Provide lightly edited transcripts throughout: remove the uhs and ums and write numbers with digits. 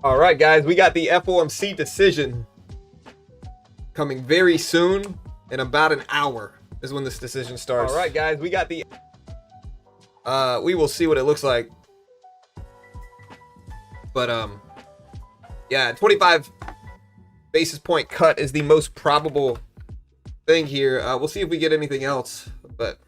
All right, guys, we got the FOMC decision coming very soon. In about an hour is when this decision starts. All right, guys, we got the we will see what it looks like. But yeah, 25 basis point cut is the most probable thing here. We'll see if we get anything else, but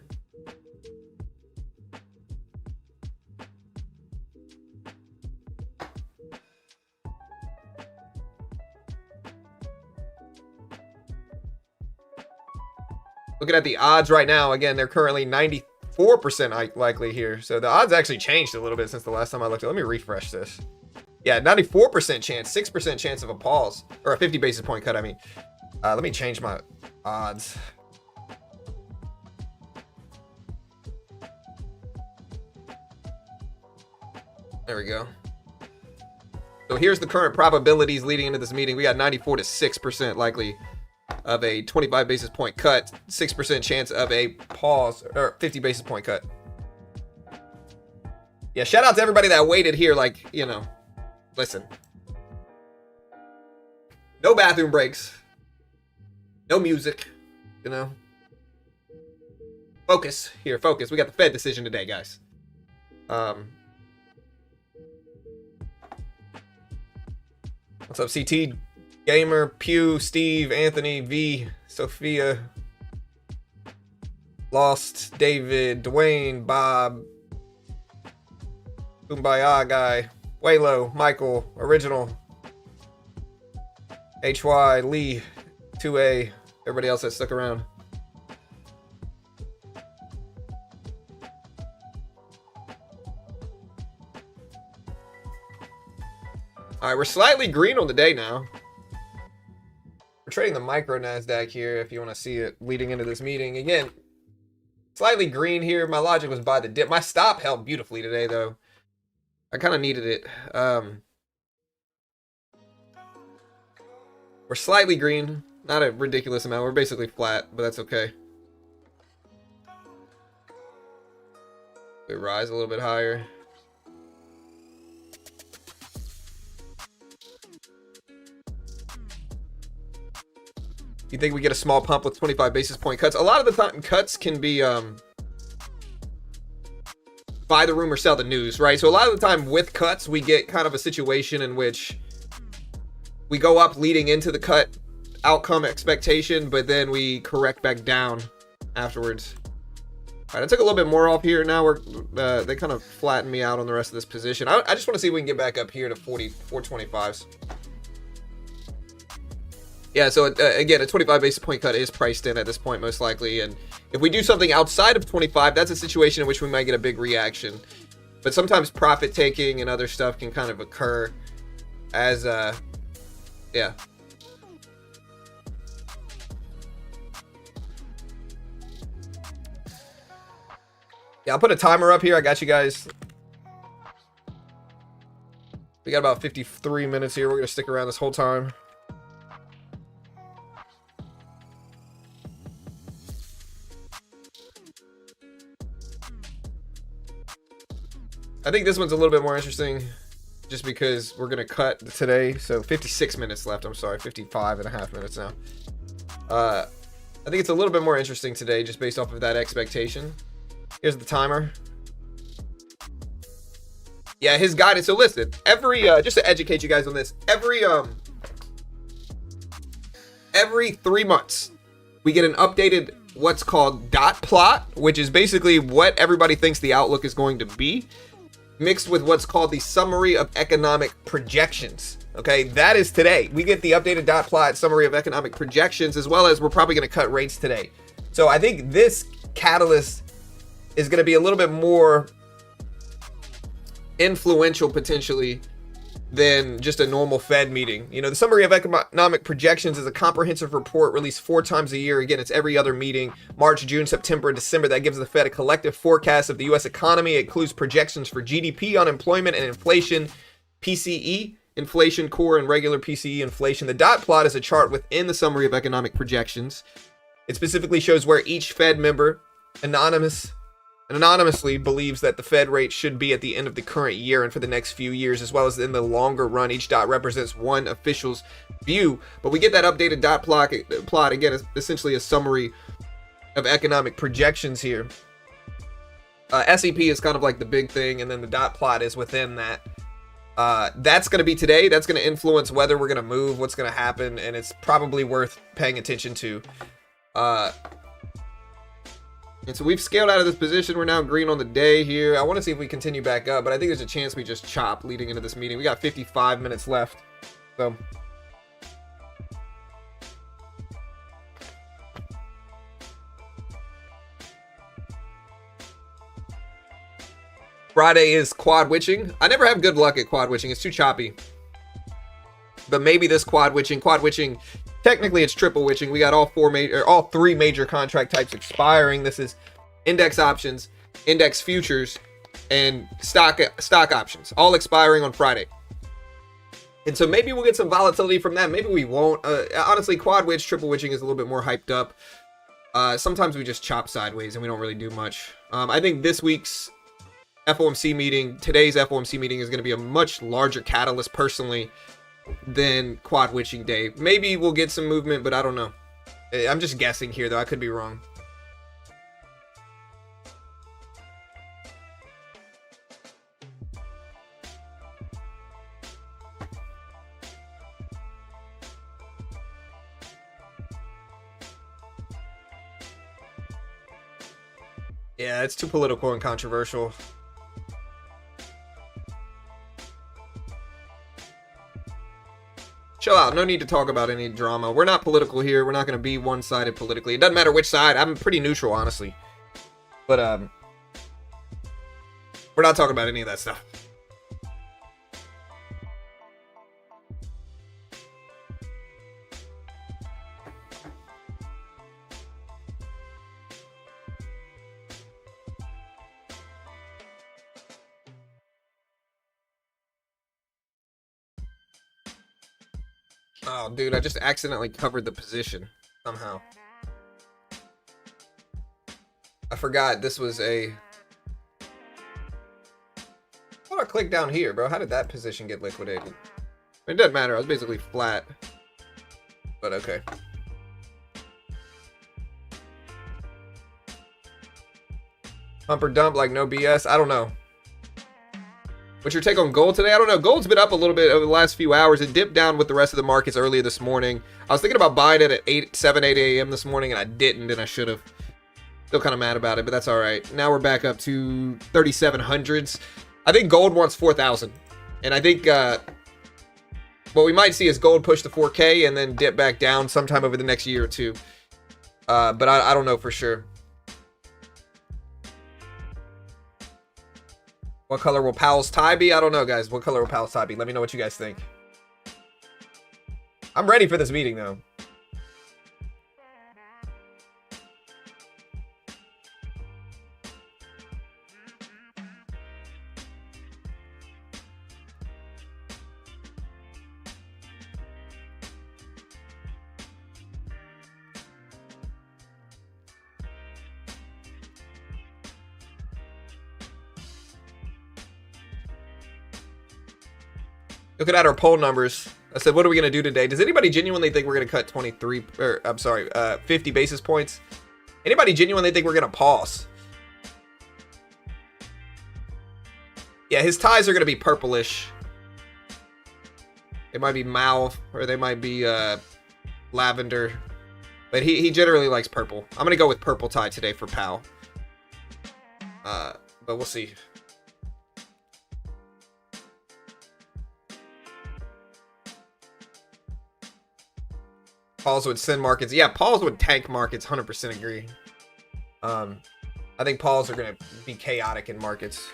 looking at the odds right now, again, they're currently 94% likely here. So the odds actually changed a little bit since the last time I looked. Let me refresh this. Yeah, 94% chance, 6% chance of a pause, or a 50 basis point cut, I mean. Let me change my odds. There we go. So here's the current probabilities leading into this meeting. We got 94 to 6% likely of a 25 basis point cut, 6% chance of a pause, or 50 basis point cut. Yeah, shout out to everybody that waited here, like, you know, listen. No bathroom breaks. No music, you know. Focus here, focus. We got the Fed decision today, guys. What's up, CT? Gamer, Pew, Steve, Anthony, V, Sophia, Lost, David, Dwayne, Bob, Kumbaya Guy, Waylo, Michael, Original, HY, Lee, 2A, everybody else that stuck around. All right, we're slightly green on the day now. We're trading the micro NASDAQ here if you want to see it leading into this meeting. Again, slightly green here. My logic was buy the dip. My stop held beautifully today, though. I kind of needed it. We're slightly green. Not a ridiculous amount. We're basically flat, but that's okay. We rise a little bit higher. You think we get a small pump with 25 basis point cuts? A lot of the time, cuts can be buy the rumor, sell the news, right? So a lot of the time with cuts, we get kind of a situation in which we go up leading into the cut outcome expectation, but then we correct back down afterwards. All right, I took a little bit more off here. Now they kind of flattened me out on the rest of this position. I just want to see if we can get back up here to 425s. Yeah, so again, a 25 basis point cut is priced in at this point, most likely. And if we do something outside of 25, that's a situation in which we might get a big reaction. But sometimes profit taking and other stuff can kind of occur as, yeah. Yeah, I'll put a timer up here. I got you guys. We got about 53 minutes here. We're going to stick around this whole time. I think this one's a little bit more interesting just because we're going to cut today. So 56 minutes left. I'm sorry, 55 and a half minutes now. I think it's a little bit more interesting today just based off of that expectation. Here's the timer. Yeah, his guidance. So listen, every just to educate you guys on this, every 3 months we get an updated what's called dot plot, which is basically what everybody thinks the outlook is going to be, mixed with what's called the summary of economic projections. Okay, that is today. We get the updated dot plot summary of economic projections, as well as we're probably going to cut rates today. So I think this catalyst is going to be a little bit more influential potentially than just a normal Fed meeting. You know, the summary of economic projections is a comprehensive report released 4 times a year. Again, it's every other meeting, March, June, September, and December, that gives the Fed a collective forecast of the U.S. economy. It includes projections for GDP, unemployment, and inflation, PCE, inflation, core, and regular PCE inflation. The dot plot is a chart within the summary of economic projections. It specifically shows where each Fed member, anonymous anonymously believes that the Fed rate should be at the end of the current year and for the next few years, as well as in the longer run. Each dot represents one official's view, but we get that updated dot plot. Again, it's essentially a summary of economic projections here. SEP is kind of like the big thing, and then the dot plot is within that. That's going to be today. That's going to influence whether we're going to move, what's going to happen, and it's probably worth paying attention to. And so we've scaled out of this position. We're now green on the day here. I want to see if we continue back up, but I think there's a chance we just chop leading into this meeting. We got 55 minutes left. So Friday is quad witching. I never have good luck at quad witching. It's too choppy. But maybe this quad witching, technically it's triple witching. We got all three major contract types expiring. This is index options, index futures, and stock options, all expiring on Friday. And so maybe we'll get some volatility from that. Maybe we won't. Honestly, quad witch, triple witching is a little bit more hyped up. Sometimes we just chop sideways and we don't really do much. I think this week's FOMC meeting, today's FOMC meeting, is going to be a much larger catalyst personally than quad witching day. Maybe we'll get some movement, but I don't know. I'm just guessing here, though. I could be wrong. Yeah, it's too political and controversial. Chill out. No need to talk about any drama. We're not political here. We're not going to be one-sided politically. It doesn't matter which side. I'm pretty neutral, honestly. But, we're not talking about any of that stuff. Oh, dude, I just accidentally covered the position somehow. I forgot this was a... How do I click down here, bro? How did that position get liquidated? It doesn't matter. I was basically flat. But okay. Pump or dump like no BS? I don't know. What's your take on gold today? I don't know. Gold's been up a little bit over the last few hours. It dipped down with the rest of the markets earlier this morning. I was thinking about buying it at 7, 8 a.m. this morning, and I didn't, and I should have. Still kind of mad about it, but that's all right. Now we're back up to 3,700s. I think gold wants 4,000. And I think what we might see is gold push to 4K and then dip back down sometime over the next year or two. But I don't know for sure. What color will Powell's tie be? I don't know, guys. What color will Powell's tie be? Let me know what you guys think. I'm ready for this meeting, though. Looking at our poll numbers, I said, what are we going to do today? Does anybody genuinely think we're going to cut 50 basis points? Anybody genuinely think we're going to pause? Yeah, his ties are going to be purplish. They might be mauve, or they might be lavender. But he generally likes purple. I'm going to go with purple tie today for Powell. But we'll see. Pauls would send markets. Yeah, Pauls would tank markets. 100% agree. I think Pauls are going to be chaotic in markets.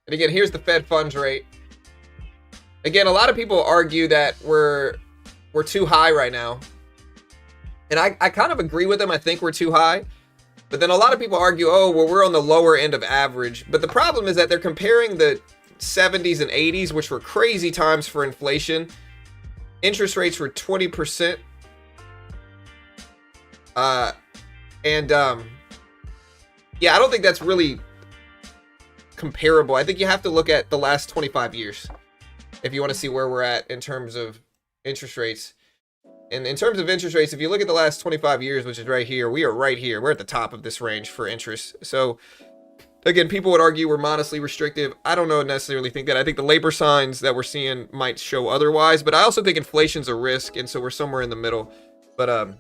And again, here's the Fed funds rate. Again, a lot of people argue that we're too high right now. And I kind of agree with them. I think we're too high. But then a lot of people argue, oh, well, we're on the lower end of average. But the problem is that they're comparing the 70s and 80s, which were crazy times for inflation. Interest rates were 20%. Yeah, I don't think that's really comparable. I think you have to look at the last 25 years if you want to see where we're at in terms of interest rates. And in terms of interest rates, if you look at the last 25 years, which is right here, we are right here. We're at the top of this range for interest. So again, people would argue we're modestly restrictive. I don't necessarily think that. I think the labor signs that we're seeing might show otherwise, but I also think inflation's a risk, and so we're somewhere in the middle. But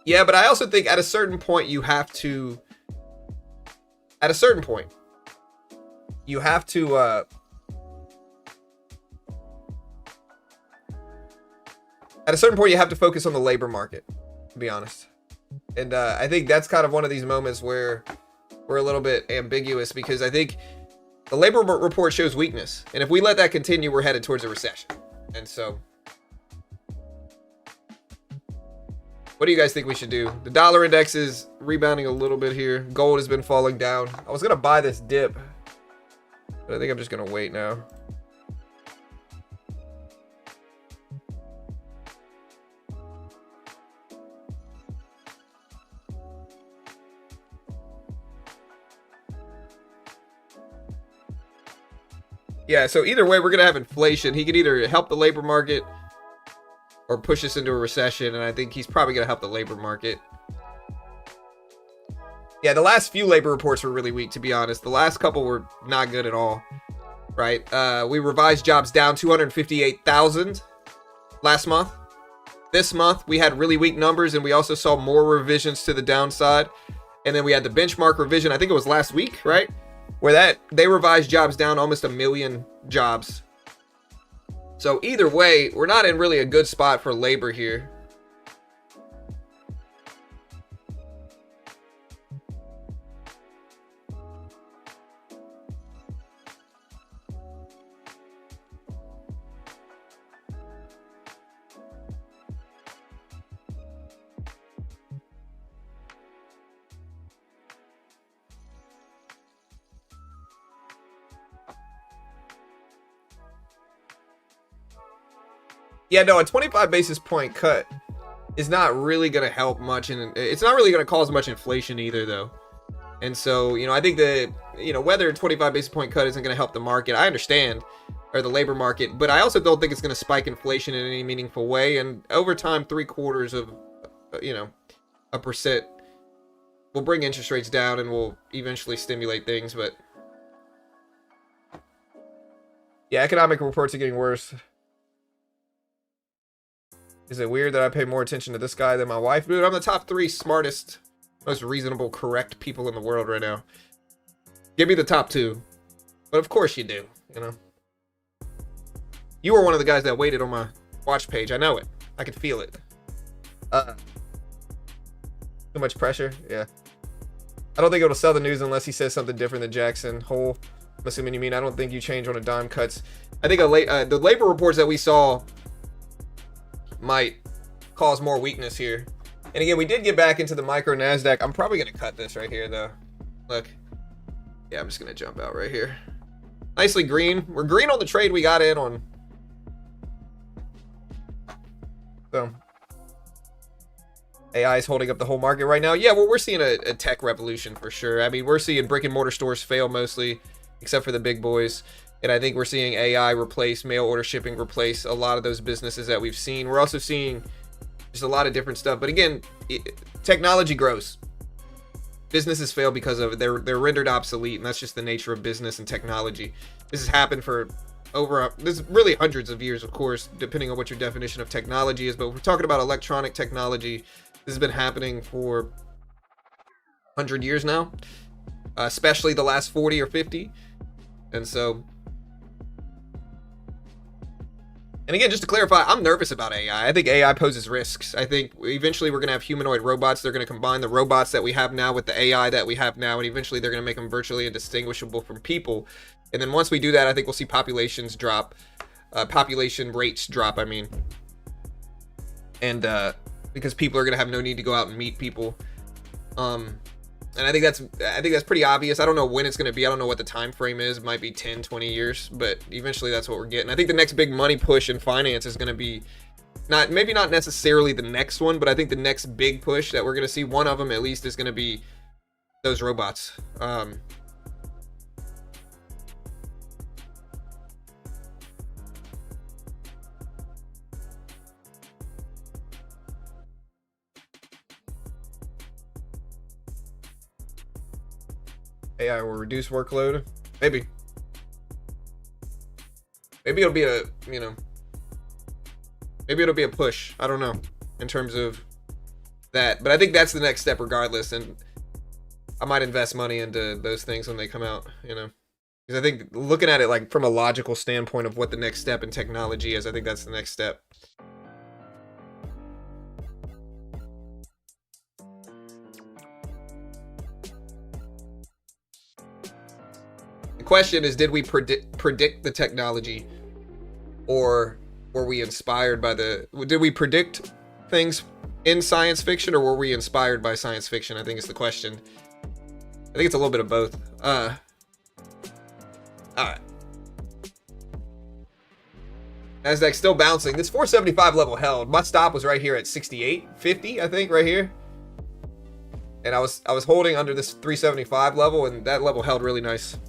yeah, but I also think at a certain point you have to focus on the labor market, to be honest. And I think that's kind of one of these moments where we're a little bit ambiguous, because I think the labor report shows weakness. And if we let that continue, we're headed towards a recession. And so, what do you guys think we should do? The dollar index is rebounding a little bit here. Gold has been falling down. I was going to buy this dip, but I think I'm just going to wait now. Yeah, so either way, we're going to have inflation. He could either help the labor market or push us into a recession, and I think he's probably going to help the labor market. Yeah, the last few labor reports were really weak, to be honest. The last couple were not good at all, right? We revised jobs down 258,000 last month. This month, we had really weak numbers, and we also saw more revisions to the downside. And then we had the benchmark revision, I think it was last week, right? Where they revised jobs down almost 1 million jobs. So either way, we're not in really a good spot for labor here. Yeah, no, a 25 basis point cut is not really going to help much, and it's not really going to cause much inflation either, though. And so, I think that, whether a 25 basis point cut isn't going to help the market, I understand, or the labor market, but I also don't think it's going to spike inflation in any meaningful way. And over time, 0.75% will bring interest rates down and will eventually stimulate things. But yeah, economic reports are getting worse. Is it weird that I pay more attention to this guy than my wife? Dude, I'm the top 3 smartest, most reasonable, correct people in the world right now. Give me the top 2. But of course you do, You were one of the guys that waited on my watch page. I know it. I could feel it. Too much pressure? Yeah. I don't think it'll sell the news unless he says something different than Jackson Hole. I'm assuming you mean I don't think you change on a dime cuts. I think the labor reports that we saw might cause more weakness here. And again, we did get back into the micro NASDAQ. I'm probably going to cut this right here, though. Look. Yeah, I'm just going to jump out right here. Nicely green. We're green on the trade we got in on. So, AI is holding up the whole market right now. Yeah, well, we're seeing a tech revolution for sure. I mean, we're seeing brick and mortar stores fail mostly, except for the big boys. And I think we're seeing AI replace mail order shipping, replace a lot of those businesses that we've seen. We're also seeing just a lot of different stuff. But again, technology grows. Businesses fail because of it. They're rendered obsolete, and that's just the nature of business and technology. This has happened for this is really hundreds of years, of course, depending on what your definition of technology is. But we're talking about electronic technology. This has been happening for 100 years now, especially the last 40 or 50. And so, and again, just to clarify, I'm nervous about AI. I think AI poses risks. I think eventually we're going to have humanoid robots. They're going to combine the robots that we have now with the AI that we have now, and eventually they're going to make them virtually indistinguishable from people. And then once we do that, I think we'll see population rates drop, I mean. and because people are gonna have no need to go out and meet people. And I think that's pretty obvious. I don't know when it's going to be. I don't know what the time frame is. It might be 10, 20 years, but eventually that's what we're getting. I think the next big money push in finance is going to be maybe not necessarily the next one, but I think the next big push that we're going to see, one of them at least, is going to be those robots. AI will reduce workload. Maybe it'll be a, maybe it'll be a push. I don't know in terms of that, but I think that's the next step regardless. And I might invest money into those things when they come out, because I think looking at it like from a logical standpoint of what the next step in technology is, I think that's the next step. The question is, did we predict the technology, or were we inspired by did we predict things in science fiction, or were we inspired by science fiction? I think is the question. I think it's a little bit of both. All right. Nasdaq still bouncing. This 475 level held. My stop was right here at 68.50, I think, right here. And I was holding under this 375 level, and that level held really nice.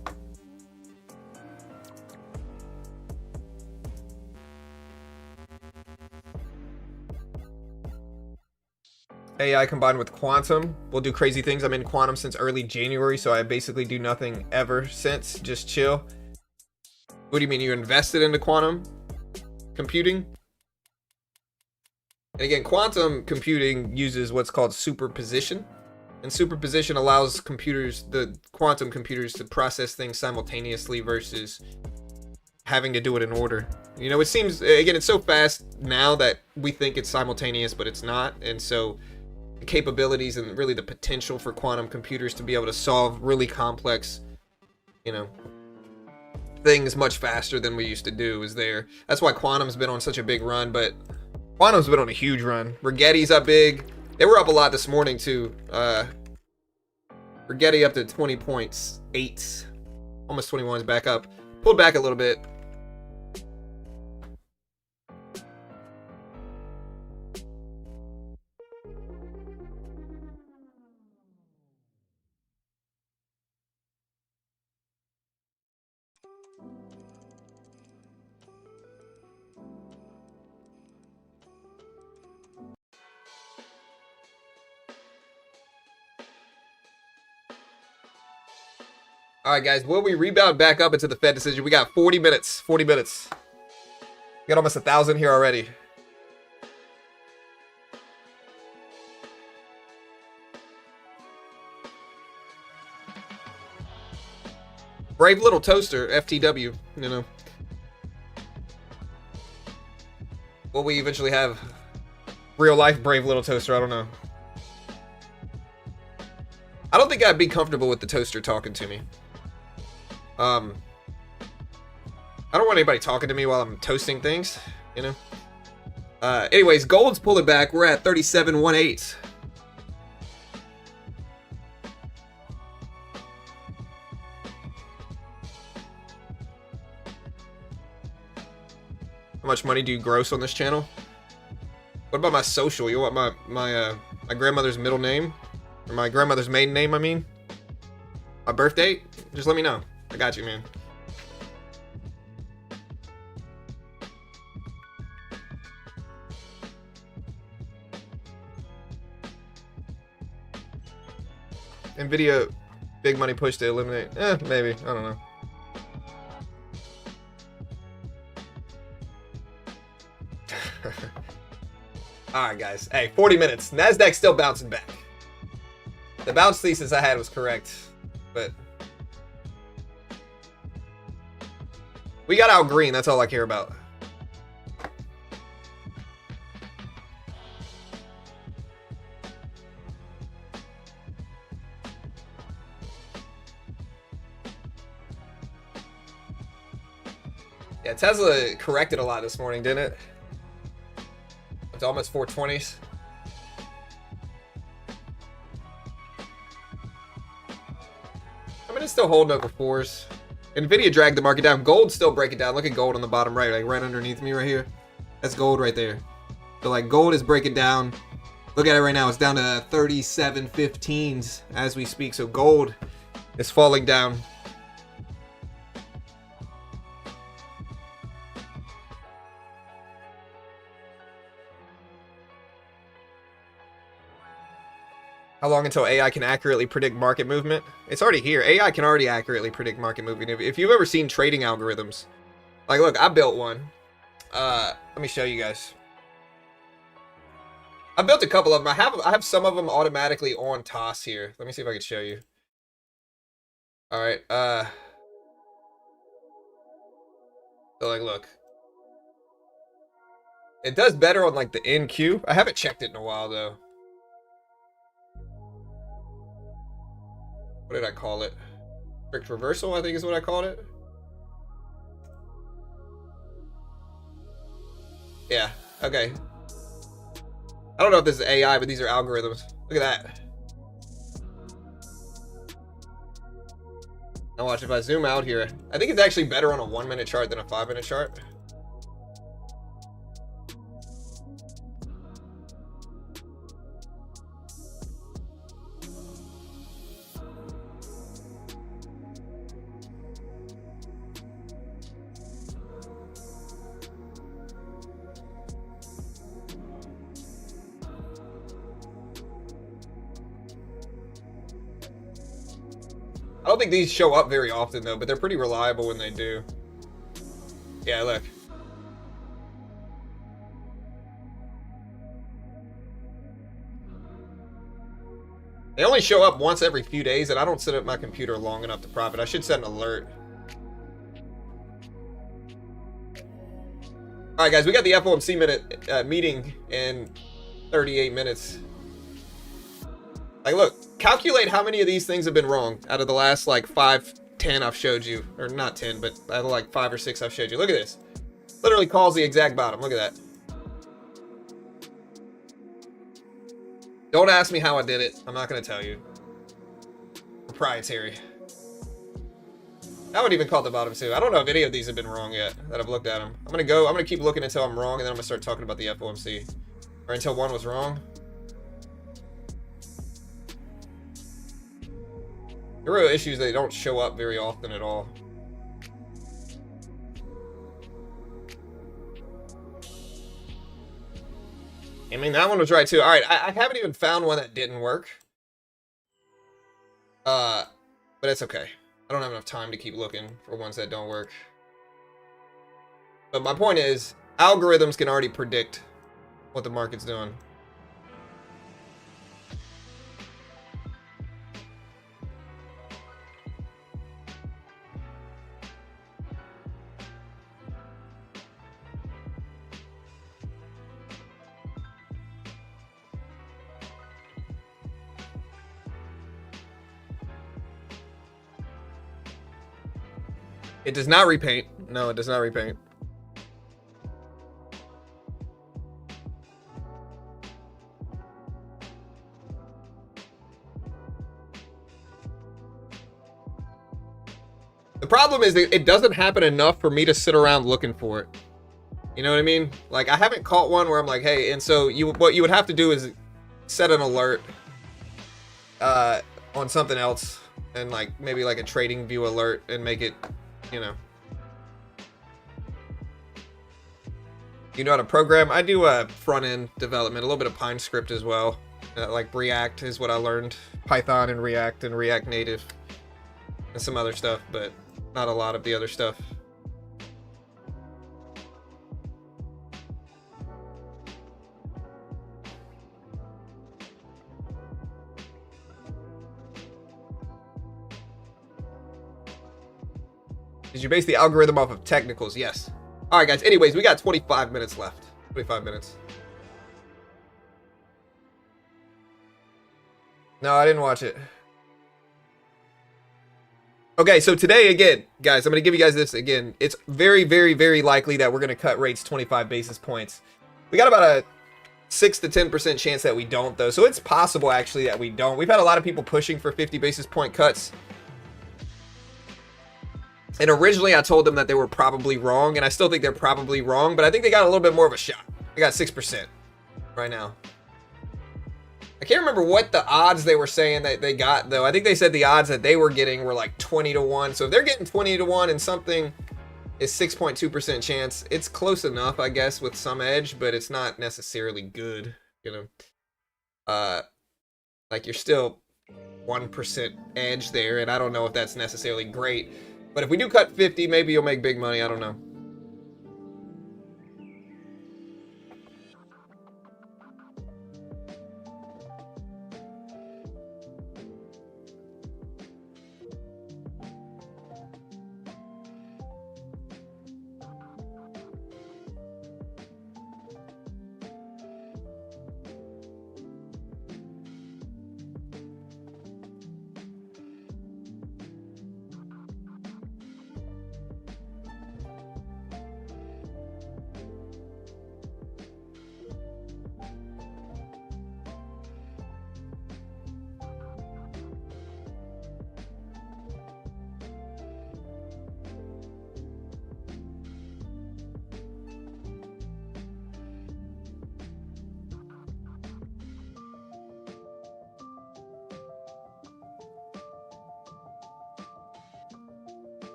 AI combined with quantum will do crazy things. I'm in quantum since early January, so I basically do nothing ever since. Just chill. What do you mean? You invested into quantum computing? And again, quantum computing uses what's called superposition. And superposition allows the quantum computers, to process things simultaneously versus having to do it in order. It seems, again, it's so fast now that we think it's simultaneous, but it's not. And so the capabilities and really the potential for quantum computers to be able to solve really complex, things much faster than we used to do is there. That's why quantum's been on such a big run, but quantum's been on a huge run. Rigetti's up big. They were up a lot this morning too. Rigetti up to 20.8, almost 21 is back up. Pulled back a little bit. All right, guys, will we rebound back up into the Fed decision? We got 40 minutes. 40 minutes. We got almost 1,000 here already. Brave little toaster, FTW, Will we eventually have real life brave little toaster? I don't know. I don't think I'd be comfortable with the toaster talking to me. I don't want anybody talking to me while I'm toasting things, Anyways, gold's pulling back. We're at 37.18. How much money do you gross on this channel? What about my social? You want my grandmother's middle name? Or my grandmother's maiden name, I mean? My birth date? Just let me know. I got you, man. Nvidia, big money push to eliminate. Maybe. I don't know. Alright, guys. Hey, 40 minutes. Nasdaq still bouncing back. The bounce thesis I had was correct, but we got out green. That's all I care about. Yeah, Tesla corrected a lot this morning, didn't it? to almost 420s. I mean, it's still holding over 4s. Nvidia dragged the market down. Gold's still breaking down. Look at gold on the bottom right, like right underneath me right here. That's gold right there. So like gold is breaking down. Look at it right now. It's down to 37.15s as we speak. So gold is falling down. How long until AI can accurately predict market movement? It's already here. AI can already accurately predict market movement. If you've ever seen trading algorithms, like look, I built one. Let me show you guys. I built a couple of them. I have some of them automatically on toss here. Let me see if I can show you. All right. So like, look. It does better on like the NQ. I haven't checked it in a while though. What did I call it? Strict reversal, I think is what I called it. Yeah, okay. I don't know if this is AI, but these are algorithms. Look at that. Now watch, if I zoom out here, I think it's actually better on a 1-minute chart than a 5-minute chart. I don't think these show up very often though, but they're pretty reliable when they do. Yeah, look. They only show up once every few days, and I don't sit at my computer long enough to profit. I should set an alert. All right, guys, we got the FOMC meeting in 38 minutes. Like, look, calculate how many of these things have been wrong out of the last, like, 5, 10 I've showed you. Or not 10, but out of, like, 5 or 6 I've showed you. Look at this. Literally calls the exact bottom. Look at that. Don't ask me how I did it. I'm not going to tell you. Proprietary. I would even call the bottom too. I don't know if any of these have been wrong yet that I've looked at them. I'm going to keep looking until I'm wrong, and then I'm going to start talking about the FOMC. Or until one was wrong. The real issue is they don't show up very often at all. I mean, that one was right too. All right, I haven't even found one that didn't work. But it's okay. I don't have enough time to keep looking for ones that don't work. But my point is, algorithms can already predict what the market's doing. It does not repaint. No, it does not repaint. The problem is that it doesn't happen enough for me to sit around looking for it. You know what I mean? Like, I haven't caught one where I'm like, hey, and so what you would have to do is set an alert on something else, and like maybe like a trading view alert, and make it, you know. You know how to program? I do front-end development, a little bit of Pine script as well. Like React is what I learned. Python and React Native. And some other stuff, but not a lot of the other stuff. Did you base the algorithm off of technicals? Yes. All right, guys. Anyways, we got 25 minutes left. 25 minutes. No, I didn't watch it. Okay, so today, again, guys, I'm going to give you guys this again. It's very, very, very likely that we're going to cut rates 25 basis points. We got about 6 to 10% chance that we don't, though. So it's possible, actually, that we don't. We've had a lot of people pushing for 50 basis point cuts. And originally, I told them that they were probably wrong, and I still think they're probably wrong, but I think they got a little bit more of a shot. They got 6% right now. I can't remember what the odds they were saying that they got, though. I think they said the odds that they were getting were like 20 to 1. So if they're getting 20 to 1 and something is 6.2% chance, it's close enough, I guess, with some edge, but it's not necessarily good, you know. Like, you're still 1% edge there, and I don't know if that's necessarily great. But if we do cut 50, maybe you'll make big money. I don't know.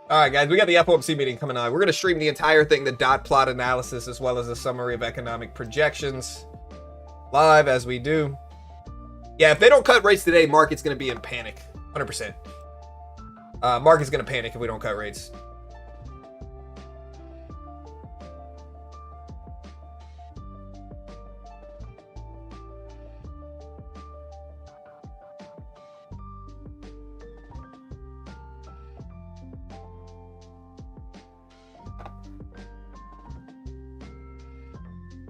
All right, guys, we got the FOMC meeting coming on. We're going to stream the entire thing, the dot plot analysis, as well as a summary of economic projections, live as we do. Yeah, if they don't cut rates today, market's going to be in panic, 100%. Market's going to panic if we don't cut rates.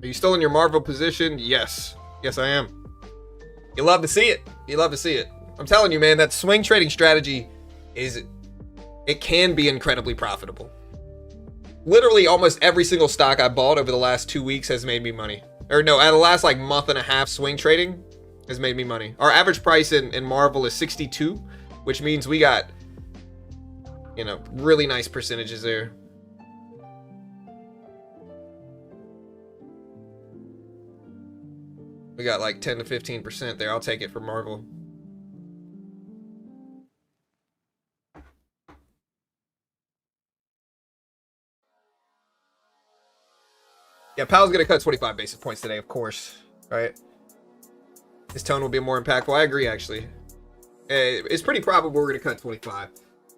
Are you still in your Marvel position? Yes. Yes, I am. You love to see it. You love to see it. I'm telling you, man, that swing trading strategy it can be incredibly profitable. Literally almost every single stock I bought over the last 2 weeks has made me money. Or no, the last like month and a half swing trading has made me money. Our average price in Marvel is 62, which means we got, you know, really nice percentages there. We got like 10 to 15% there. I'll take it for Marvel. Yeah, Powell's going to cut 25 basis points today, of course. Right? His tone will be more impactful. I agree, actually. It's pretty probable we're going to cut 25.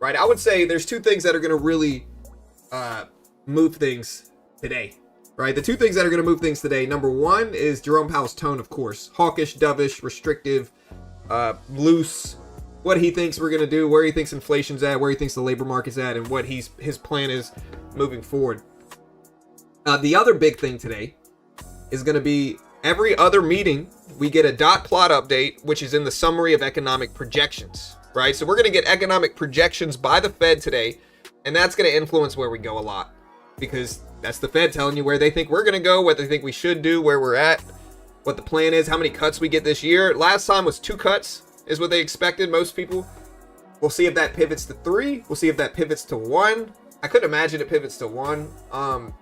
Right? I would say there's two things that are going to really move things today. Right, the two things that are going to move things today. Number one is Jerome Powell's tone, of course. Hawkish, dovish, restrictive, loose. What he thinks we're going to do, where he thinks inflation's at, where he thinks the labor market's at, and what his plan is moving forward. The other big thing today is going to be every other meeting, we get a dot plot update, which is in the summary of economic projections. Right, so we're going to get economic projections by the Fed today, and that's going to influence where we go a lot. Because that's the Fed telling you where they think we're going to go, what they think we should do, where we're at, what the plan is, how many cuts we get this year. Last time was 2 cuts is what they expected, most people. We'll see if that pivots to 3. We'll see if that pivots to 1. I couldn't imagine it pivots to 1.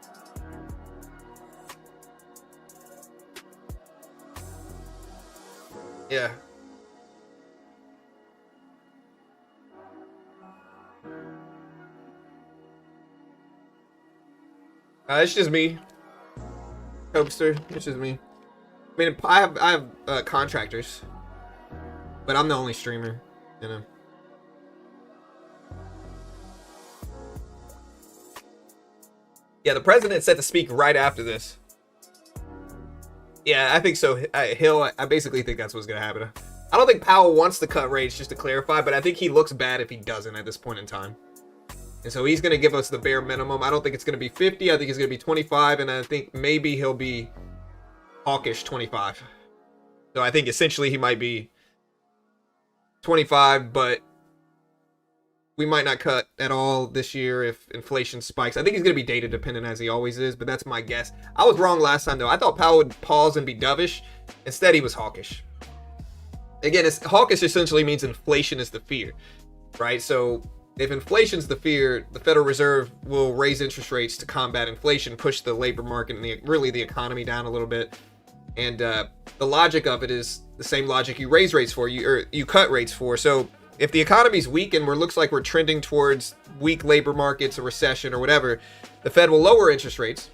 Yeah. It's just me, Copester. It's just me. I mean, I have contractors, but I'm the only streamer, you know. Yeah, the president set to speak right after this. Yeah, I think so. I basically think that's what's gonna happen. I don't think Powell wants to cut rates, just to clarify, but I think he looks bad if he doesn't at this point in time. And so he's going to give us the bare minimum. I don't think it's going to be 50. I think it's going to be 25. And I think maybe he'll be hawkish 25. So I think essentially he might be 25, but we might not cut at all this year if inflation spikes. I think he's going to be data dependent as he always is, but that's my guess. I was wrong last time, though. I thought Powell would pause and be dovish. Instead, he was hawkish. Again, hawkish essentially means inflation is the fear, right? So if inflation's the fear, the Federal Reserve will raise interest rates to combat inflation, push the labor market and really the economy down a little bit. And the logic of it is the same logic you raise rates for, you cut rates for. So if the economy's weak and looks like we're trending towards weak labor markets, a recession or whatever, the Fed will lower interest rates.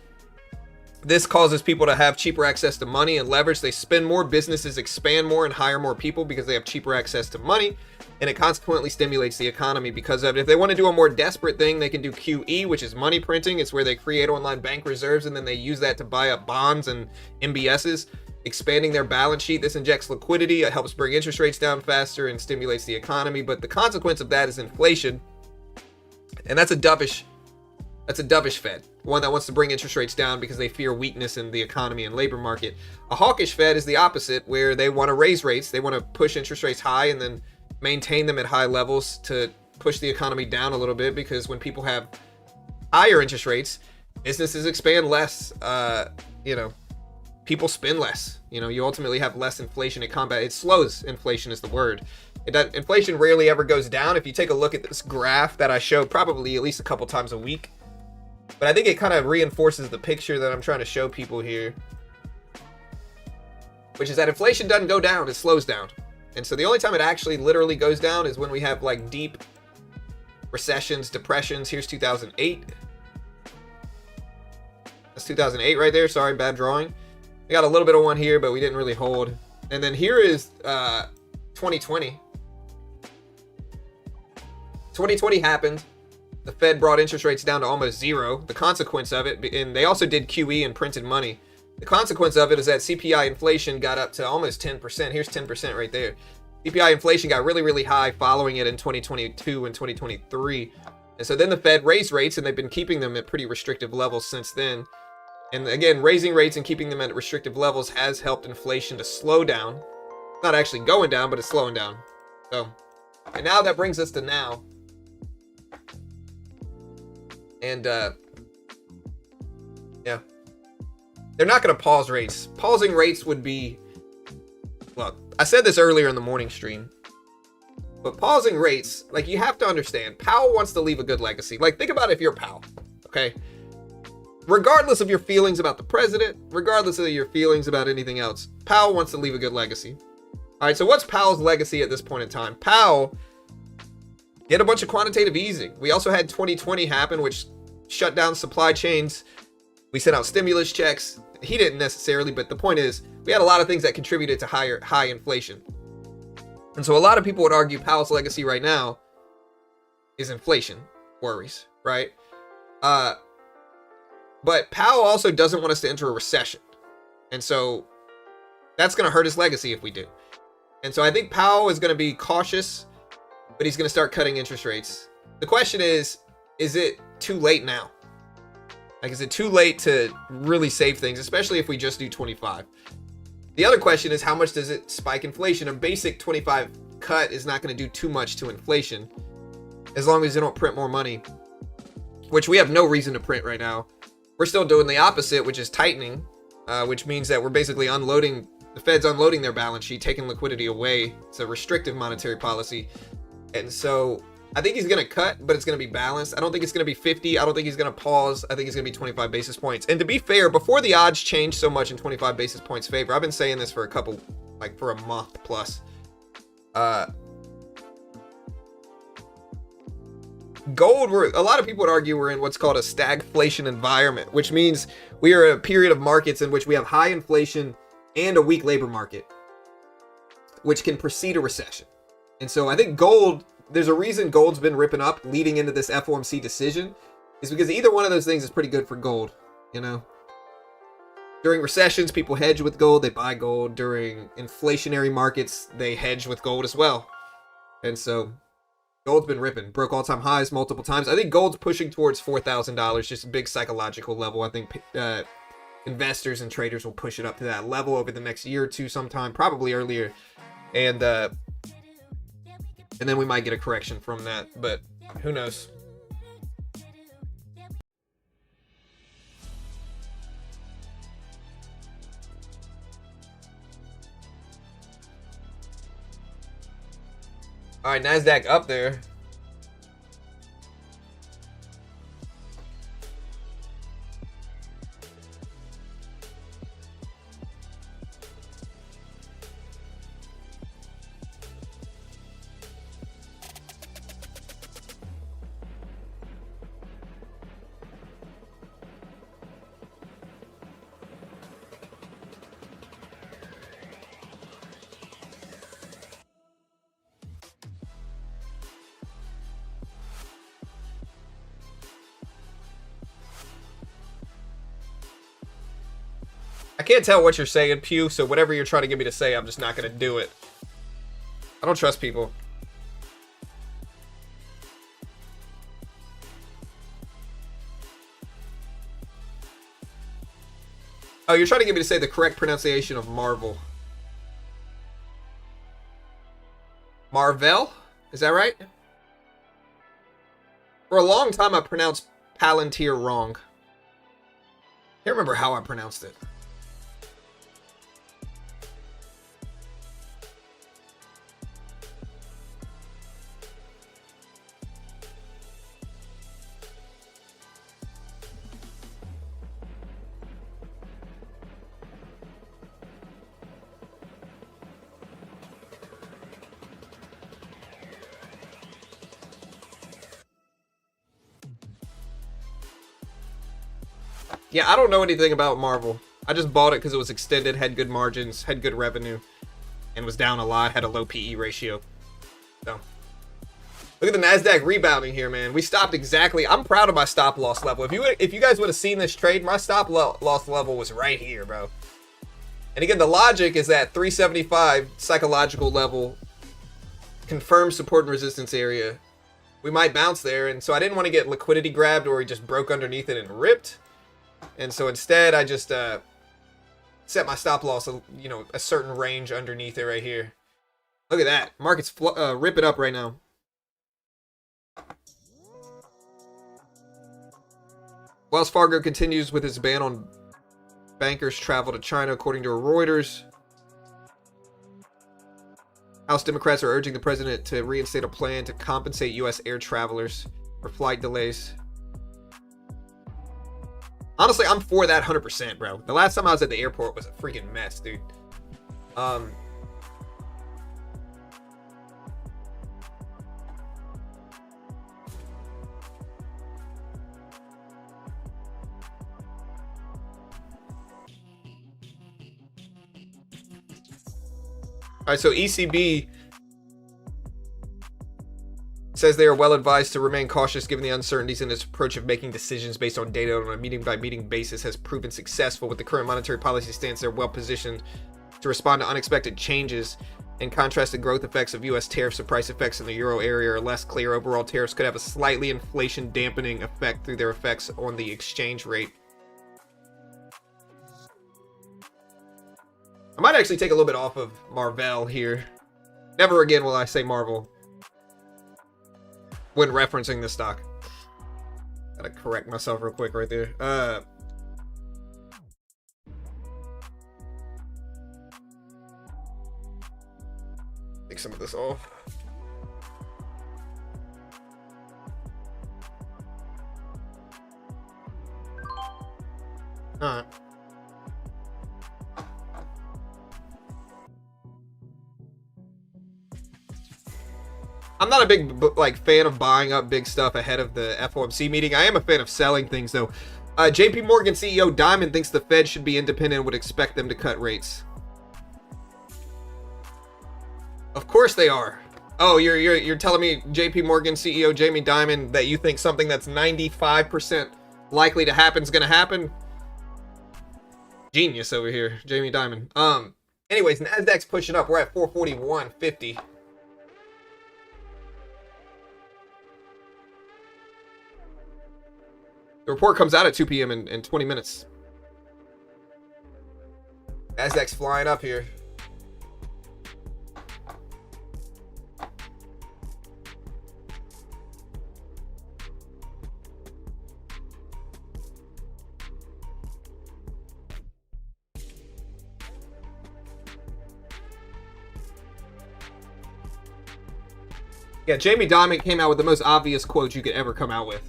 This causes people to have cheaper access to money and leverage. They spend more, businesses expand more and hire more people because they have cheaper access to money, and it consequently stimulates the economy because of it. If they want to do a more desperate thing, they can do QE, which is money printing. It's where they create online bank reserves and then they use that to buy up bonds and MBSs, expanding their balance sheet. This injects liquidity, it helps bring interest rates down faster and stimulates the economy. But the consequence of that is inflation, and that's a dovish Fed, one that wants to bring interest rates down because they fear weakness in the economy and labor market. A hawkish Fed is the opposite, where they want to raise rates, they want to push interest rates high and then maintain them at high levels to push the economy down a little bit, because when people have higher interest rates, businesses expand less, people spend less. You ultimately have less inflation at combat. It slows inflation is the word. Inflation rarely ever goes down. If you take a look at this graph that I show probably at least a couple times a week, but I think it kind of reinforces the picture that I'm trying to show people here, which is that inflation doesn't go down, it slows down. And so the only time it actually literally goes down is when we have like deep recessions, depressions. Here's 2008. That's 2008 right there. Sorry, bad drawing. We got a little bit of one here, but we didn't really hold. And then here is 2020. 2020 happened. The Fed brought interest rates down to almost zero. The consequence of it, and they also did QE and printed money. The consequence of it is that CPI inflation got up to almost 10%. Here's 10% right there. CPI inflation got really, really high following it in 2022 and 2023. And so then the Fed raised rates, and they've been keeping them at pretty restrictive levels since then. And again, raising rates and keeping them at restrictive levels has helped inflation to slow down. It's not actually going down, but it's slowing down. So, and now that brings us to now. And yeah, they're not going to pause rates. Pausing rates would be, well, I said this earlier in the morning stream, but pausing rates, like, you have to understand, Powell wants to leave a good legacy. Like, think about it if you're Powell, okay? Regardless of your feelings about the president, regardless of your feelings about anything else, Powell wants to leave a good legacy. All right, so what's Powell's legacy at this point in time? Powell did a bunch of quantitative easing. We also had 2020 happen, which shut down supply chains. We sent out stimulus checks. He didn't necessarily, but the point is, we had a lot of things that contributed to high inflation. And so a lot of people would argue Powell's legacy right now is inflation worries, right? But Powell also doesn't want us to enter a recession. And so that's going to hurt his legacy if we do. And so I think Powell is going to be cautious, but he's going to start cutting interest rates. The question is it too late now? Like, is it too late to really save things, especially if we just do 25? The other question is, how much does it spike inflation? A basic 25 cut is not going to do too much to inflation, as long as you don't print more money, which we have no reason to print right now. We're still doing the opposite, which is tightening, which means that we're basically unloading, the Fed's unloading their balance sheet, taking liquidity away. It's a restrictive monetary policy. And so I think he's going to cut, but it's going to be balanced. I don't think it's going to be 50. I don't think he's going to pause. I think it's going to be 25 basis points. And to be fair, before the odds changed so much in 25 basis points favor, I've been saying this for for a month plus. Gold, a lot of people would argue we're in what's called a stagflation environment, which means we are in a period of markets in which we have high inflation and a weak labor market, which can precede a recession. And so I think gold, there's a reason gold's been ripping up leading into this FOMC decision, is because either one of those things is pretty good for gold, During recessions, people hedge with gold, they buy gold. During inflationary markets, they hedge with gold as well. And so gold's been ripping, broke all-time highs multiple times. I think gold's pushing towards $4,000, just a big psychological level. I think investors and traders will push it up to that level over the next year or two sometime, probably earlier. And then we might get a correction from that, but who knows? All right, NASDAQ up there. I can't tell what you're saying, Pew, so whatever you're trying to get me to say, I'm just not going to do it. I don't trust people. Oh, you're trying to get me to say the correct pronunciation of Marvel. Marvel? Is that right? For a long time, I pronounced Palantir wrong. Can't remember how I pronounced it. Yeah, I don't know anything about Marvel. I just bought it because it was extended, had good margins, had good revenue, and was down a lot, had a low PE ratio. So, look at the NASDAQ rebounding here, man. We stopped exactly. I'm proud of my stop loss level. If you guys would have seen this trade, my stop loss level was right here, bro. And again, the logic is that 375 psychological level, confirmed support and resistance area. We might bounce there, and so I didn't want to get liquidity grabbed or he just broke underneath it and ripped. And so instead, I just set my stop loss, a certain range underneath it right here. Look at that. Market's rip it up right now. Wells Fargo continues with its ban on bankers' travel to China, according to Reuters. House Democrats are urging the president to reinstate a plan to compensate U.S. air travelers for flight delays. Honestly, I'm for that 100%, bro. The last time I was at the airport was a freaking mess, dude. Alright, so ECB says they are well advised to remain cautious given the uncertainties in its approach of making decisions based on data on a meeting-by-meeting basis has proven successful. With the current monetary policy stance, they're well positioned to respond to unexpected changes. In contrast, the growth effects of U.S. tariffs and price effects in the euro area are less clear. Overall, tariffs could have a slightly inflation-dampening effect through their effects on the exchange rate. I might actually take a little bit off of Marvel here. Never again will I say Marvel when referencing this stock. Gotta correct myself real quick right there. Take some of this off. Alright. I'm not a big fan of buying up big stuff ahead of the FOMC meeting. I am a fan of selling things though. JP Morgan CEO Diamond thinks the Fed should be independent and would expect them to cut rates. Of course they are. Oh, you're telling me JP Morgan CEO Jamie Dimon that you think something that's 95% likely to happen is going to happen? Genius over here, Jamie Dimon. Anyways, Nasdaq's pushing up. We're at 441.50. The report comes out at 2 p.m. in 20 minutes. Nasdaq's flying up here. Yeah, Jamie Dimon came out with the most obvious quote you could ever come out with.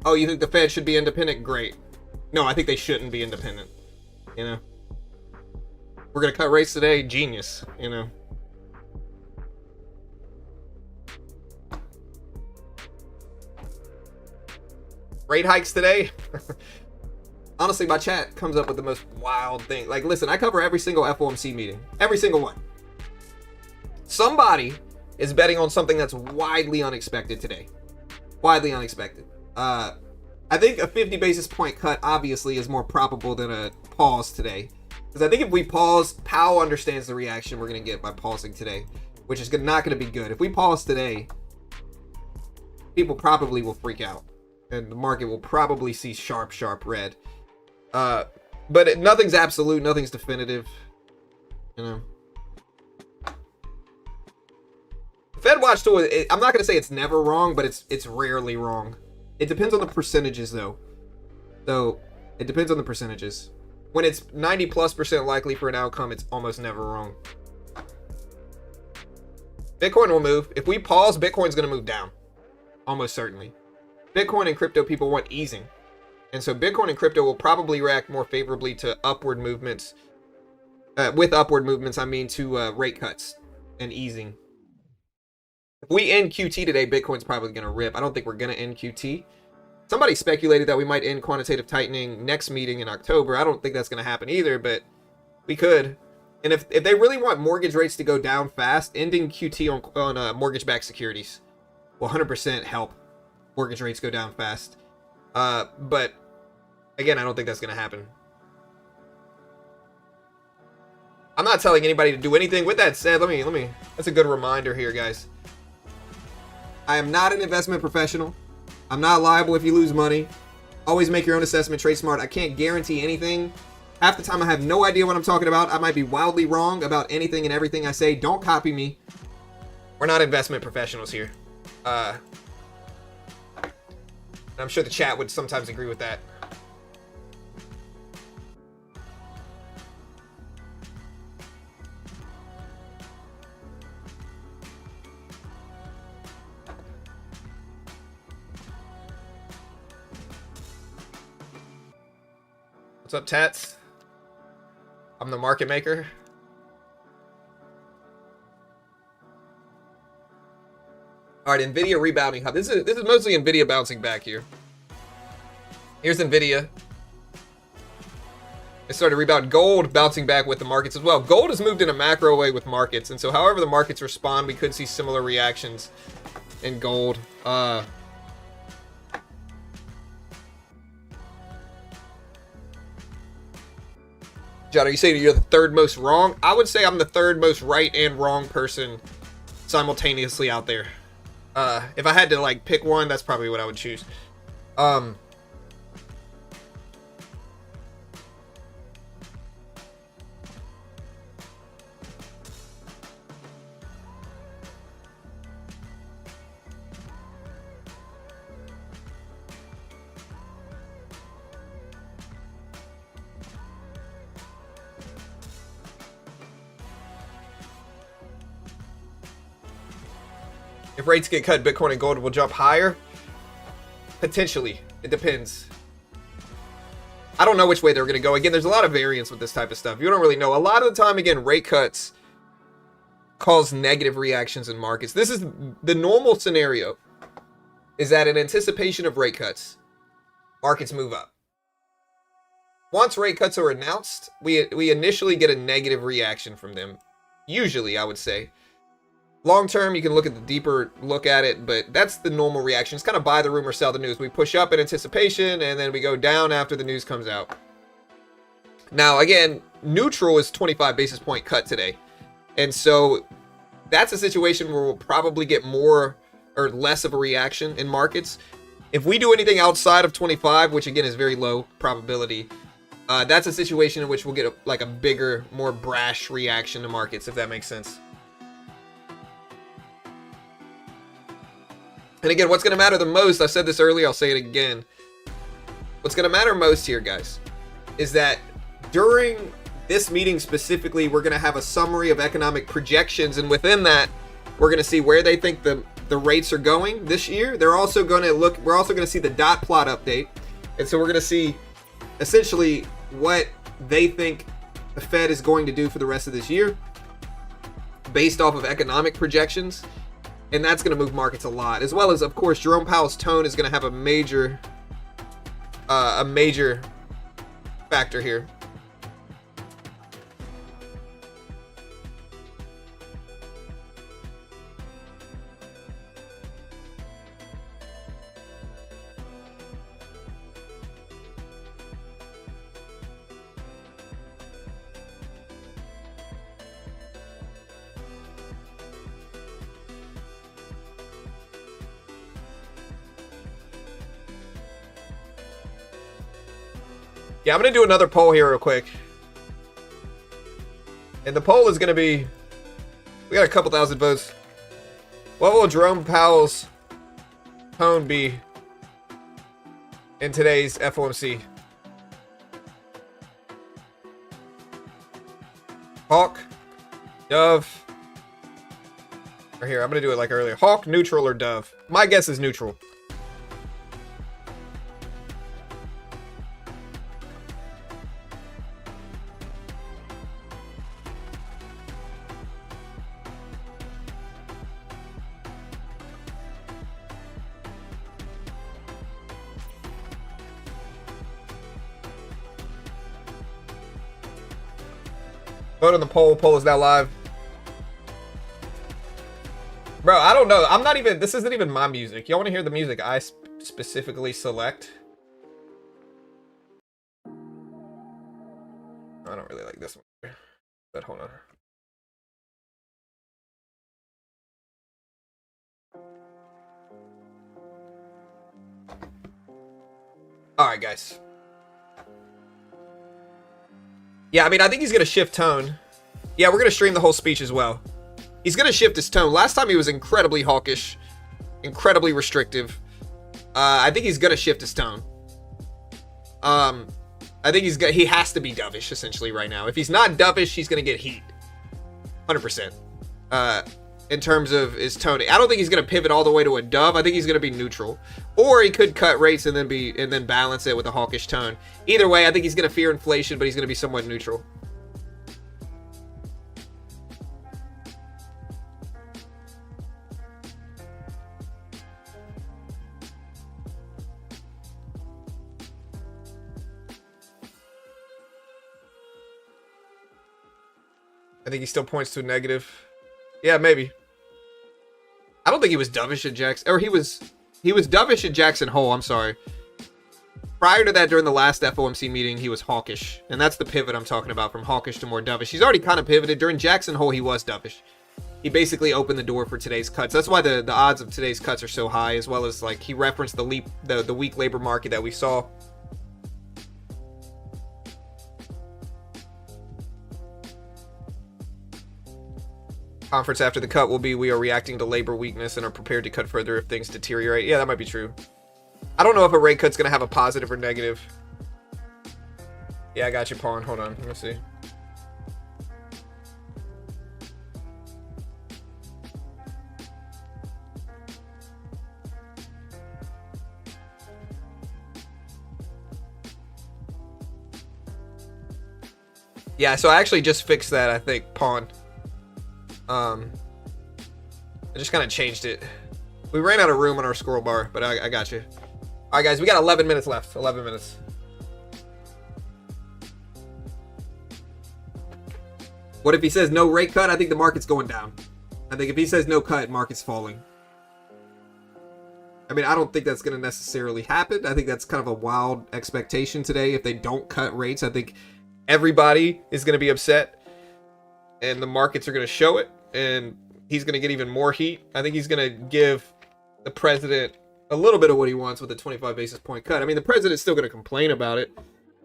Oh, you think the Fed should be independent? Great. No, I think they shouldn't be independent. You know? We're going to cut rates today? Genius. You know? Rate hikes today? Honestly, my chat comes up with the most wild thing. Like, listen, I cover every single FOMC meeting. Every single one. Somebody is betting on something that's widely unexpected today. Widely unexpected. I think a 50 basis point cut obviously is more probable than a pause today. Because I think if we pause, Powell understands the reaction we're going to get by pausing today, which is not going to be good. If we pause today, people probably will freak out. And the market will probably see sharp, sharp red. But nothing's absolute, nothing's definitive. You know. Fed Watch tool, I'm not going to say it's never wrong, but it's rarely wrong. It depends on the percentages, though. So, it depends on the percentages. When it's 90+% likely for an outcome, it's almost never wrong. Bitcoin will move. If we pause, Bitcoin's going to move down. Almost certainly. Bitcoin and crypto people want easing. And so Bitcoin and crypto will probably react more favorably to upward movements. With upward movements, I mean to rate cuts and easing. If we end QT today, Bitcoin's probably going to rip. I don't think we're going to end QT. Somebody speculated that we might end quantitative tightening next meeting in October. I don't think that's going to happen either, but we could. And if they really want mortgage rates to go down fast, ending QT on mortgage-backed securities will 100% help mortgage rates go down fast. But again, I don't think that's going to happen. I'm not telling anybody to do anything. With that said, let me. That's a good reminder here, guys. I am not an investment professional. I'm not liable if you lose money. Always make your own assessment, trade smart. I can't guarantee anything. Half the time I have no idea what I'm talking about. I might be wildly wrong about anything and everything I say. Don't copy me. We're not investment professionals here. I'm sure the chat would sometimes agree with that. What's up, Tats? I'm the market maker. All right, Nvidia rebounding hub. This is mostly Nvidia bouncing back here. Here's Nvidia. It started rebound. Gold bouncing back with the markets as well. Gold has moved in a macro way with markets, and so however the markets respond, we could see similar reactions in gold. John, are you saying you're the third most wrong? I would say I'm the third most right and wrong person simultaneously out there. If I had to like pick one, that's probably what I would choose. If rates get cut, Bitcoin and gold will jump higher? Potentially. It depends. I don't know which way they're going to go. Again, there's a lot of variance with this type of stuff. You don't really know. A lot of the time, again, rate cuts cause negative reactions in markets. This is the normal scenario, is that in anticipation of rate cuts, markets move up. Once rate cuts are announced, we initially get a negative reaction from them. Usually, I would say. Long term, you can look at the deeper look at it, but that's the normal reaction. It's kind of buy the rumor, sell the news. We push up in anticipation, and then we go down after the news comes out. Now, again, neutral is 25 basis point cut today. And so that's a situation where we'll probably get more or less of a reaction in markets. If we do anything outside of 25, which again is very low probability, That's a situation in which we'll get like a bigger, more brash reaction to markets, if that makes sense. And again, what's going to matter the most, I said this earlier, I'll say it again. What's going to matter most here, guys, is that during this meeting specifically, we're going to have a summary of economic projections, and within that, we're going to see where they think the rates are going this year. They're also going to look, we're also going to see the dot plot update. And so we're going to see essentially what they think the Fed is going to do for the rest of this year based off of economic projections. And that's going to move markets a lot, as well as, of course, Jerome Powell's tone is going to have a major factor here. Yeah, I'm going to do another poll here real quick. And the poll is going to be, we got a couple thousand votes. What will Jerome Powell's tone be in today's FOMC? Hawk, dove, or here, I'm going to do it like earlier. Hawk, neutral, or dove? My guess is neutral. Vote on the poll. Poll is now live. Bro, I don't know. I'm not even, this isn't even my music. Y'all want to hear the music I specifically select? I don't really like this one. But hold on. Alright, guys. Yeah, I mean, I think he's going to shift tone. Yeah, we're going to stream the whole speech as well. He's going to shift his tone. Last time he was incredibly hawkish, incredibly restrictive. I think he's going to shift his tone. I think he has to be dovish, essentially, right now. If he's not dovish, he's going to get heat. 100%. In terms of his tone. I don't think he's going to pivot all the way to a dove. I think he's going to be neutral. Or he could cut rates and then balance it with a hawkish tone. Either way, I think he's going to fear inflation, but he's going to be somewhat neutral. I think he still points to a negative. Yeah, maybe. I don't think he was dovish at Jackson, or he was dovish at Jackson Hole. I'm sorry. Prior to that, during the last FOMC meeting, he was hawkish, and that's the pivot I'm talking about, from hawkish to more dovish. He's already kind of pivoted. During Jackson Hole, he was dovish. He basically opened the door for today's cuts. That's why the odds of today's cuts are so high, as well as like he referenced the weak labor market that we saw. Conference after the cut will be, we are reacting to labor weakness and are prepared to cut further if things deteriorate. Yeah, that might be true. I don't know if a rate cut's going to have a positive or negative. Yeah, I got you, Pawn. Hold on. Let me see. Yeah, so I actually just fixed that, I think, Pawn. I just kind of changed it. We ran out of room on our scroll bar, but I got you. All right, guys, we got 11 minutes left. 11 minutes. What if he says no rate cut? I think the market's going down. I think if he says no cut, market's falling. I mean, I don't think that's going to necessarily happen. I think that's kind of a wild expectation today. If they don't cut rates, I think everybody is going to be upset, and the markets are going to show it, and he's going to get even more heat. I think he's going to give the president a little bit of what he wants with a 25 basis point cut. I mean, the president's still going to complain about it.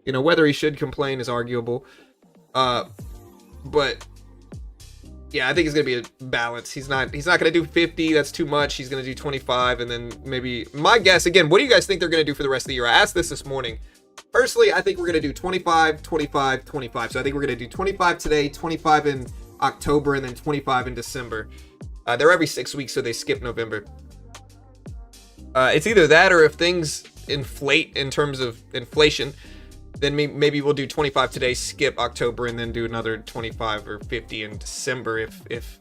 You know, whether he should complain is arguable. But yeah, I think it's gonna be a balance. He's not gonna do 50. That's too much. He's gonna do 25, and then maybe, my guess again. What do you guys think they're gonna do for the rest of the year? I asked this morning. Personally, I think we're gonna do 25, 25, 25. So I think we're gonna do 25 today, 25 in October, and then 25 in December. They're every 6 weeks, so they skip November. It's either that, or if things inflate in terms of inflation, then maybe we'll do 25 today, skip October, and then do another 25 or 50 in December if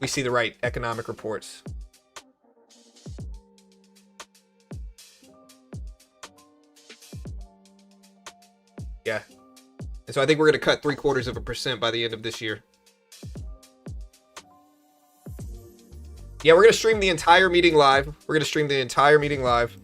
we see the right economic reports. Yeah. And so I think we're going to cut 0.75% by the end of this year. Yeah, we're going to stream the entire meeting live. We're going to stream the entire meeting live.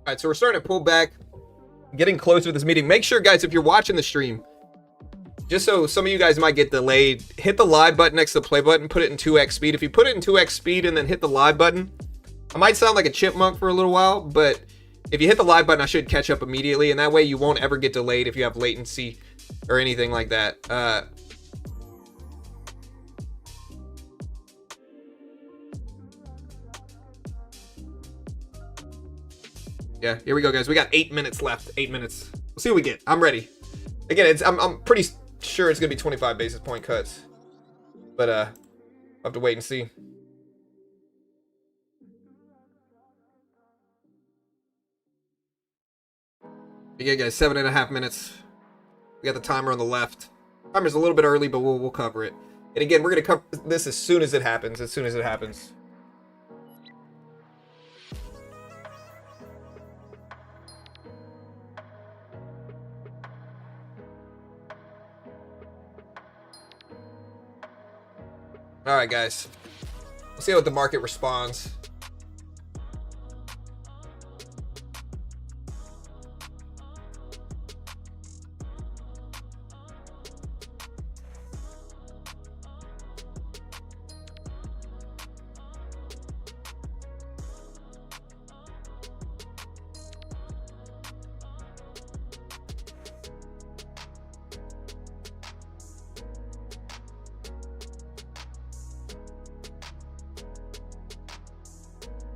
All right, so we're starting to pull back, getting closer to this meeting. Make sure, guys, if you're watching the stream, just so some of you guys might get delayed, hit the live button next to the play button, put it in 2x speed. If you put it in 2x speed and then hit the live button, I might sound like a chipmunk for a little while, but if you hit the live button, I should catch up immediately, and that way you won't ever get delayed if you have latency or anything like that. Yeah, here we go, guys. We got 8 minutes left. 8 minutes. We'll see what we get. I'm ready. Again, I'm pretty sure it's gonna be 25 basis point cuts, but I'll have to wait and see. Again, guys, 7.5 minutes. We got the timer on the left. Timer's a little bit early, but we'll cover it. And again, we're gonna cover this as soon as it happens. As soon as it happens. All right, guys. We'll see what the market responds.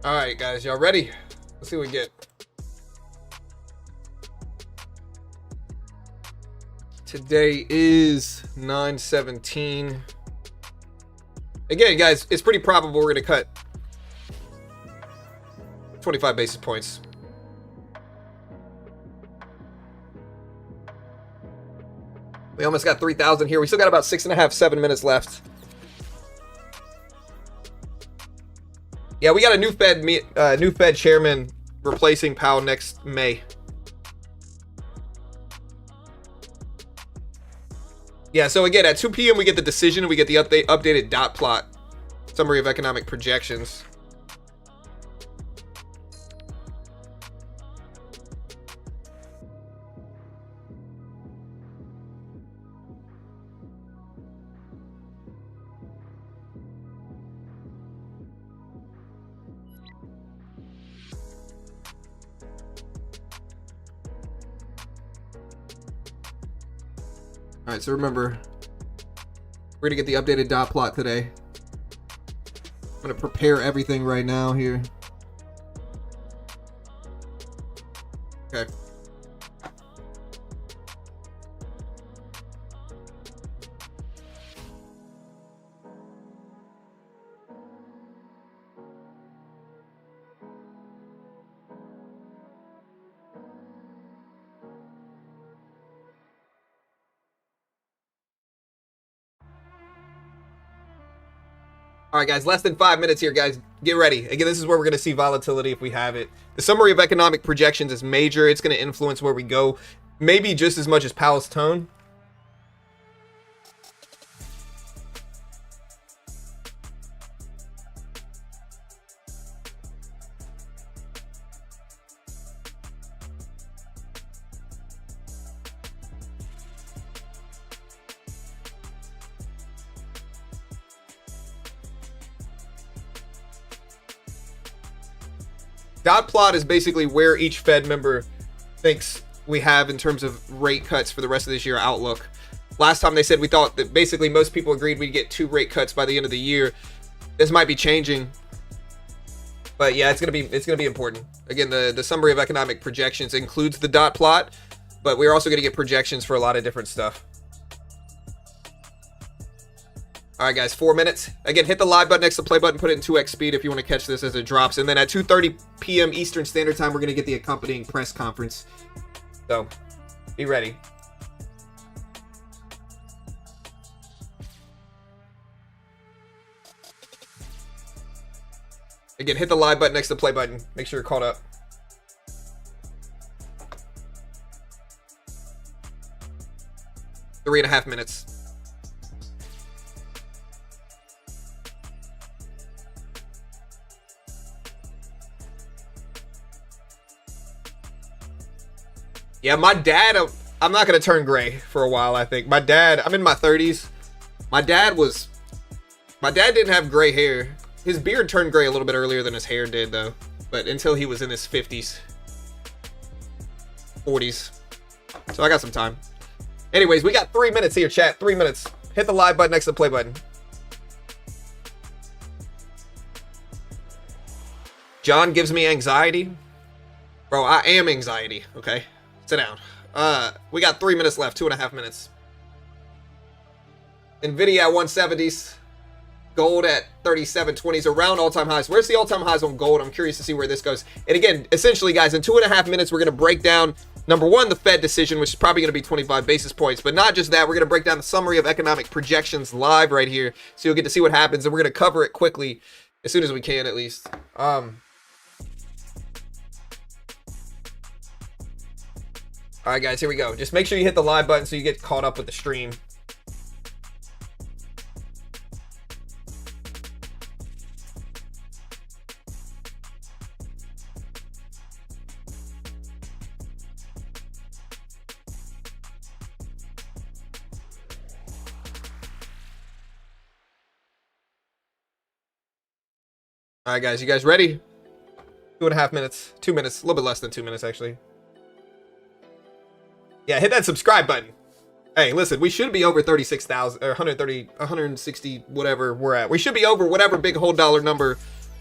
All right, guys, y'all ready? Let's see what we get. Today is 9/17. Again, guys, it's pretty probable we're going to cut 25 basis points. We almost got 3,000 here. We still got about 6.5, 7 minutes left. Yeah, we got a new Fed chairman replacing Powell next May. Yeah, so again, at 2 p.m. we get the decision. We get the updated dot plot summary of economic projections. All right, so remember, we're gonna get the updated dot plot today. I'm gonna prepare everything right now here. Okay. All right, guys, less than 5 minutes here, guys. Get ready. Again, this is where we're going to see volatility if we have it. The summary of economic projections is major. It's going to influence where we go, maybe just as much as Powell's tone. Dot plot is basically where each Fed member thinks we have in terms of rate cuts for the rest of this year outlook. Last time they said we thought that basically most people agreed we'd get 2 rate cuts by the end of the year. This might be changing, but yeah, it's gonna be important. Again, the summary of economic projections includes the dot plot, but we're also gonna get projections for a lot of different stuff. All right, guys, 4 minutes. Again, hit the live button next to the play button, put it in 2x speed if you want to catch this as it drops. And then at 2:30 p.m. Eastern Standard Time, we're going to get the accompanying press conference. So, be ready. Again, hit the live button next to the play button. Make sure you're caught up. Three and a half minutes. Yeah, my dad, I'm not going to turn gray for a while, I think. My dad, I'm in my 30s. My dad didn't have gray hair. His beard turned gray a little bit earlier than his hair did, though. But until he was in his 50s, 40s. So I got some time. Anyways, we got 3 minutes here, chat. 3 minutes. Hit the live button next to the play button. John gives me anxiety. Bro, I am anxiety, okay? Sit down. We got 3 minutes left, 2.5 minutes. Nvidia at 170s. Gold at 37.20s, around all-time highs. Where's the all-time highs on gold? I'm curious to see where this goes. And again, essentially, guys, in 2.5 minutes, we're going to break down, number one, the Fed decision, which is probably going to be 25 basis points. But not just that, we're going to break down the summary of economic projections live right here. So you'll get to see what happens, and we're going to cover it quickly, as soon as we can, at least. All right, guys, here we go. Just make sure you hit the live button so you get caught up with the stream. All right, guys, you guys ready? 2.5 minutes, 2 minutes, a little bit less than 2 minutes, actually. Yeah, hit that subscribe button. Hey, listen, we should be over 36,000 or 130, 160, whatever we're at. We should be over whatever big whole dollar number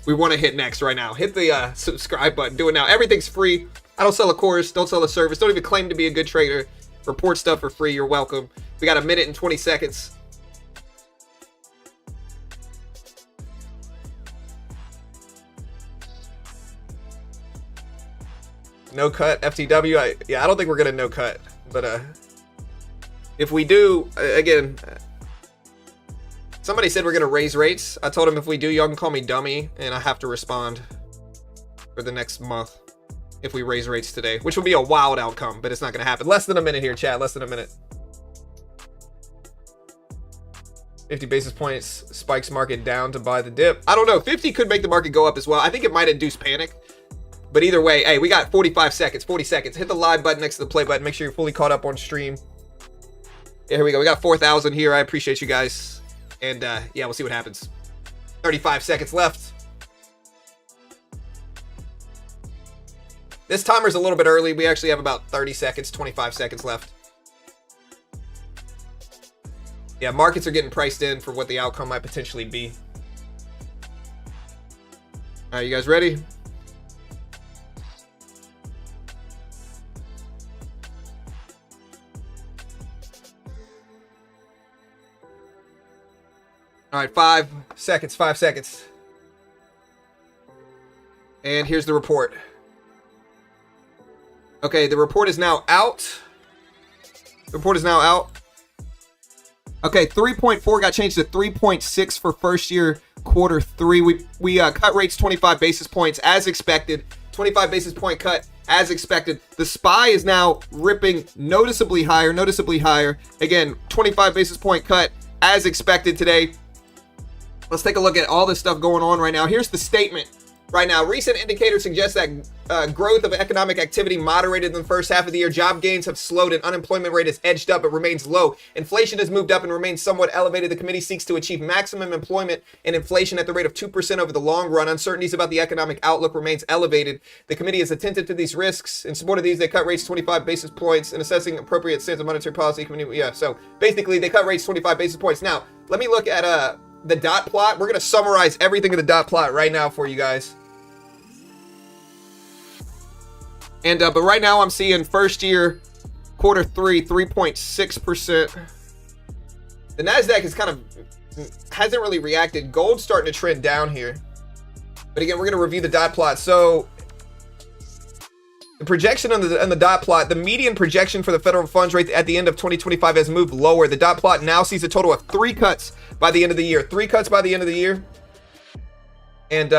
we want to hit next right now. Hit the subscribe button. Do it now. Everything's free. I don't sell a course. Don't sell a service. Don't even claim to be a good trader. Report stuff for free. You're welcome. We got 1 minute and 20 seconds. No cut, FTW. I don't think we're gonna no cut, but if we do, again, somebody said we're gonna raise rates. I told him if we do, y'all can call me dummy, and I have to respond for the next month if we raise rates today, which will be a wild outcome, but it's not gonna happen. Less than a minute here, chat. Less than a minute. 50 basis points spikes market down to buy the dip. I don't know. 50 could make the market go up as well. I think it might induce panic. But either way, hey, we got 45 seconds, 40 seconds. Hit the live button next to the play button. Make sure you're fully caught up on stream. Yeah, here we go. We got 4,000 here. I appreciate you guys. And yeah, we'll see what happens. 35 seconds left. This timer's a little bit early. We actually have about 30 seconds, 25 seconds left. Yeah, markets are getting priced in for what the outcome might potentially be. All right, you guys ready? All right, 5 seconds, 5 seconds. And here's the report. Okay, the report is now out. The report is now out. Okay, 3.4 got changed to 3.6 for first year quarter three. We cut rates 25 basis points as expected. 25 basis point cut as expected. The SPY is now ripping noticeably higher. Again, 25 basis point cut as expected today. Let's take a look at all this stuff going on right now. Here's the statement. Right now, recent indicators suggest that growth of economic activity moderated in the first half of the year. Job gains have slowed and unemployment rate has edged up but remains low. Inflation has moved up and remains somewhat elevated. The committee seeks to achieve maximum employment and inflation at the rate of 2% over the long run. Uncertainties about the economic outlook remains elevated. The committee is attentive to these risks. In support of these, they cut rates 25 basis points in assessing appropriate stance of monetary policy. So basically, they cut rates 25 basis points. Now, let me look at the dot plot. We're going to summarize everything in the dot plot right now for you guys. And but right now I'm seeing first year quarter three 3.6%. The Nasdaq is hasn't really reacted. Gold's starting to trend down here. But again, we're going to review the dot plot. So the projection on the dot plot, the median projection for the federal funds rate at the end of 2025 has moved lower. The dot plot now sees a total of 3 cuts by the end of the year. 3 cuts by the end of the year. And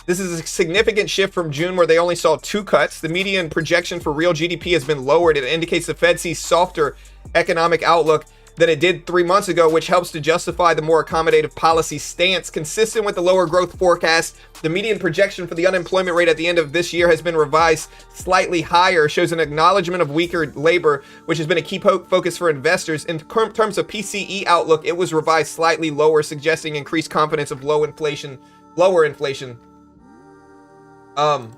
this is a significant shift from June where they only saw 2 cuts. The median projection for real GDP has been lowered. It indicates the Fed sees softer economic outlook than it did 3 months ago, which helps to justify the more accommodative policy stance. Consistent with the lower growth forecast, the median projection for the unemployment rate at the end of this year has been revised slightly higher, shows an acknowledgement of weaker labor, which has been a key focus for investors. In terms of PCE outlook, it was revised slightly lower, suggesting increased confidence of lower inflation. All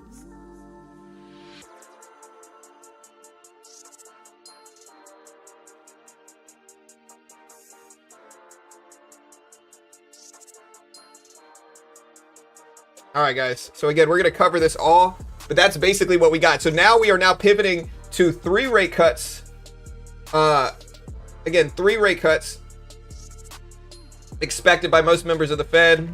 right, guys. So again, we're going to cover this all, but that's basically what we got. So now we are now pivoting to 3 rate cuts. Again, 3 rate cuts expected by most members of the Fed.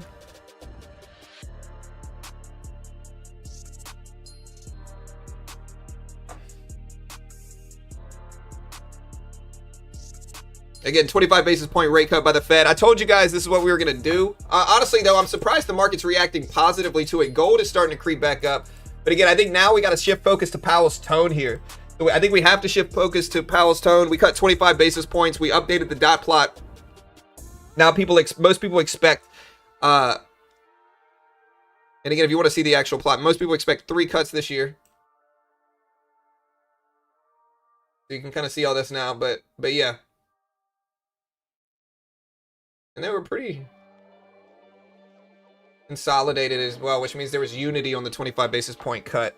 Again, 25 basis point rate cut by the Fed. I told you guys this is what we were going to do. Honestly, though, I'm surprised the market's reacting positively to it. Gold is starting to creep back up. But again, I think now we got to shift focus to Powell's tone here. So I think we have to shift focus to Powell's tone. We cut 25 basis points. We updated the dot plot. Now most people expect, and again, if you want to see the actual plot, most people expect 3 cuts this year. So you can kind of see all this now, but yeah. And they were pretty consolidated as well, which means there was unity on the 25 basis point cut.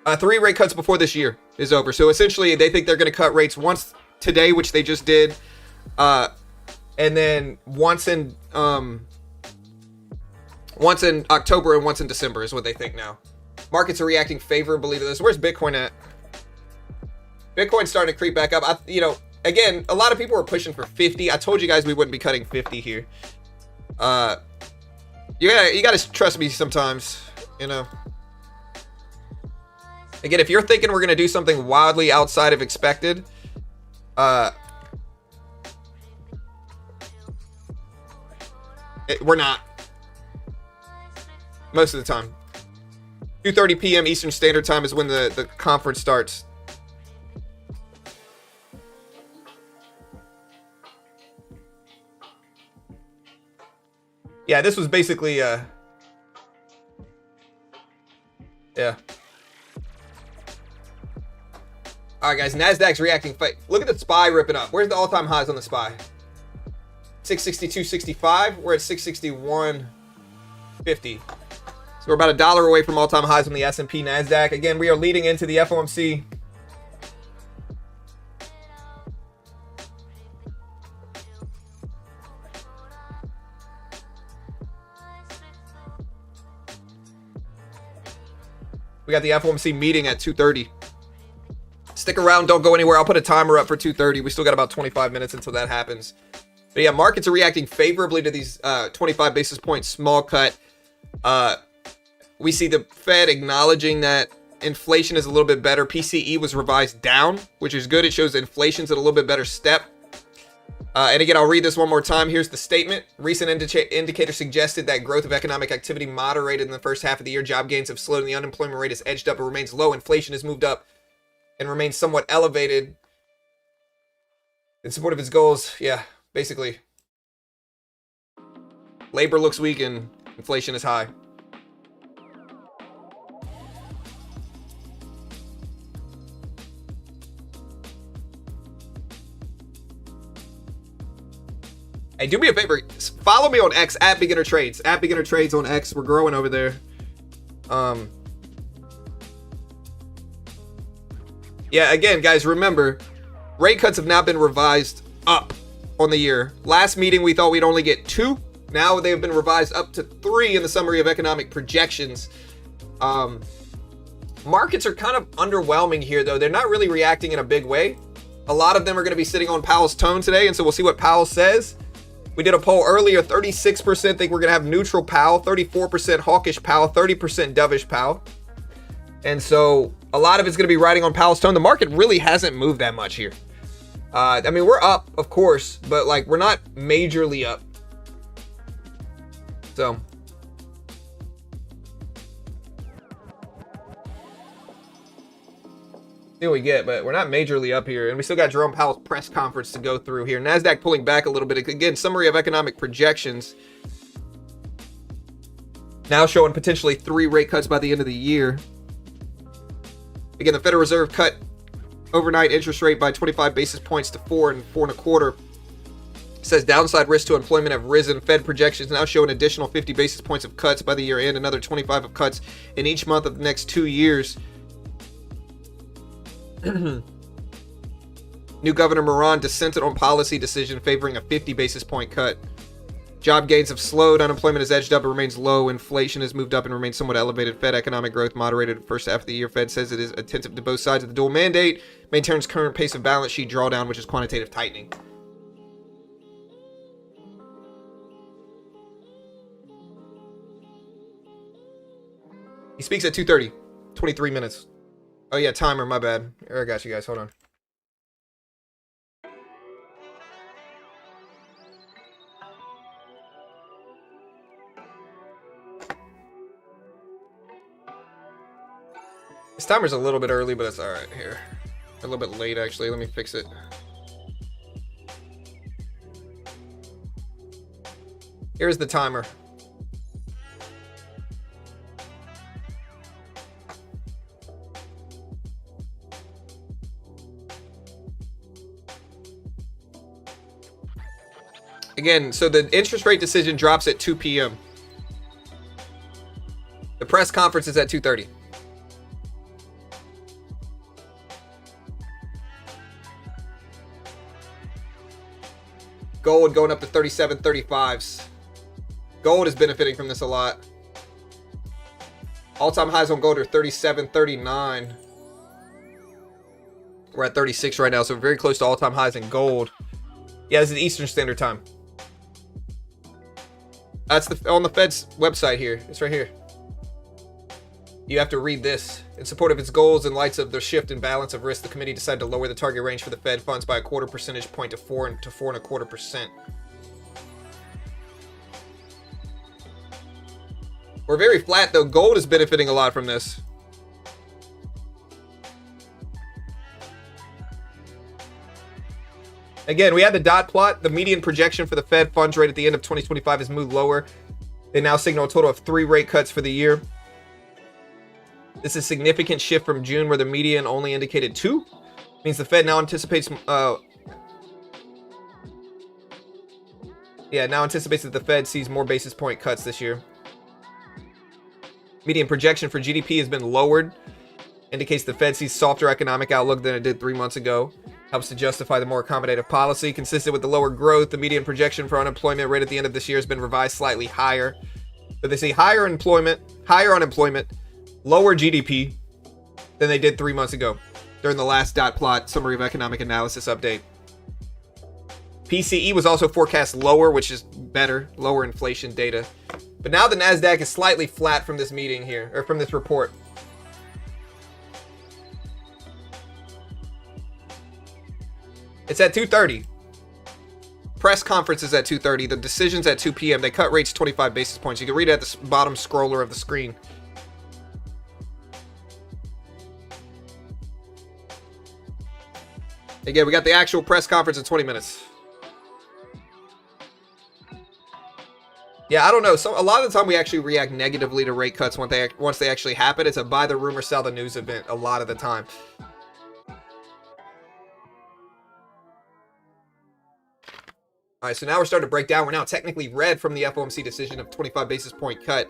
3 rate cuts before this year is over. So essentially, they think they're going to cut rates once today, which they just did, and then once in October and once in December is what they think now. Markets are reacting favorably to this. Where's Bitcoin at? Bitcoin's starting to creep back up. Again, a lot of people were pushing for 50. I told you guys we wouldn't be cutting 50 here. You gotta trust me sometimes, Again, if you're thinking we're gonna do something wildly outside of expected, we're not. Most of the time. 2:30 p.m. Eastern Standard Time is when the conference starts. Yeah, this was basically, yeah. All right, guys, Nasdaq's reacting. Look at the SPY ripping up. Where's the all-time highs on the SPY? 662.65. We're at 661.50. So we're about $1 away from all-time highs on the S&P Nasdaq. Again, we are leading into the FOMC. We got the FOMC meeting at 2:30. Stick around, don't go anywhere. I'll put a timer up for 2:30. We still got about 25 minutes until that happens. But yeah, markets are reacting favorably to these 25 basis point small cut. We see the Fed acknowledging that inflation is a little bit better. PCE was revised down, which is good. It shows inflation's at a little bit better step. And again, I'll read this one more time. Here's the statement. Recent indicators suggested that growth of economic activity moderated in the first half of the year. Job gains have slowed and the unemployment rate has edged up but remains low. Inflation has moved up and remains somewhat elevated in support of its goals. Yeah, basically. Labor looks weak and inflation is high. Hey, do me a favor. Follow me on X at Beginner Trades. At Beginner Trades on X. We're growing over there. Yeah, again, guys, remember, rate cuts have now been revised up on the year. Last meeting, we thought we'd only get 2. Now they have been revised up to 3 in the summary of economic projections. Markets are kind of underwhelming here, though. They're not really reacting in a big way. A lot of them are going to be sitting on Powell's tone today, and so we'll see what Powell says. We did a poll earlier. 36% think we're going to have neutral Powell, 34% hawkish Powell, 30% dovish Powell. And so a lot of it's going to be riding on Powell's tone. The market really hasn't moved that much here. I mean, we're up, of course, but like we're not majorly up. So see what we get, but we're not majorly up here. And we still got Jerome Powell's press conference to go through here. NASDAQ pulling back a little bit. Again, summary of economic projections. Now showing potentially 3 rate cuts by the end of the year. Again, the Federal Reserve cut overnight interest rate by 25 basis points to 4 and 4.25. Says downside risks to employment have risen. Fed projections now show an additional 50 basis points of cuts by the year end, another 25 of cuts in each month of the next 2 years. New Governor Moran dissented on policy decision favoring a 50 basis point cut. Job gains have slowed. Unemployment has edged up and remains low. Inflation has moved up and remains somewhat elevated. Fed economic growth moderated the first half of the year. Fed says it is attentive to both sides of the dual mandate. Maintains current pace of balance sheet drawdown, which is quantitative tightening. He speaks at 2:30. 23 minutes. Oh yeah, timer, my bad. I got you guys, hold on. This timer's a little bit early, but it's alright here. A little bit late, actually. Let me fix it. Here's the timer. Again, so the interest rate decision drops at 2 p.m. The press conference is at 2:30. Gold going up to 37.35s. Gold is benefiting from this a lot. All-time highs on gold are 37.39. We're at 36 right now, so we're very close to all-time highs in gold. Yeah, this is Eastern Standard Time. That's on the Fed's website here. It's right here. You have to read this. In support of its goals in light of the shift in balance of risk, the committee decided to lower the target range for the Fed funds by a 0.25 percentage point to 4.25%. We're very flat though. Gold is benefiting a lot from this. Again, we had the dot plot. The median projection for the Fed funds rate at the end of 2025 has moved lower. They now signal a total of 3 rate cuts for the year. This is a significant shift from June, where the median only indicated 2. Means the Fed now anticipates now anticipates that the Fed sees more basis point cuts this year. Median projection for GDP has been lowered. Indicates the Fed sees softer economic outlook than it did 3 months ago. Helps to justify the more accommodative policy. Consistent with the lower growth, the median projection for unemployment rate at the end of this year has been revised slightly higher. But they see higher unemployment, lower GDP than they did 3 months ago during the last dot plot summary of economic analysis update. PCE was also forecast lower, which is better, lower inflation data. But now the NASDAQ is slightly flat from this meeting here, or from this report. It's at 2:30. Press conference is at 2:30. The decision's at 2 p.m. They cut rates 25 basis points. You can read it at the bottom scroller of the screen. Again, we got the actual press conference in 20 minutes. Yeah, I don't know. So a lot of the time we actually react negatively to rate cuts once they actually happen. It's a buy the rumor, sell the news event a lot of the time. All right, so now we're starting to break down. We're now technically red from the FOMC decision of 25 basis point cut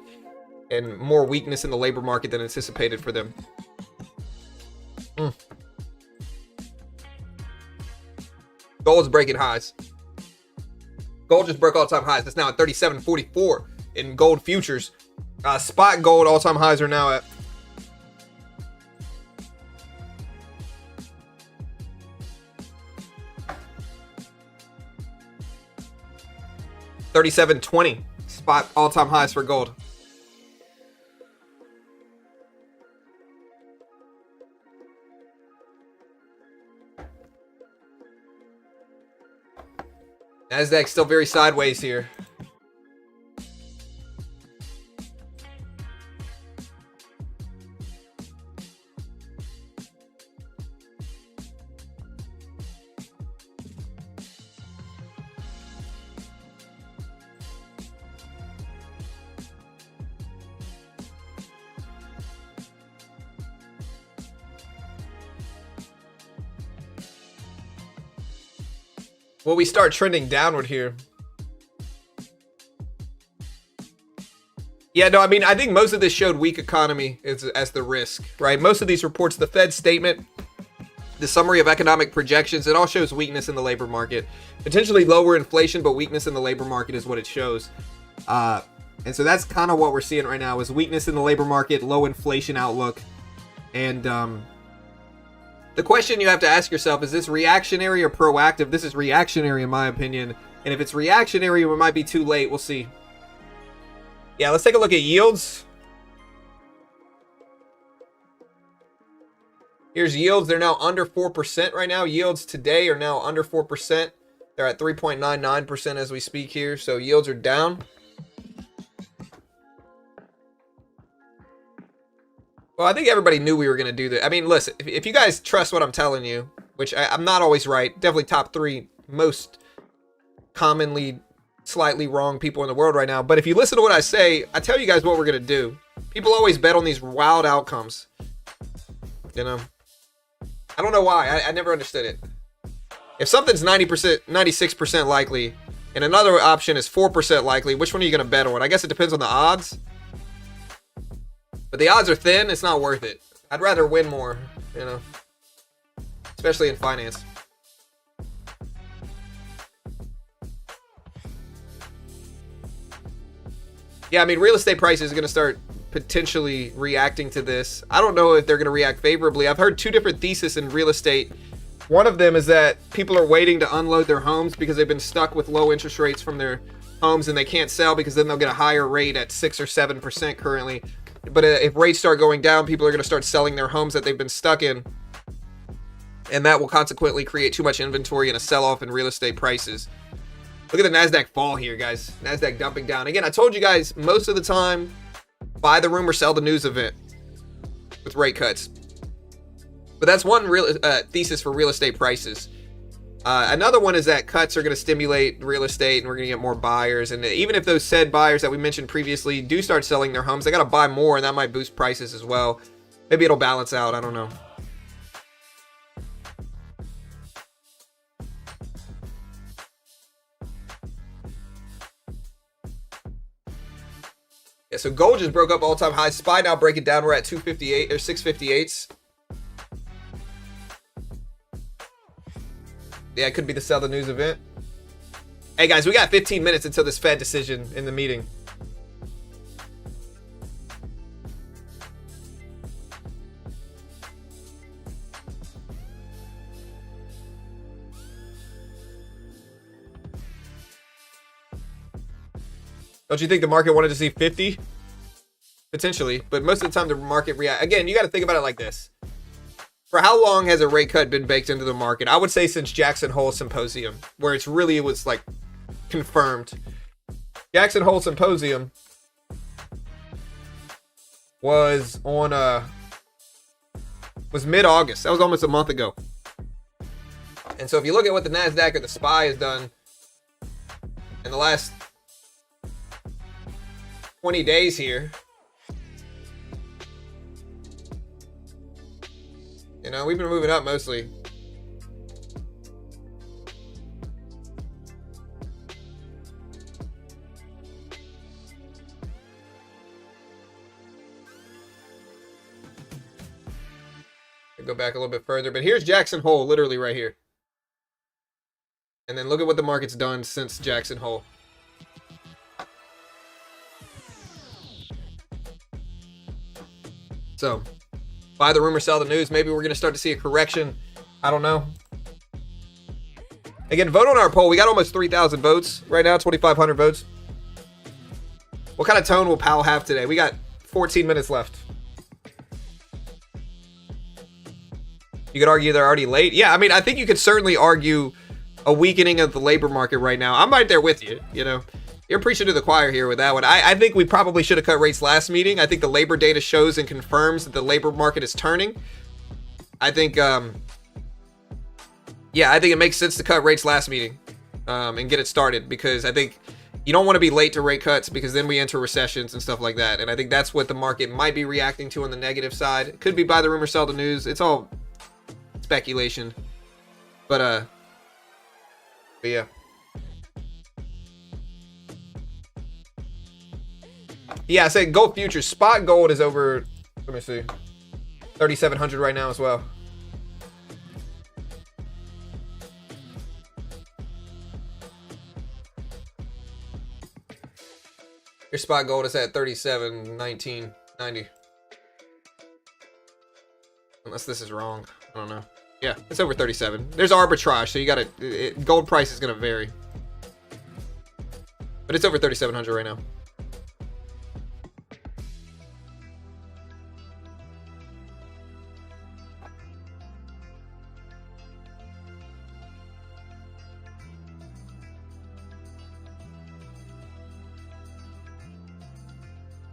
and more weakness in the labor market than anticipated for them. Gold's breaking highs. Gold just broke all-time highs. It's now at 37.44 in gold futures. Spot gold all-time highs are now at $37.20. Spot all-time highs for gold. Nasdaq's still very sideways here. Well, we start trending downward here. Yeah, no, I mean, I think most of this showed weak economy as the risk, right? Most of these reports, the Fed statement, the summary of economic projections, it all shows weakness in the labor market. Potentially lower inflation, but weakness in the labor market is what it shows. And so that's kind of what we're seeing right now is weakness in the labor market, low inflation outlook. And the question you have to ask yourself, is this reactionary or proactive? This is reactionary in my opinion. And if it's reactionary, it might be too late. We'll see. Yeah, let's take a look at yields. Here's yields. They're now under 4% right now. Yields today are now under 4%. They're at 3.99% as we speak here. So yields are down. Well, I think everybody knew we were going to do that. I mean, listen, if you guys trust what I'm telling you, which I'm not always right, definitely top 3 most commonly slightly wrong people in the world right now. But if you listen to what I say, I tell you guys what we're going to do. People always bet on these wild outcomes. You know? I don't know why. I never understood it. If something's 90%, 96% likely, and another option is 4% likely, which one are you going to bet on? I guess it depends on the odds. But the odds are thin, it's not worth it. I'd rather win more, you know, especially in finance. Yeah, I mean, real estate prices are going to start potentially reacting to this. I don't know if they're going to react favorably. I've heard 2 different theses in real estate. One of them is that people are waiting to unload their homes because they've been stuck with low interest rates from their homes and they can't sell because then they'll get a higher rate at 6 or 7% currently. But if rates start going down, people are going to start selling their homes that they've been stuck in. And that will consequently create too much inventory and a sell-off in real estate prices. Look at the NASDAQ fall here, guys. NASDAQ dumping down. Again, I told you guys, most of the time, buy the rumor, sell the news event with rate cuts. But that's one real thesis for real estate prices. Another one is that cuts are going to stimulate real estate and we're going to get more buyers. And even if those said buyers that we mentioned previously do start selling their homes, they got to buy more and that might boost prices as well. Maybe it'll balance out. I don't know. Yeah, so gold just broke up all-time highs. SPY now breaking down. We're at 258 or 658s. Yeah, it could be the sell the news event. Hey guys, we got 15 minutes until this Fed decision in the meeting. Don't you think the market wanted to see 50? Potentially, but most of the time the market react. Again, you got to think about it like this. For how long has a rate cut been baked into the market? I would say since Jackson Hole Symposium, where it was like confirmed. Jackson Hole Symposium was on was mid-August. That was almost a month ago. And so if you look at what the NASDAQ or the SPY has done in the last 20 days here, you know, we've been moving up mostly. Go back a little bit further, but here's Jackson Hole, literally right here. And then look at what the market's done since Jackson Hole. So, buy the rumor, sell the news. Maybe we're going to start to see a correction. I don't know. Again, vote on our poll. We got almost 3,000 votes right now, 2,500 votes. What kind of tone will Powell have today? We got 14 minutes left. You could argue they're already late. Yeah, I mean, I think you could certainly argue a weakening of the labor market right now. I'm right there with you, you know. You're preaching to the choir here with that one. I think we probably should have cut rates last meeting. I think the labor data shows and confirms that the labor market is turning. I think, yeah, I think it makes sense to cut rates last meeting and get it started, because I think you don't want to be late to rate cuts, because then we enter recessions and stuff like that. And I think that's what the market might be reacting to on the negative side. It could be buy the rumor, sell the news. It's all speculation, but yeah. Yeah, I said gold futures. Spot gold is over, let me see, 3,700 right now as well. Your spot gold is at 37.1990. Unless this is wrong, I don't know. Yeah, it's over 37. There's arbitrage, so you gotta, gold price is gonna vary. But it's over 3,700 right now.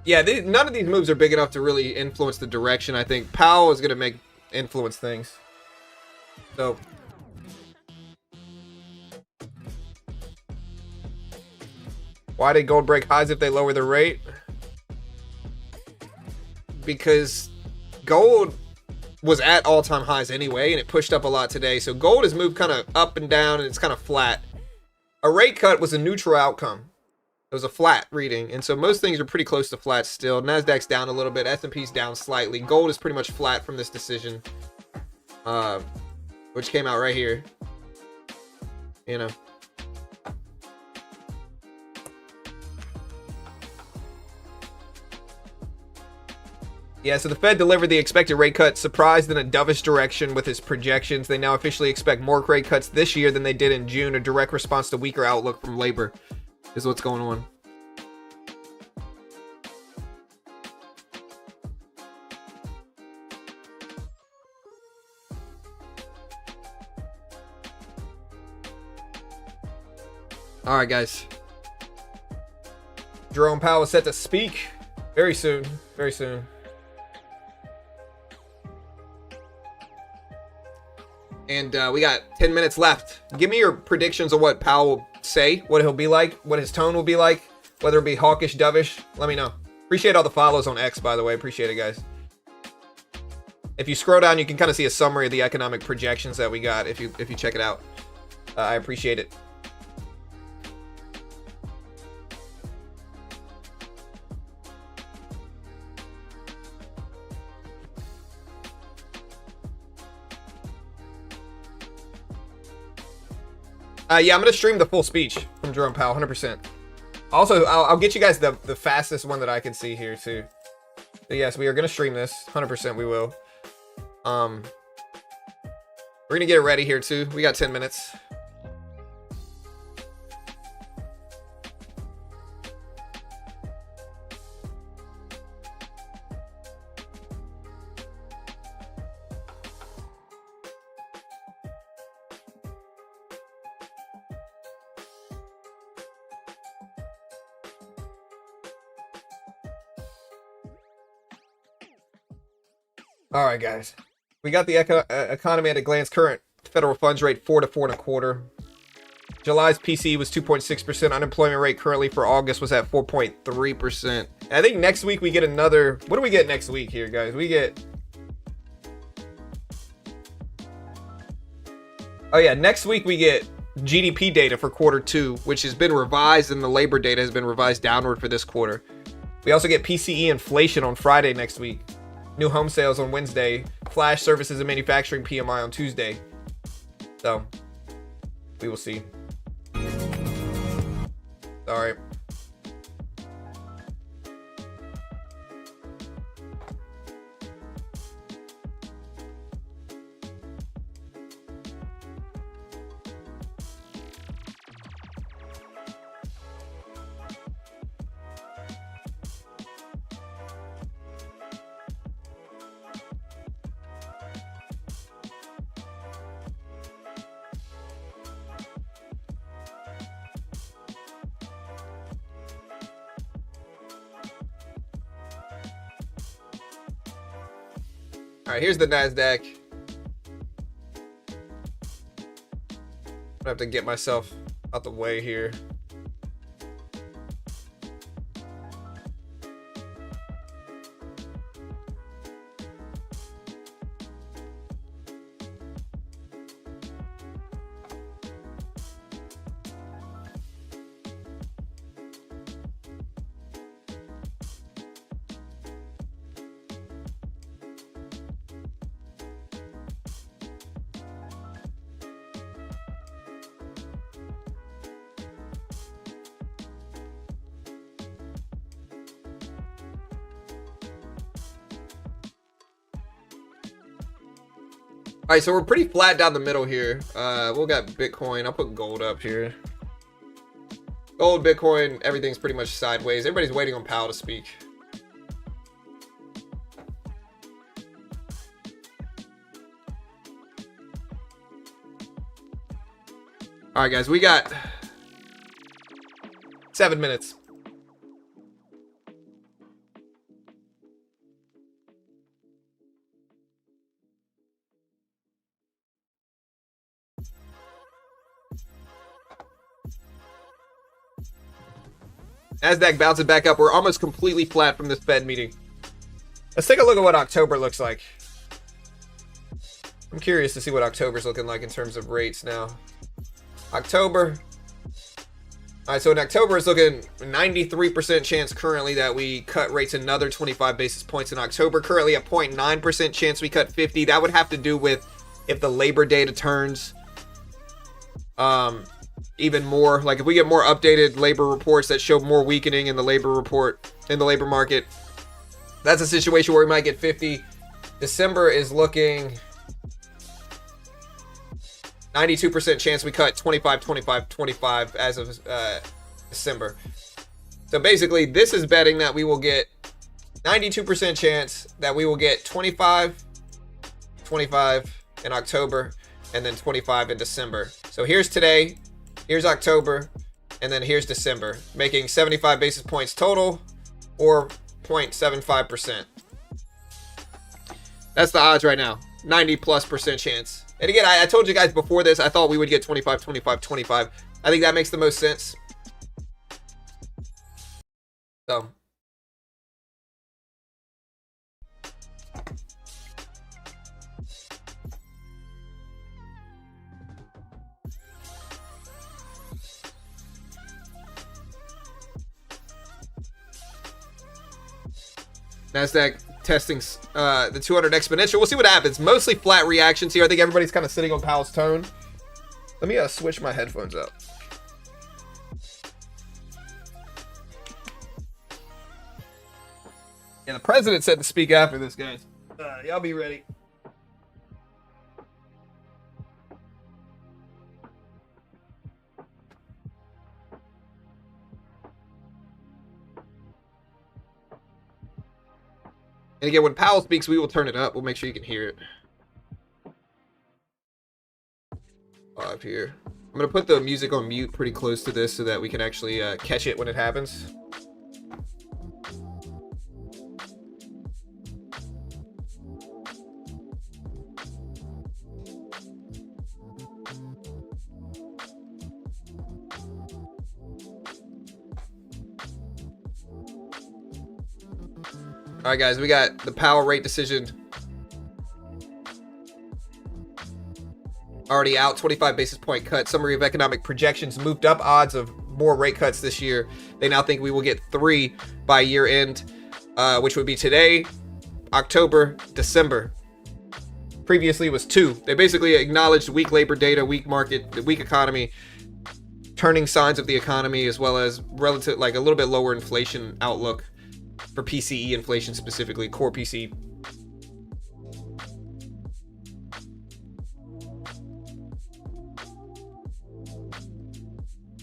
Yeah, none of these moves are big enough to really influence the direction. I think Powell is gonna influence things. So, why did gold break highs if they lower the rate? Because gold was at all-time highs anyway, and it pushed up a lot today. So gold has moved kind of up and down, and it's kind of flat. A rate cut was a neutral outcome. It was a flat reading, and so most things are pretty close to flat still. NASDAQ's down a little bit. S&P's down slightly. Gold is pretty much flat from this decision. Which came out right here, you know. Yeah, so the Fed delivered the expected rate cut, surprised in a dovish direction with its projections. They now officially expect more rate cuts this year than they did in June, a direct response to weaker outlook from labor, is what's going on. All right, guys. Jerome Powell is set to speak very soon. Very soon. And we got 10 minutes left. Give me your predictions of what Powell will say, what he'll be like, what his tone will be like, whether it be hawkish, dovish. Let me know. Appreciate all the follows on X, by the way. Appreciate it, guys. If you scroll down, you can kind of see a summary of the economic projections that we got if you check it out. I appreciate it. Yeah, I'm going to stream the full speech from Jerome Powell, 100%. Also, I'll get you guys the fastest one that I can see here, too. So, yes, we are going to stream this. 100% we will. We're going to get it ready here, too. We got 10 minutes. All right, guys. We got the economy at a glance. Current federal funds rate 4 to 4.25. July's PCE was 2.6%. Unemployment rate currently for August was at 4.3%. I think next week we get another. What do we get next week here, guys? We get. Oh yeah, next week we get GDP data for Q2, which has been revised, and the labor data has been revised downward for this quarter. We also get PCE inflation on Friday next week. New home sales on Wednesday. Flash services and manufacturing PMI on Tuesday. So, we will see. All right. All right, here's the NASDAQ. I have to get myself out the way here. All right, so we're pretty flat down the middle here. We'll got Bitcoin. I'll put gold up here. Gold, Bitcoin, everything's pretty much sideways. Everybody's waiting on Powell to speak. All right, guys, we got 7 minutes. NASDAQ bouncing back up. We're almost completely flat from this Fed meeting. Let's take a look at what October looks like. I'm curious to see what October's looking like in terms of rates now. October. All right, so in October, it's looking 93% chance currently that we cut rates another 25 basis points in October. Currently a 0.9% chance we cut 50. That would have to do with if the labor data turns even more. Like if we get more updated labor reports that show more weakening in the labor report, in the labor market, that's a situation where we might get 50. December is looking 92% chance we cut 25, 25, 25 as of December. So basically, this is betting that we will get 92% chance that we will get 25, 25 in October, and then 25 in December. So here's today, here's October, and then here's December, making 75 basis points total, or 0.75%. That's the odds right now, 90+% chance. And again, I told you guys before this, I thought we would get 25, 25, 25. I think that makes the most sense. So. NASDAQ testing the 200 exponential. We'll see what happens. Mostly flat reactions here. I think everybody's kind of sitting on Powell's tone. Let me switch my headphones up. Yeah, the president said to speak after this, guys. Y'all be ready. And again, when Powell speaks, we will turn it up. We'll make sure you can hear it. Up here. I'm going to put the music on mute pretty close to this so that we can actually catch it when it happens. All right, guys, we got the Powell rate decision already out. 25 basis point cut. Summary of economic projections moved up odds of more rate cuts this year. They now think we will get 3 by year end, which would be today, October, December. Previously it was 2. They basically acknowledged weak labor data, weak market, the weak economy, turning signs of the economy, as well as relative, like a little bit lower inflation outlook for PCE inflation, specifically core PCE.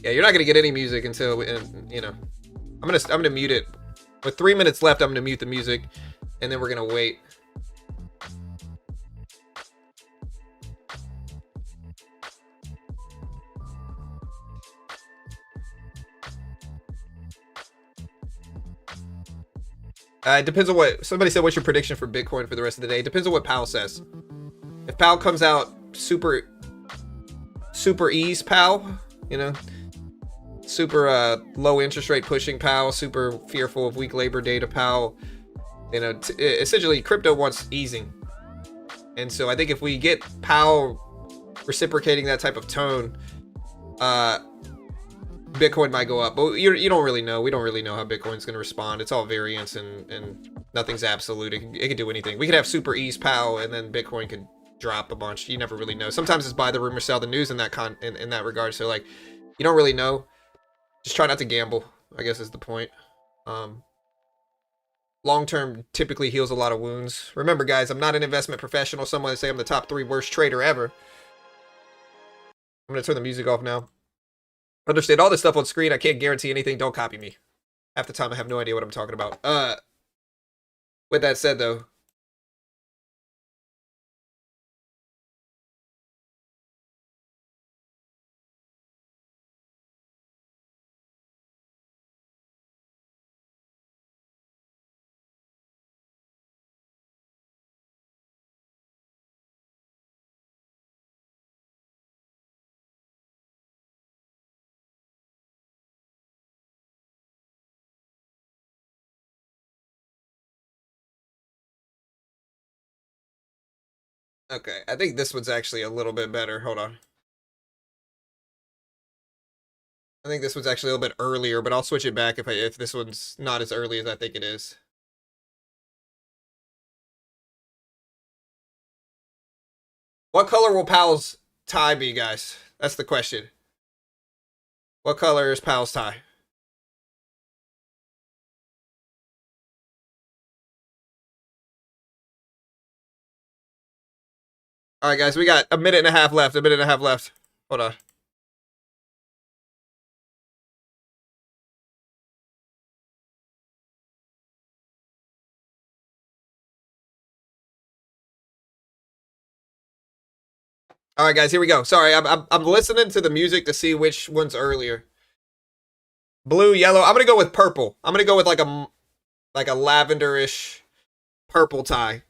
Yeah, you're not gonna get any music until, you know, I'm gonna mute it. With 3 minutes left, I'm gonna mute the music, and then we're gonna wait. It depends on what somebody said. What's your prediction for Bitcoin for the rest of the day? It depends on what Powell says. If Powell comes out super ease Powell, you know, super low interest rate pushing Powell, super fearful of weak labor data Powell, you know, essentially crypto wants easing. And so I think if we get Powell reciprocating that type of tone, Bitcoin might go up, but you don't really know. We don't really know how Bitcoin's going to respond. It's all variance, and nothing's absolute. It could do anything. We could have super ease Powell, and then Bitcoin could drop a bunch. You never really know. Sometimes it's buy the rumor, sell the news in that in that regard. So like, you don't really know. Just try not to gamble, I guess is the point. Long term typically heals a lot of wounds. Remember, guys, I'm not an investment professional. Someone say I'm the top 3 worst trader ever. I'm going to turn the music off now. Understand all this stuff on screen. I can't guarantee anything. Don't copy me. Half the time I have no idea what I'm talking about. With that said, though, okay, I think this one's actually a little bit better. Hold on. I think this one's actually a little bit earlier, but I'll switch it back if this one's not as early as I think it is. What color will Powell's tie be, guys? That's the question. What color is Powell's tie? All right, guys, we got a minute and a half left. A minute and a half left. Hold on. All right, guys, here we go. Sorry, I'm listening to the music to see which one's earlier. Blue, yellow. I'm gonna go with purple. I'm gonna go with like a lavenderish purple tie.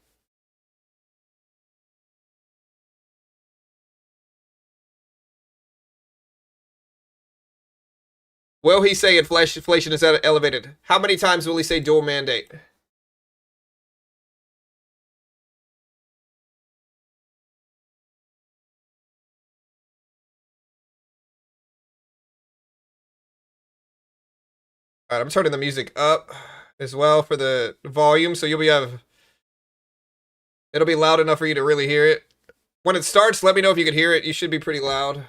Will he say inflation is elevated? How many times will he say dual mandate? All right, I'm turning the music up as well for the volume, so it'll be loud enough for you to really hear it. When it starts, let me know if you can hear it. You should be pretty loud.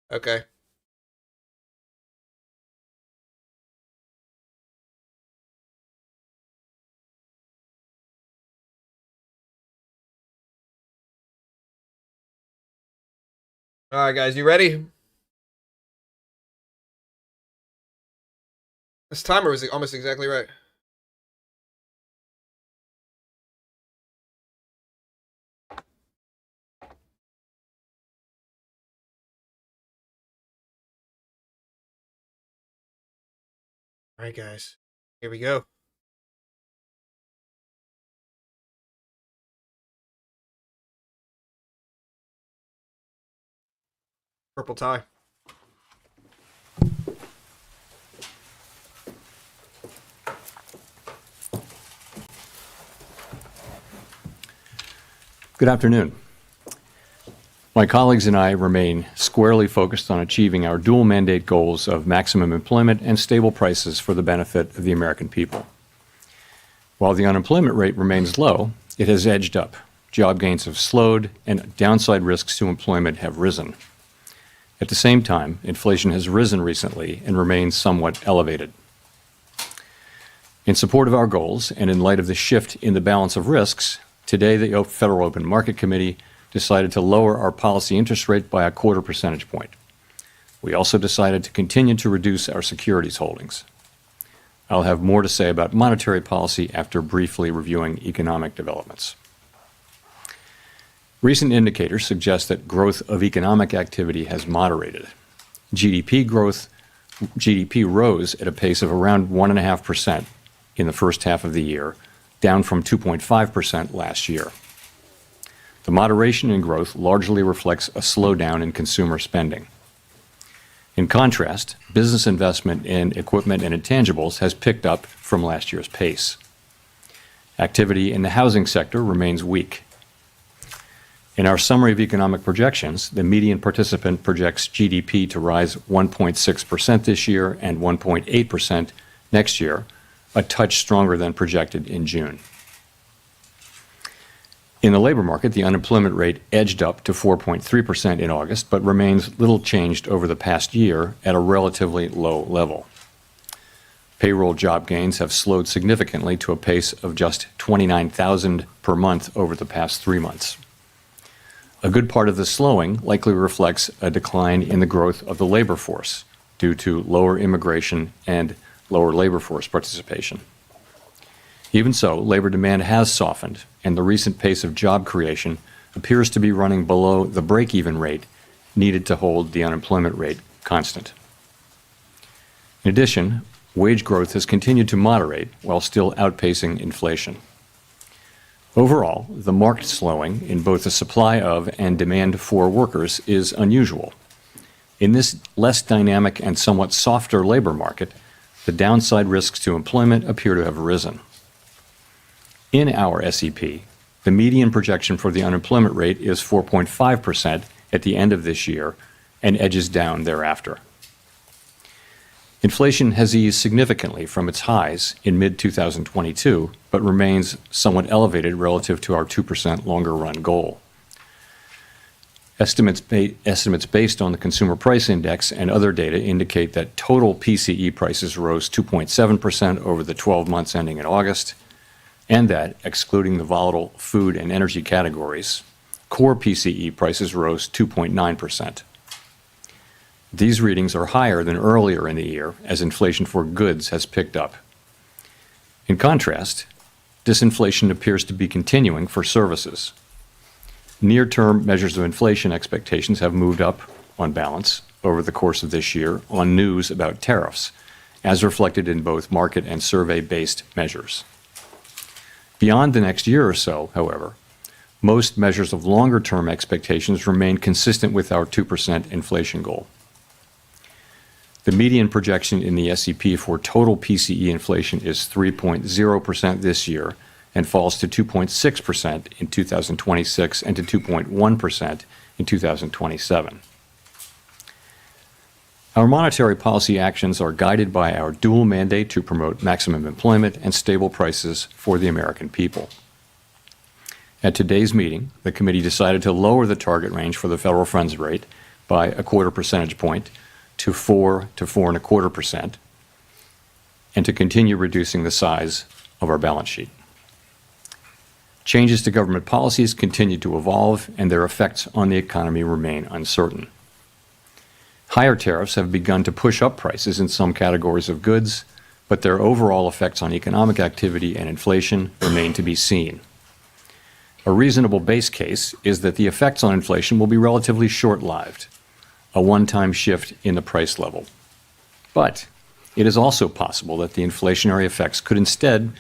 Okay. All right, guys, you ready? This timer was almost exactly right. All right, guys, here we go. Purple tie. Good afternoon. My colleagues and I remain squarely focused on achieving our dual mandate goals of maximum employment and stable prices for the benefit of the American people. While the unemployment rate remains low, it has edged up. Job gains have slowed, and downside risks to employment have risen. At the same time, inflation has risen recently and remains somewhat elevated. In support of our goals, and in light of the shift in the balance of risks, today the Federal Open Market Committee decided to lower our policy interest rate by 1/4 percentage point. We also decided to continue to reduce our securities holdings. I'll have more to say about monetary policy after briefly reviewing economic developments. Recent indicators suggest that growth of economic activity has moderated. GDP rose at a pace of around 1.5% in the first half of the year, down from 2.5% last year. The moderation in growth largely reflects a slowdown in consumer spending. In contrast, business investment in equipment and intangibles has picked up from last year's pace. Activity in the housing sector remains weak. In our summary of economic projections, the median participant projects GDP to rise 1.6% this year and 1.8% next year, a touch stronger than projected in June. In the labor market, the unemployment rate edged up to 4.3% in August, but remains little changed over the past year at a relatively low level. Payroll job gains have slowed significantly to a pace of just 29,000 per month over the past 3 months. A good part of the slowing likely reflects a decline in the growth of the labor force due to lower immigration and lower labor force participation. Even so, labor demand has softened, and the recent pace of job creation appears to be running below the break-even rate needed to hold the unemployment rate constant. In addition, wage growth has continued to moderate while still outpacing inflation. Overall, the marked slowing in both the supply of and demand for workers is unusual. In this less dynamic and somewhat softer labor market, the downside risks to employment appear to have risen. In our SEP, the median projection for the unemployment rate is 4.5% at the end of this year and edges down thereafter. Inflation has eased significantly from its highs in mid-2022, but remains somewhat elevated relative to our 2% longer-run goal. Estimates based on the Consumer Price Index and other data indicate that total PCE prices rose 2.7% over the 12 months ending in August, and that, excluding the volatile food and energy categories, core PCE prices rose 2.9%. These readings are higher than earlier in the year as inflation for goods has picked up. In contrast, disinflation appears to be continuing for services. Near-term measures of inflation expectations have moved up, on balance, over the course of this year on news about tariffs, as reflected in both market and survey-based measures. Beyond the next year or so, however, most measures of longer-term expectations remain consistent with our 2% inflation goal. The median projection in the SEP for total PCE inflation is 3.0% this year and falls to 2.6% in 2026 and to 2.1% in 2027. Our monetary policy actions are guided by our dual mandate to promote maximum employment and stable prices for the American people. At today's meeting, the committee decided to lower the target range for the federal funds rate by 1/4 percentage point to 4 to 4.25%, and to continue reducing the size of our balance sheet. Changes to government policies continue to evolve, and their effects on the economy remain uncertain. Higher tariffs have begun to push up prices in some categories of goods, but their overall effects on economic activity and inflation remain to be seen. A reasonable base case is that the effects on inflation will be relatively short-lived, a one-time shift in the price level. But it is also possible that the inflationary effects could instead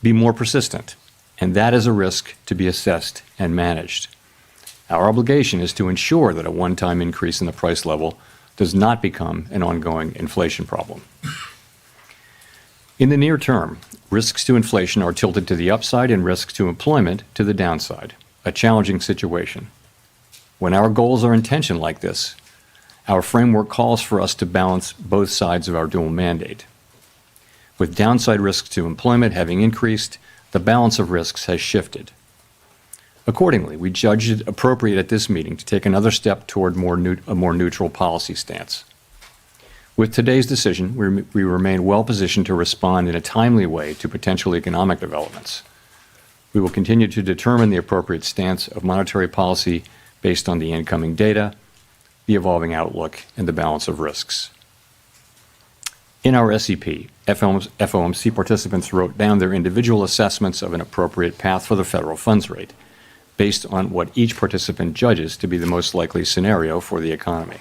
be more persistent, and that is a risk to be assessed and managed. Our obligation is to ensure that a one-time increase in the price level does not become an ongoing inflation problem. In the near term, risks to inflation are tilted to the upside and risks to employment to the downside. a challenging situation. When our goals are in tension like this, our framework calls for us to balance both sides of our dual mandate. With downside risks to employment having increased, the balance of risks has shifted. Accordingly, we judged it appropriate at this meeting to take another step toward a more neutral policy stance. With today's decision, we remain well positioned to respond in a timely way to potential economic developments. We will continue to determine the appropriate stance of monetary policy based on the incoming data, the evolving outlook, and the balance of risks. In our SEP, FOMC participants wrote down their individual assessments of an appropriate path for the federal funds rate, based on what each participant judges to be the most likely scenario for the economy.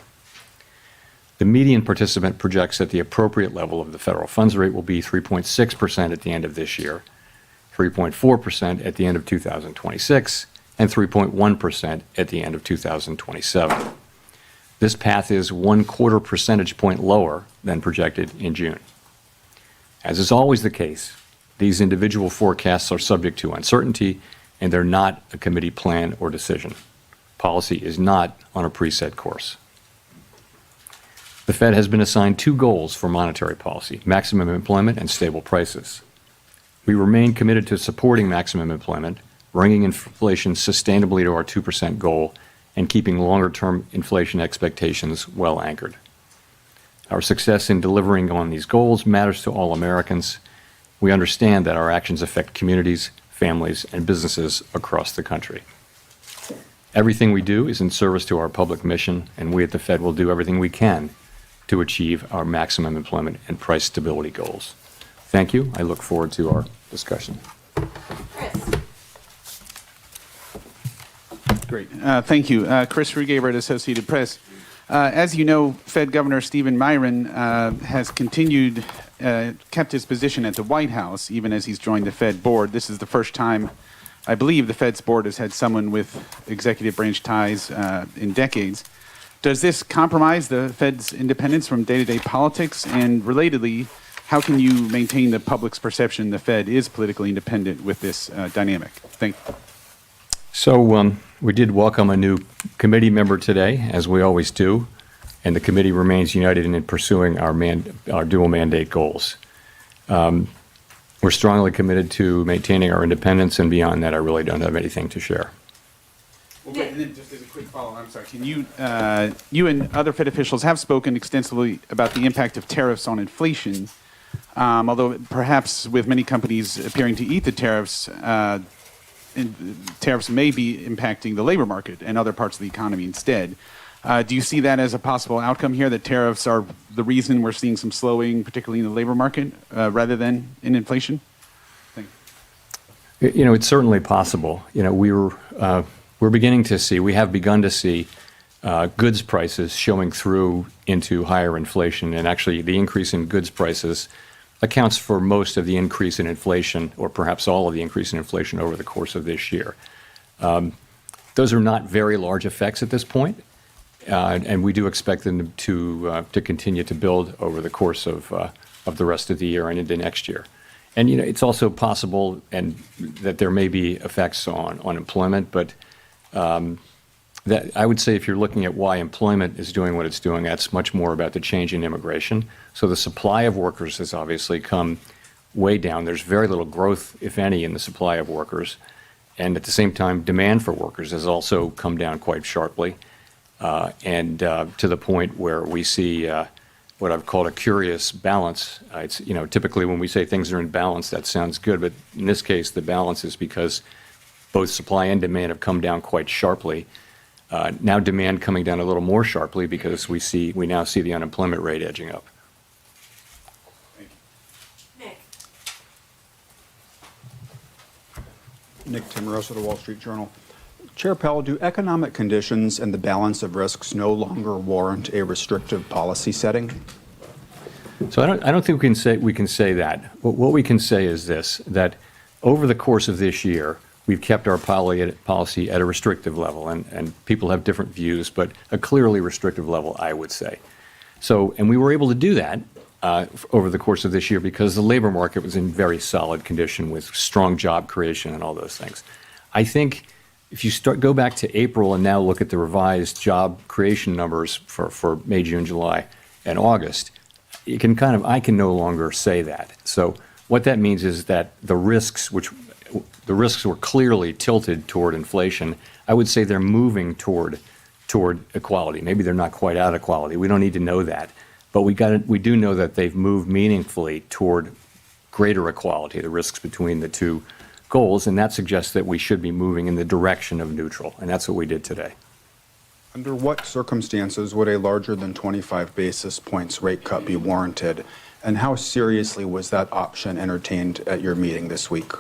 The median participant projects that the appropriate level of the federal funds rate will be 3.6% at the end of this year, 3.4% at the end of 2026, and 3.1% at the end of 2027. This path is 1/4 percentage point lower than projected in June. As is always the case, these individual forecasts are subject to uncertainty, and they're not a committee plan or decision. Policy is not on a preset course. The Fed has been assigned two goals for monetary policy: maximum employment and stable prices. We remain committed to supporting maximum employment, bringing inflation sustainably to our 2% goal, and keeping longer-term inflation expectations well anchored. Our success in delivering on these goals matters to all Americans. We understand that our actions affect communities, families, and businesses across the country. Everything we do is in service to our public mission, and we at the Fed will do everything we can to achieve our maximum employment and price stability goals. Thank you. I look forward to our discussion. Great. Thank you. Chris Rugaber at Associated Press. As you know, Fed Governor Stephen Miron has kept his position at the White House, even as he's joined the Fed board. This is the first time, I believe, the Fed's board has had someone with executive branch ties in decades. Does this compromise the Fed's independence from day-to-day politics? And relatedly, how can you maintain the public's perception the Fed is politically independent with this dynamic? Thank you. So we did welcome a new committee member today, as we always do, and the committee remains united in pursuing our dual mandate goals. We're strongly committed to maintaining our independence, and beyond that, I really don't have anything to share. Well, great. And then just as a quick follow-up, I'm sorry, can you and other Fed officials have spoken extensively about the impact of tariffs on inflation, although perhaps with many companies appearing to eat the tariffs, tariffs may be impacting the labor market and other parts of the economy instead. Do you see that as a possible outcome here, that tariffs are the reason we're seeing some slowing, particularly in the labor market, rather than in inflation? Thank you. You know, it's certainly possible. You know, we're beginning to see, we have begun to see goods prices showing through into higher inflation, and actually the increase in goods prices accounts for most of the increase in inflation, or perhaps all of the increase in inflation over the course of this year. Those are not very large effects at this point, and we do expect them to continue to build over the course of the rest of the year and into next year. And you know, it's also possible that there may be effects on employment, but that I would say if you're looking at why employment is doing what it's doing, that's much more about the change in immigration. So the supply of workers has obviously come way down. There's very little growth, if any, in the supply of workers. And at the same time, demand for workers has also come down quite sharply, and to the point where we see what I've called a curious balance. It's, you know, typically when we say things are in balance, that sounds good, but in this case, the balance is because both supply and demand have come down quite sharply. Now demand coming down a little more sharply because we now see the unemployment rate edging up. Nick Timmeros of the Wall Street Journal. Chair Powell, do economic conditions and the balance of risks no longer warrant a restrictive policy setting? So I don't think we can say that. What we can say is this, that over the course of this year, we've kept our policy at a restrictive level, and people have different views, but a clearly restrictive level, I would say. So, and we were able to do that over the course of this year because the labor market was in very solid condition with strong job creation and all those things. I think if you go back to April and now look at the revised job creation numbers for May, June, July, and August, I can no longer say that. So what that means is that the risks were clearly tilted toward inflation. I would say they're moving toward equality. Maybe they're not quite out of equality. We don't need to know that, but we do know that they've moved meaningfully toward greater equality, the risks between the two goals, and that suggests that we should be moving in the direction of neutral, and that's what we did today. Under what circumstances would a larger than 25 basis points rate cut be warranted? And how seriously was that option entertained at your meeting this week?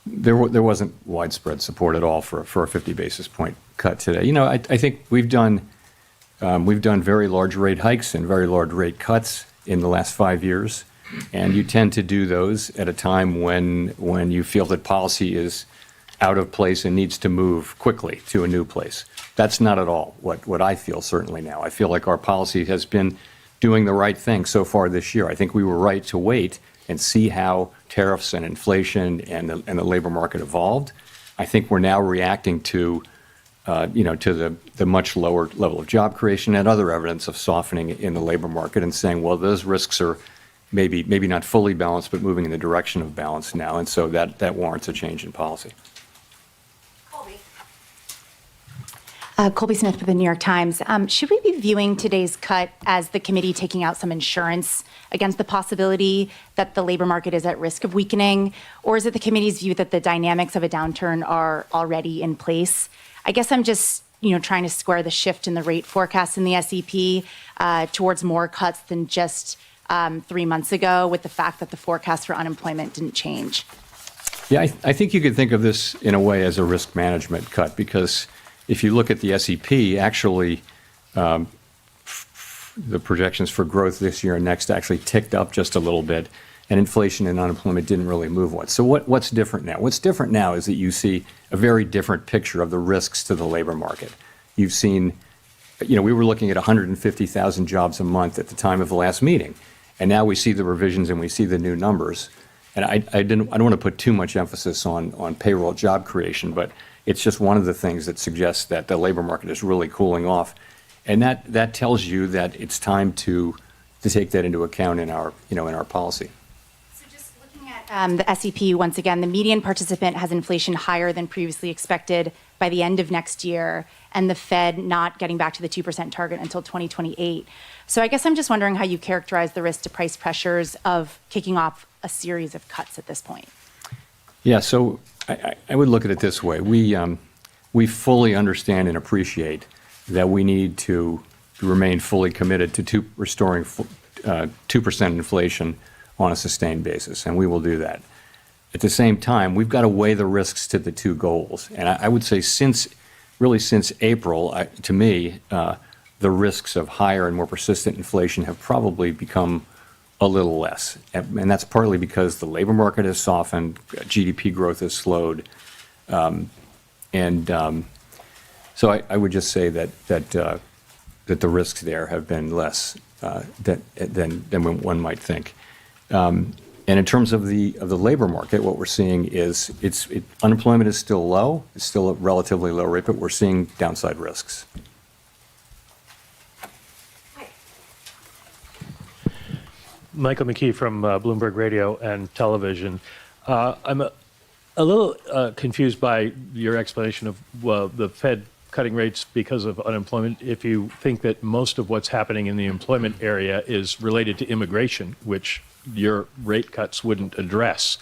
There wasn't widespread support at all for a 50 basis point cut today. You know, I think we've done very large rate hikes and very large rate cuts in the last 5 years, and you tend to do those at a time when you feel that policy is out of place and needs to move quickly to a new place. That's not at all what I feel certainly now. I feel like our policy has been doing the right thing so far this year. I think we were right to wait and see how tariffs and inflation and the labor market evolved. I think we're now reacting to the much lower level of job creation and other evidence of softening in the labor market, and saying, well, those risks are maybe not fully balanced, but moving in the direction of balance now, and so that warrants a change in policy. Colby Smith with the New York Times. Should we be viewing today's cut as the committee taking out some insurance against the possibility that the labor market is at risk of weakening? Or is it the committee's view that the dynamics of a downturn are already in place? I guess I'm just trying to square the shift in the rate forecast in the SEP towards more cuts than just 3 months ago, with the fact that the forecast for unemployment didn't change. Yeah, I think you could think of this in a way as a risk management cut, because if you look at the SEP, actually, the projections for growth this year and next actually ticked up just a little bit, and inflation and unemployment didn't really move much. So what's different now? What's different now is that you see a very different picture of the risks to the labor market. You've seen, we were looking at 150,000 jobs a month at the time of the last meeting, and now we see the revisions and we see the new numbers. And I don't want to put too much emphasis on payroll job creation, but it's just one of the things that suggests that the labor market is really cooling off. And that tells you that it's time to take that into account in our policy. So just looking at the SEP, once again, the median participant has inflation higher than previously expected by the end of next year, and the Fed not getting back to the 2% target until 2028. So I guess I'm just wondering how you characterize the risk to price pressures of kicking off a series of cuts at this point. Yeah, so I would look at it this way. We fully understand and appreciate that we need to remain fully committed to restoring 2% inflation on a sustained basis, and we will do that. At the same time, we've got to weigh the risks to the two goals. And I would say since April, to me, the risks of higher and more persistent inflation have probably become a little less. And that's partly because the labor market has softened, GDP growth has slowed. So I would just say that the risks there have been less than one might think. And in terms of the labor market, what we're seeing is unemployment is still low. It's still a relatively low rate, but we're seeing downside risks. Michael McKee from Bloomberg Radio and Television. I'm a little confused by your explanation of the Fed cutting rates because of unemployment. If you think that most of what's happening in the employment area is related to immigration, which your rate cuts wouldn't address,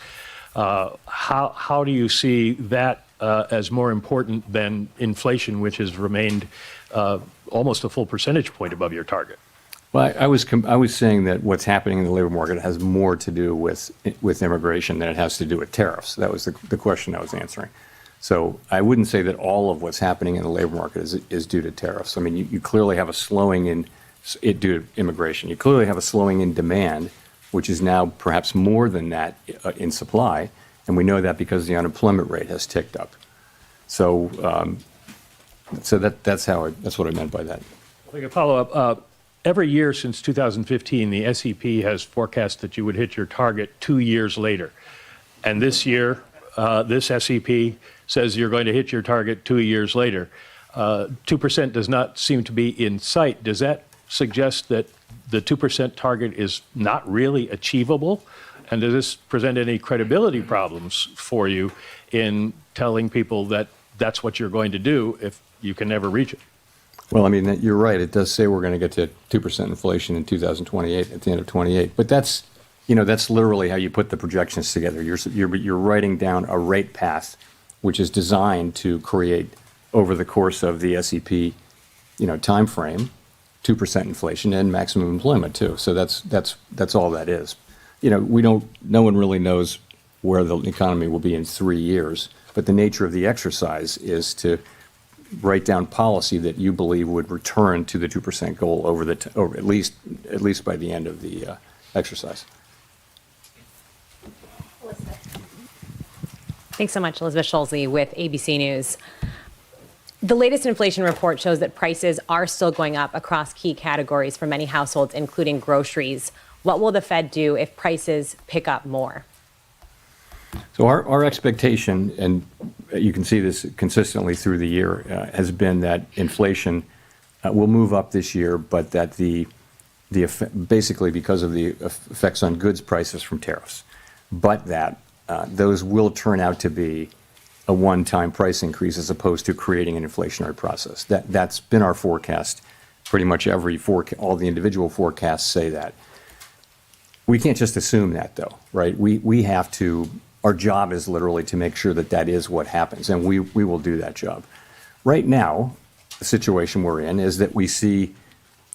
how do you see that as more important than inflation, which has remained almost a full percentage point above your target? Well, I was saying that what's happening in the labor market has more to do with immigration than it has to do with tariffs. That was the question I was answering. So I wouldn't say that all of what's happening in the labor market is due to tariffs. I mean, you clearly have a slowing in it due to immigration. You clearly have a slowing in demand, which is now perhaps more than that in supply, and we know that because the unemployment rate has ticked up. So, that's what I meant by that. If I could follow up. Every year since 2015, the SEP has forecast that you would hit your target 2 years later. And this year, this SEP says you're going to hit your target 2 years later. 2% does not seem to be in sight. Does that suggest that the 2% target is not really achievable? And does this present any credibility problems for you in telling people that that's what you're going to do if you can never reach it? Well, I mean, you're right. It does say we're going to get to 2% inflation in 2028, at the end of 28. But that's, that's literally how you put the projections together. You're writing down a rate path, which is designed to create, over the course of the SEP, time frame, 2% inflation and maximum employment too. So that's all that is. No one really knows where the economy will be in 3 years, but the nature of the exercise is to write down policy that you believe would return to the 2% goal over at least by the end of the exercise. Thanks so much, Elizabeth Schulze with ABC News. The latest inflation report shows that prices are still going up across key categories for many households, including groceries. What will the Fed do if prices pick up more? So our expectation, and you can see this consistently through the year, has been that inflation will move up this year, but that basically because of the effects on goods prices from tariffs, but that those will turn out to be a one-time price increase as opposed to creating an inflationary process. That's been our forecast. Pretty much all the individual forecasts say that. We can't just assume that, though, right? We have to. Our job is literally to make sure that that is what happens, and we will do that job. Right now, the situation we're in is that we see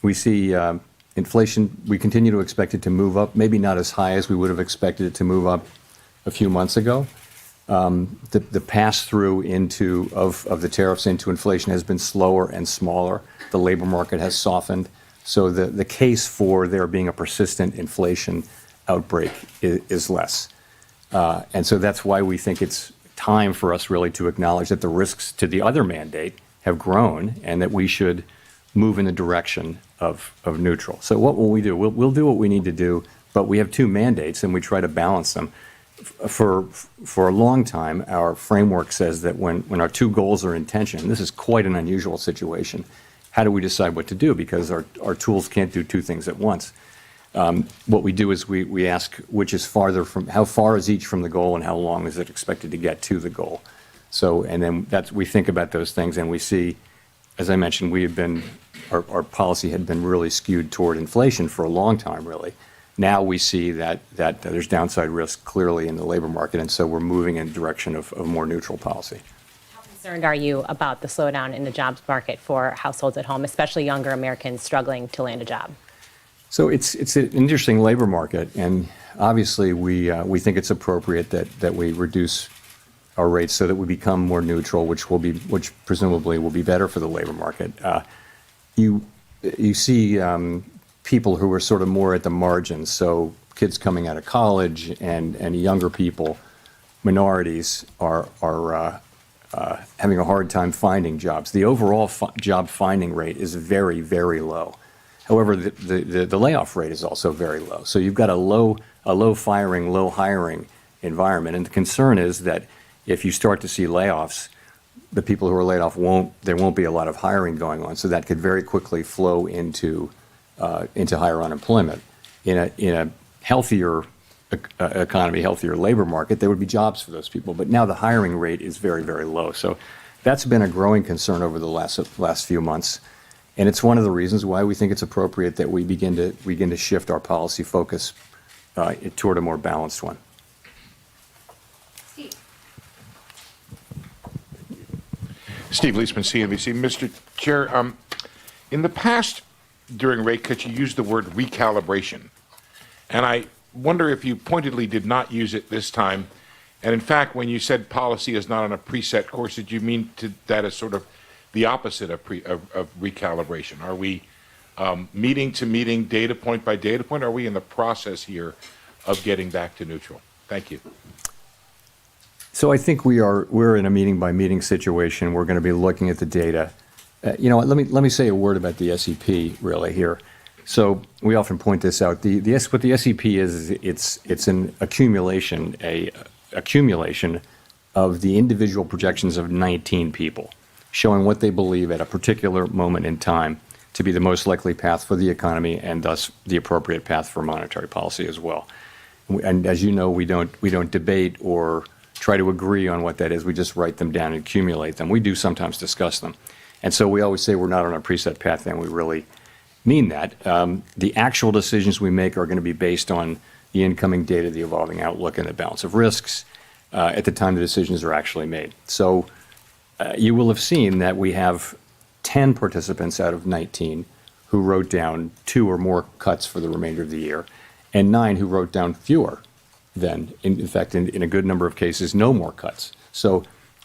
inflation. We continue to expect it to move up, maybe not as high as we would have expected it to move up a few months ago. The pass-through of the tariffs into inflation has been slower and smaller. The labor market has softened. So the case for there being a persistent inflation outbreak is less. And so that's why we think it's time for us really to acknowledge that the risks to the other mandate have grown and that we should move in the direction of neutral. So what will we do? We'll do what we need to do, but we have two mandates and we try to balance them. For a long time, our framework says that when our two goals are in tension, this is quite an unusual situation. How do we decide what to do? Because our tools can't do two things at once. What we do is we ask which is farther from, how far is each from the goal and how long is it expected to get to the goal? So, and then we think about those things and we see, as I mentioned, our policy had been really skewed toward inflation for a long time, really. Now we see that there's downside risk clearly in the labor market, and so we're moving in the direction of more neutral policy. How concerned are you about the slowdown in the jobs market for households at home, especially younger Americans struggling to land a job? So it's an interesting labor market, and obviously we think it's appropriate that we reduce our rates so that we become more neutral, which presumably will be better for the labor market. You see people who are sort of more at the margins, so kids coming out of college and younger people, minorities are having a hard time finding jobs. The overall job finding rate is very, very low. However, the layoff rate is also very low. So you've got a low firing, low hiring environment, and the concern is that if you start to see layoffs, the people who are laid off there won't be a lot of hiring going on. So that could very quickly flow into higher unemployment. In a healthier economy, healthier labor market, there would be jobs for those people. But now the hiring rate is very, very low. So that's been a growing concern over the last few months. And it's one of the reasons why we think it's appropriate that we begin to shift our policy focus toward a more balanced one. Steve Leisman, CNBC. Mr. Chair, in the past, during rate cuts, you used the word recalibration. And I wonder if you pointedly did not use it this time. And in fact, when you said policy is not on a preset course, did you mean that as sort of the opposite of recalibration? Are we meeting to meeting, data point by data point? Are we in the process here of getting back to neutral? Thank you. So I think we're in a meeting by meeting situation. We're going to be looking at the data. Let me say a word about the SEP really here. So we often point this out. What the SEP is it's an accumulation of the individual projections of 19 people, showing what they believe at a particular moment in time to be the most likely path for the economy and thus the appropriate path for monetary policy as well. And as you know, we don't debate or try to agree on what that is. We just write them down and accumulate them. We do sometimes discuss them. And so we always say we're not on a preset path, and we really mean that. The actual decisions we make are going to be based on the incoming data, the evolving outlook, and the balance of risks at the time the decisions are actually made. So you will have seen that we have 10 participants out of 19 who wrote down 2 or more cuts for the remainder of the year, and 9 who wrote down fewer than, in fact, in a good number of cases, no more cuts. So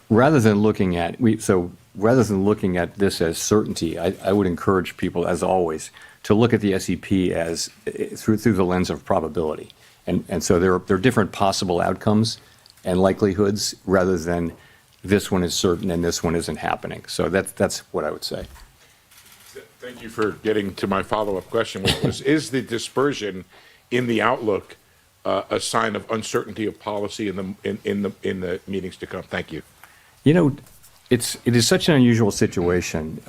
rather than looking at this as certainty, I would encourage people, as always, to look at the SEP as through the lens of probability. And so there are different possible outcomes and likelihoods rather than this one is certain and this one isn't happening. So that's what I would say. Thank you for getting to my follow-up question, which was, is the dispersion in the outlook a sign of uncertainty of policy in the meetings to come? Thank you. You know, it is such an unusual situation.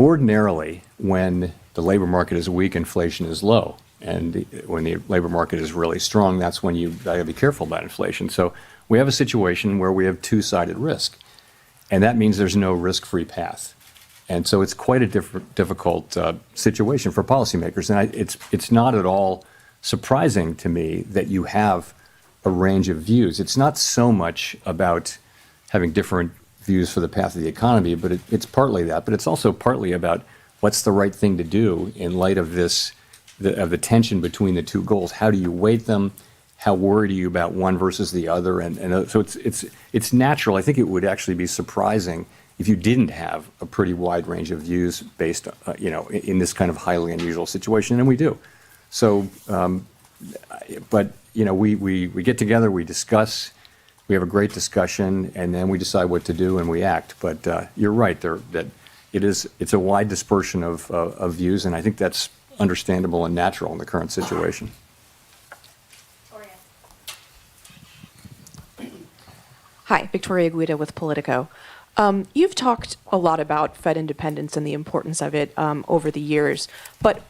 Ordinarily, when the labor market is weak, inflation is low. And when the labor market is really strong, that's when you got to be careful about inflation. So we have a situation where we have two-sided risk. And that means there's no risk-free path. And so it's quite a difficult situation for policymakers. And it's not at all surprising to me that you have a range of views. It's not so much about having different views for the path of the economy, but it's partly that. But it's also partly about what's the right thing to do in light of the tension between the two goals. How do you weight them? How worried are you about one versus the other? And so it's natural. I think it would actually be surprising if you didn't have a pretty wide range of views based, in this kind of highly unusual situation, and we do. So, but we get together, we discuss, we have a great discussion, and then we decide what to do and we act. But you're right that it's a wide dispersion of views, and I think that's understandable and natural in the current situation. Hi, Victoria Guida with Politico. You've talked a lot about Fed independence and the importance of it over the years, but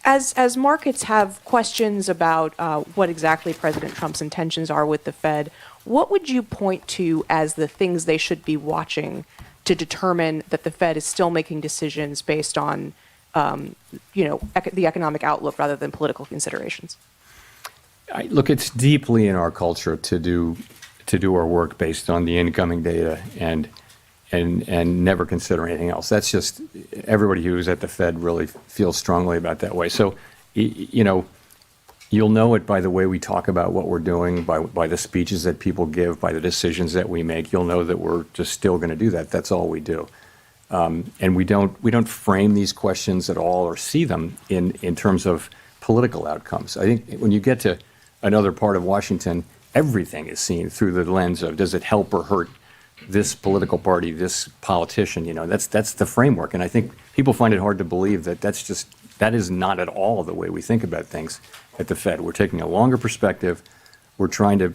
as markets have questions about what exactly President Trump's intentions are with the Fed, what would you point to as the things they should be watching to determine that the Fed is still making decisions based on, the economic outlook rather than political considerations? Look, it's deeply in our culture to do our work based on the incoming data and never consider anything else. That's just, everybody who's at the Fed really feels strongly about that way. So, you'll know it by the way we talk about what we're doing, by the speeches that people give, by the decisions that we make. You'll know that we're just still going to do that. That's all we do. And we don't frame these questions at all or see them in terms of political outcomes. I think when you get to another part of Washington, everything is seen through the lens of, does it help or hurt this political party, this politician? That's the framework. And I think people find it hard to believe that that is not at all the way we think about things at the Fed. We're taking a longer perspective. We're trying to,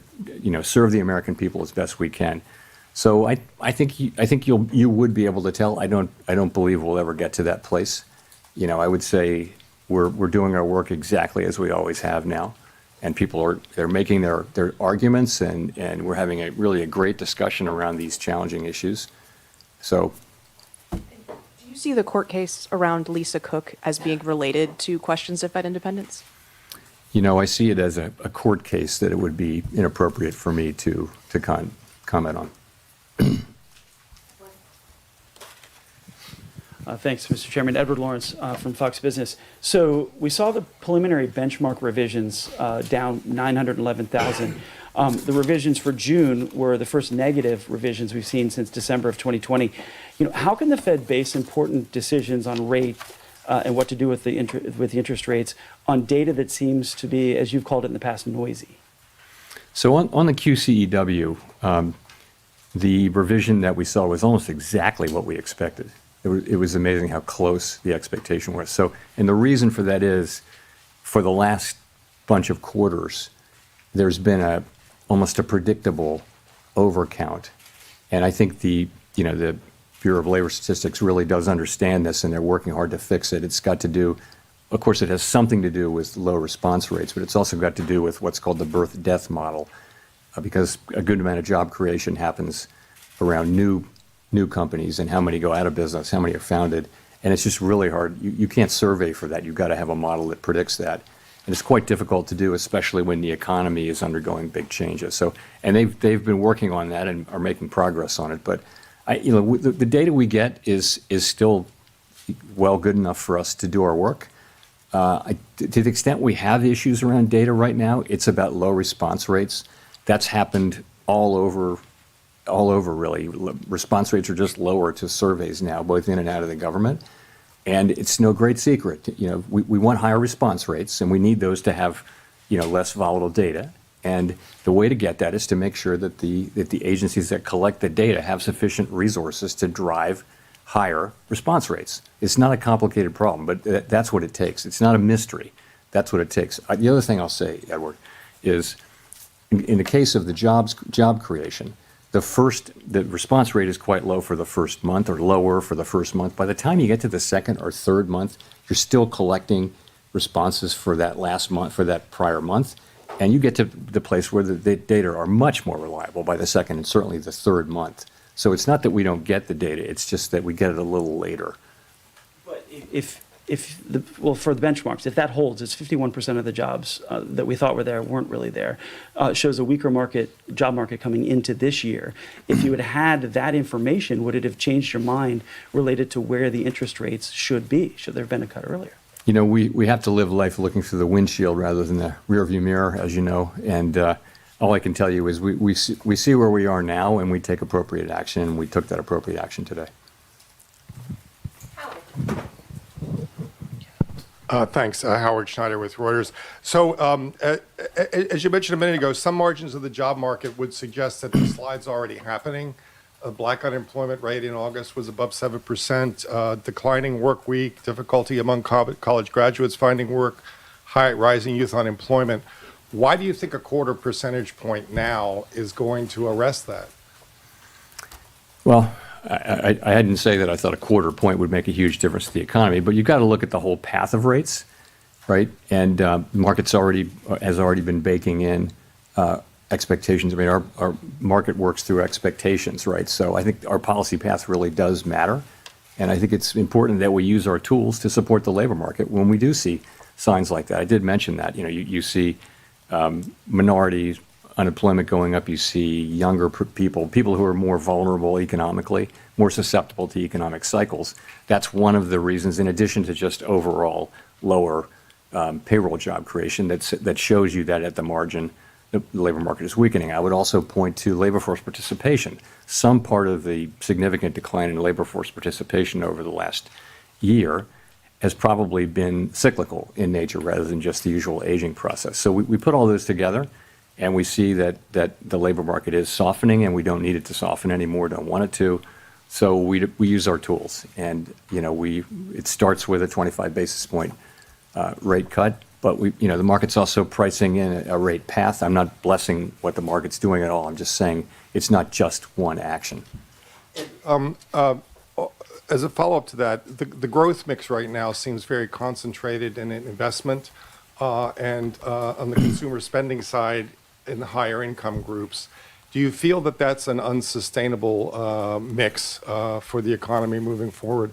serve the American people as best we can. So I think you would be able to tell. I don't believe we'll ever get to that place. I would say we're doing our work exactly as we always have now. And people they're making their arguments, and we're having a great discussion around these challenging issues. So, do you see the court case around Lisa Cook as being related to questions of Fed independence? I see it as a court case that it would be inappropriate for me to comment on. Thanks, Mr. Chairman. Edward Lawrence from Fox Business. So we saw the preliminary benchmark revisions down 911,000. The revisions for June were the first negative revisions we've seen since December of 2020. How can the Fed base important decisions on rate and what to do with the interest rates on data that seems to be, as you've called it in the past, noisy? So on the QCEW, the revision that we saw was almost exactly what we expected. It was amazing how close the expectation was. So, and the reason for that is, for the last bunch of quarters, there's been almost a predictable overcount. And I think the Bureau of Labor Statistics really does understand this, and they're working hard to fix it. It's got to do, of course, it has something to do with low response rates, but it's also got to do with what's called the birth-death model, because a good amount of job creation happens around new companies and how many go out of business, how many are founded, and it's just really hard. You can't survey for that. You've got to have a model that predicts that. And it's quite difficult to do, especially when the economy is undergoing big changes. So, and they've been working on that and are making progress on it. But the data we get is still well good enough for us to do our work. To the extent we have issues around data right now, it's about low response rates. That's happened all over really. Response rates are just lower to surveys now, both in and out of the government. And it's no great secret. We want higher response rates, and we need those to have, less volatile data. And the way to get that is to make sure that the agencies that collect the data have sufficient resources to drive higher response rates. It's not a complicated problem, but that's what it takes. It's not a mystery. That's what it takes. The other thing I'll say, Edward, is in the case of the job creation, the response rate is quite low for the first month, or lower for the first month. By the time you get to the second or third month, you're still collecting responses for that last month, for that prior month, and you get to the place where the data are much more reliable by the second and certainly the third month. So it's not that we don't get the data, it's just that we get it a little later. But for the benchmarks, if that holds, it's 51% of the jobs that we thought were there weren't really there. Shows a weaker job market coming into this year. If you had had that information, would it have changed your mind related to where the interest rates should be? Should there have been a cut earlier? We have to live life looking through the windshield rather than the rearview mirror, as you know. And all I can tell you is we see where we are now, and we take appropriate action, and we took that appropriate action today. Thanks. Howard Schneider with Reuters. So, as you mentioned a minute ago, some margins of the job market would suggest that the slide's already happening. Black unemployment rate in August was above 7%, declining work week, difficulty among college graduates finding work, rising youth unemployment. Why do you think a quarter percentage point now is going to arrest that? Well, I didn't say that I thought a quarter point would make a huge difference to the economy, but you've got to look at the whole path of rates, right? And the market's has already been baking in expectations. I mean, our market works through expectations, right? So I think our policy path really does matter. And I think it's important that we use our tools to support the labor market when we do see signs like that. I did mention that. You see minorities, unemployment going up, you see younger people who are more vulnerable economically, more susceptible to economic cycles. That's one of the reasons, in addition to just overall lower payroll job creation, that shows you that at the margin, the labor market is weakening. I would also point to labor force participation. Some part of the significant decline in labor force participation over the last year has probably been cyclical in nature rather than just the usual aging process. So we put all those together, and we see that the labor market is softening, and we don't need it to soften anymore, don't want it to. So we use our tools, and it starts with a 25 basis point rate cut, but the market's also pricing in a rate path. I'm not blessing what the market's doing at all. I'm just saying it's not just one action. As a follow-up to that, the growth mix right now seems very concentrated in investment and on the consumer spending side in the higher income groups. Do you feel that that's an unsustainable mix for the economy moving forward?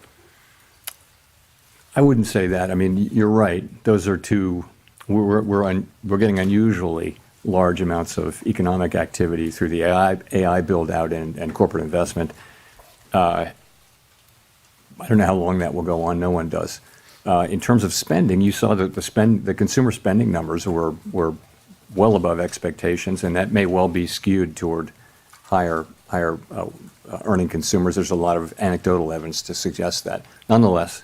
I wouldn't say that. I mean, you're right. Those are two. We're getting unusually large amounts of economic activity through the AI build out and corporate investment. I don't know how long that will go on. No one does. In terms of spending, you saw that the consumer spending numbers were well above expectations, and that may well be skewed toward higher earning consumers. There's a lot of anecdotal evidence to suggest that. Nonetheless,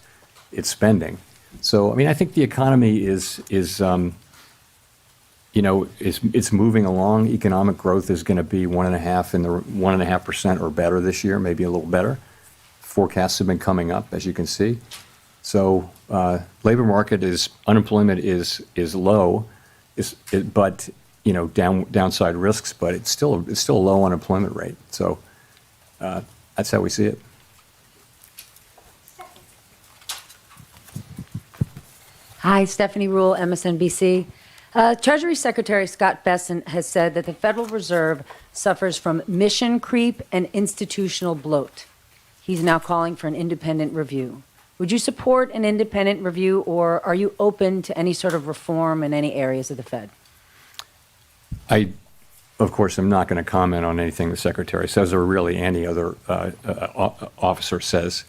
it's spending. So, I mean, I think the economy is moving along. Economic growth is going to be 1.5% or better this year, maybe a little better. Forecasts have been coming up, as you can see. So, labor market unemployment is low, but downside risks, but it's still a low unemployment rate. So that's how we see it. Hi, Stephanie Rule, MSNBC. Treasury Secretary Scott Bessent has said that the Federal Reserve suffers from mission creep and institutional bloat. He's now calling for an independent review. Would you support an independent review, or are you open to any sort of reform in any areas of the Fed? I, of course, am not going to comment on anything the Secretary says or really any other officer says.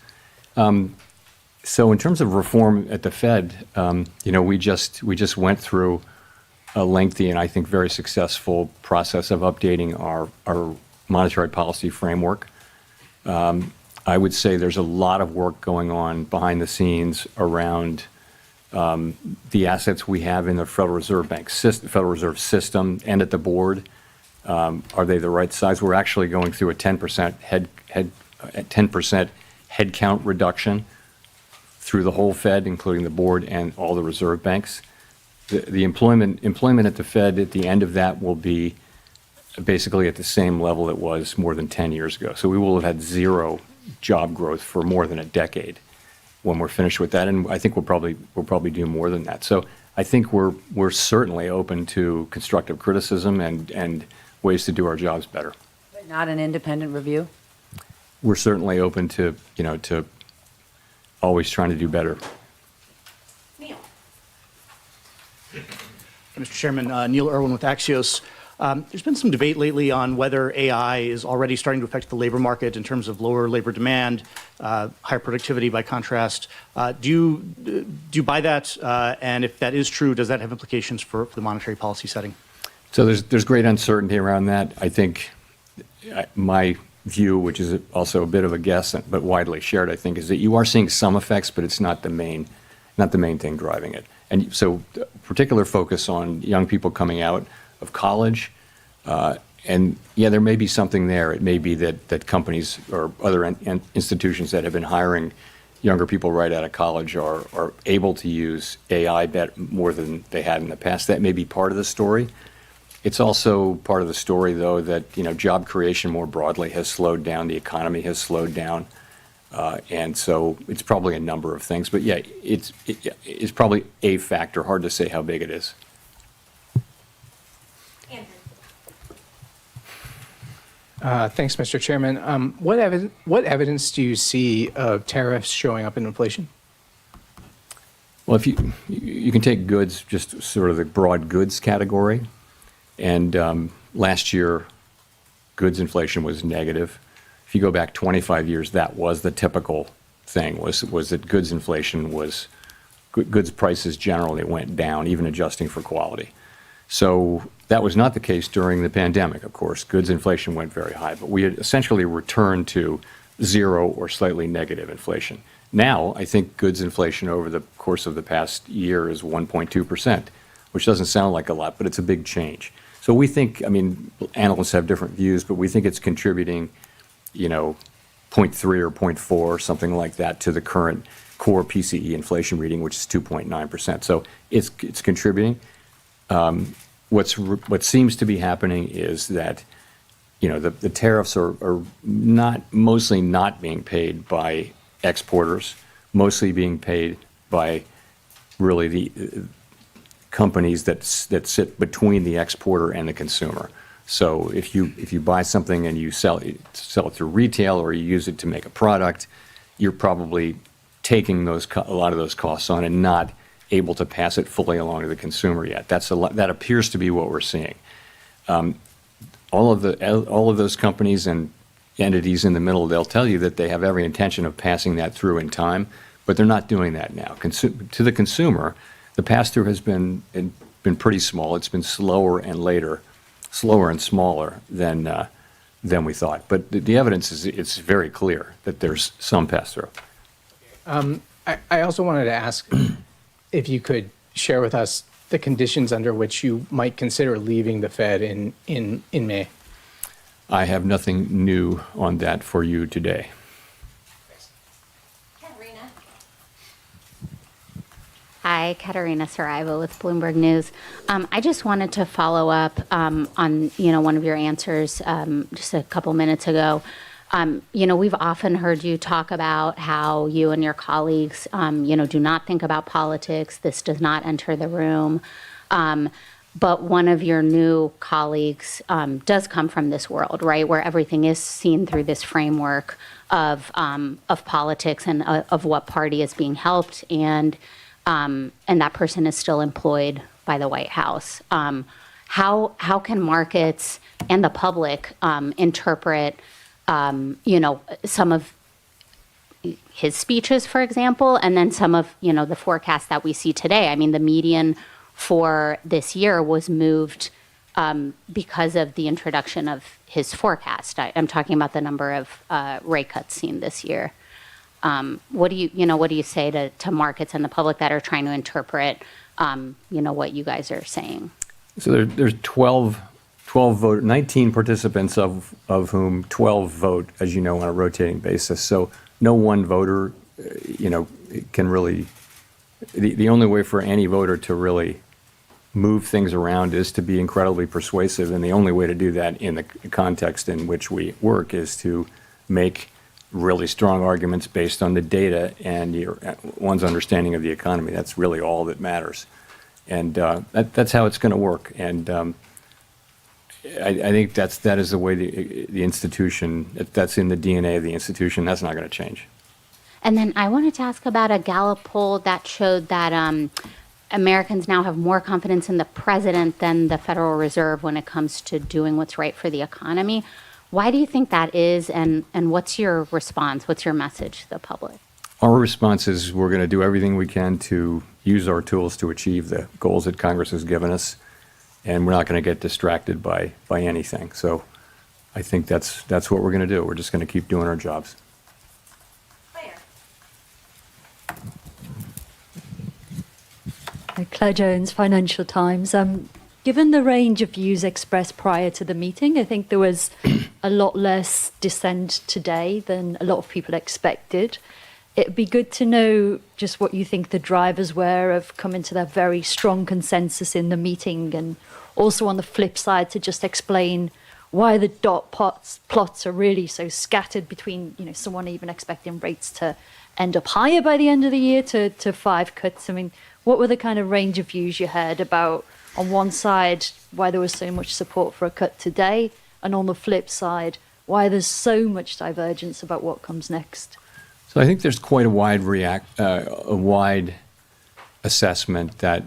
So in terms of reform at the Fed, we just went through a lengthy and I think very successful process of updating our monetary policy framework. I would say there's a lot of work going on behind the scenes around the assets we have in the Federal Reserve Federal Reserve system and at the board. Are they the right size? We're actually going through a 10% headcount reduction through the whole Fed, including the board and all the reserve banks. The employment at the Fed at the end of that will be basically at the same level it was more than 10 years ago. So we will have had zero job growth for more than a decade when we're finished with that, and I think we'll probably do more than that. So I think we're certainly open to constructive criticism and ways to do our jobs better. But not an independent review? We're certainly open to always trying to do better. Neil. Mr. Chairman, Neil Irwin with Axios. There's been some debate lately on whether AI is already starting to affect the labor market in terms of lower labor demand, higher productivity by contrast. Do you buy that? And if that is true, does that have implications for the monetary policy setting? So there's great uncertainty around that. I think my view, which is also a bit of a guess, but widely shared, I think, is that you are seeing some effects, but it's not the main thing driving it. And so particular focus on young people coming out of college. And yeah, there may be something there. It may be that companies or other institutions that have been hiring younger people right out of college are able to use AI more than they had in the past. That may be part of the story. It's also part of the story, though, that job creation more broadly has slowed down. The economy has slowed down. And so it's probably a number of things. But yeah, it's probably a factor. Hard to say how big it is. Thanks, Mr. Chairman. What evidence do you see of tariffs showing up in inflation? Well, if you can take goods, just sort of the broad goods category, and last year, goods inflation was negative. If you go back 25 years, that was the typical thing, was that goods inflation was, goods prices generally went down, even adjusting for quality. So that was not the case during the pandemic, of course. Goods inflation went very high, but we had essentially returned to zero or slightly negative inflation. Now, I think goods inflation over the course of the past year is 1.2%, which doesn't sound like a lot, but it's a big change. So we think, analysts have different views, but we think it's contributing, 0.3 or 0.4 or something like that to the current core PCE inflation reading, which is 2.9%. So it's contributing. What seems to be happening is that, the tariffs are mostly not being paid by exporters, mostly being paid by really the companies that sit between the exporter and the consumer. So if you buy something and you sell it through retail or you use it to make a product, you're probably taking a lot of those costs on and not able to pass it fully along to the consumer yet. That appears to be what we're seeing. All of those companies and entities in the middle, they'll tell you that they have every intention of passing that through in time, but they're not doing that now. To the consumer, the pass-through has been pretty small. It's been slower and smaller than we thought. But the evidence is it's very clear that there's some pass-through. I also wanted to ask if you could share with us the conditions under which you might consider leaving the Fed in May. I have nothing new on that for you today. Hi, Katerina Saraiva with Bloomberg News. I just wanted to follow up on one of your answers just a couple minutes ago. We've often heard you talk about how you and your colleagues, do not think about politics. This does not enter the room. But one of your new colleagues does come from this world, right, where everything is seen through this framework of politics and of what party is being helped, and that person is still employed by the White House. How can markets and the public interpret, some of his speeches, for example, and then some of the forecasts that we see today? I mean, the median for this year was moved because of the introduction of his forecast. I'm talking about the number of rate cuts seen this year. What do you say to markets and the public that are trying to interpret, what you guys are saying? So there's 19 participants, of whom 12 vote, as you know, on a rotating basis. So no one voter, can really. The only way for any voter to really move things around is to be incredibly persuasive, and the only way to do that in the context in which we work is to make really strong arguments based on the data and one's understanding of the economy. That's really all that matters, and that's how it's going to work. And I think that is the way the institution, that's in the DNA of the institution. That's not going to change. And then I wanted to ask about a Gallup poll that showed that Americans now have more confidence in the president than the Federal Reserve when it comes to doing what's right for the economy. Why do you think that is, and what's your response? What's your message to the public? Our response is we're going to do everything we can to use our tools to achieve the goals that Congress has given us, and we're not going to get distracted by anything. So I think that's what we're going to do. We're just going to keep doing our jobs. Claire Jones, Financial Times. Given the range of views expressed prior to the meeting, I think there was a lot less dissent today than a lot of people expected. It'd be good to know just what you think the drivers were of coming to that very strong consensus in the meeting, and also on the flip side to just explain why the dot plots are really so scattered between, someone even expecting rates to end up higher by the end of the year to 5 cuts. I mean, what were the kind of range of views you heard about, on one side, why there was so much support for a cut today, and on the flip side, why there's so much divergence about what comes next? So I think there's quite a wide assessment that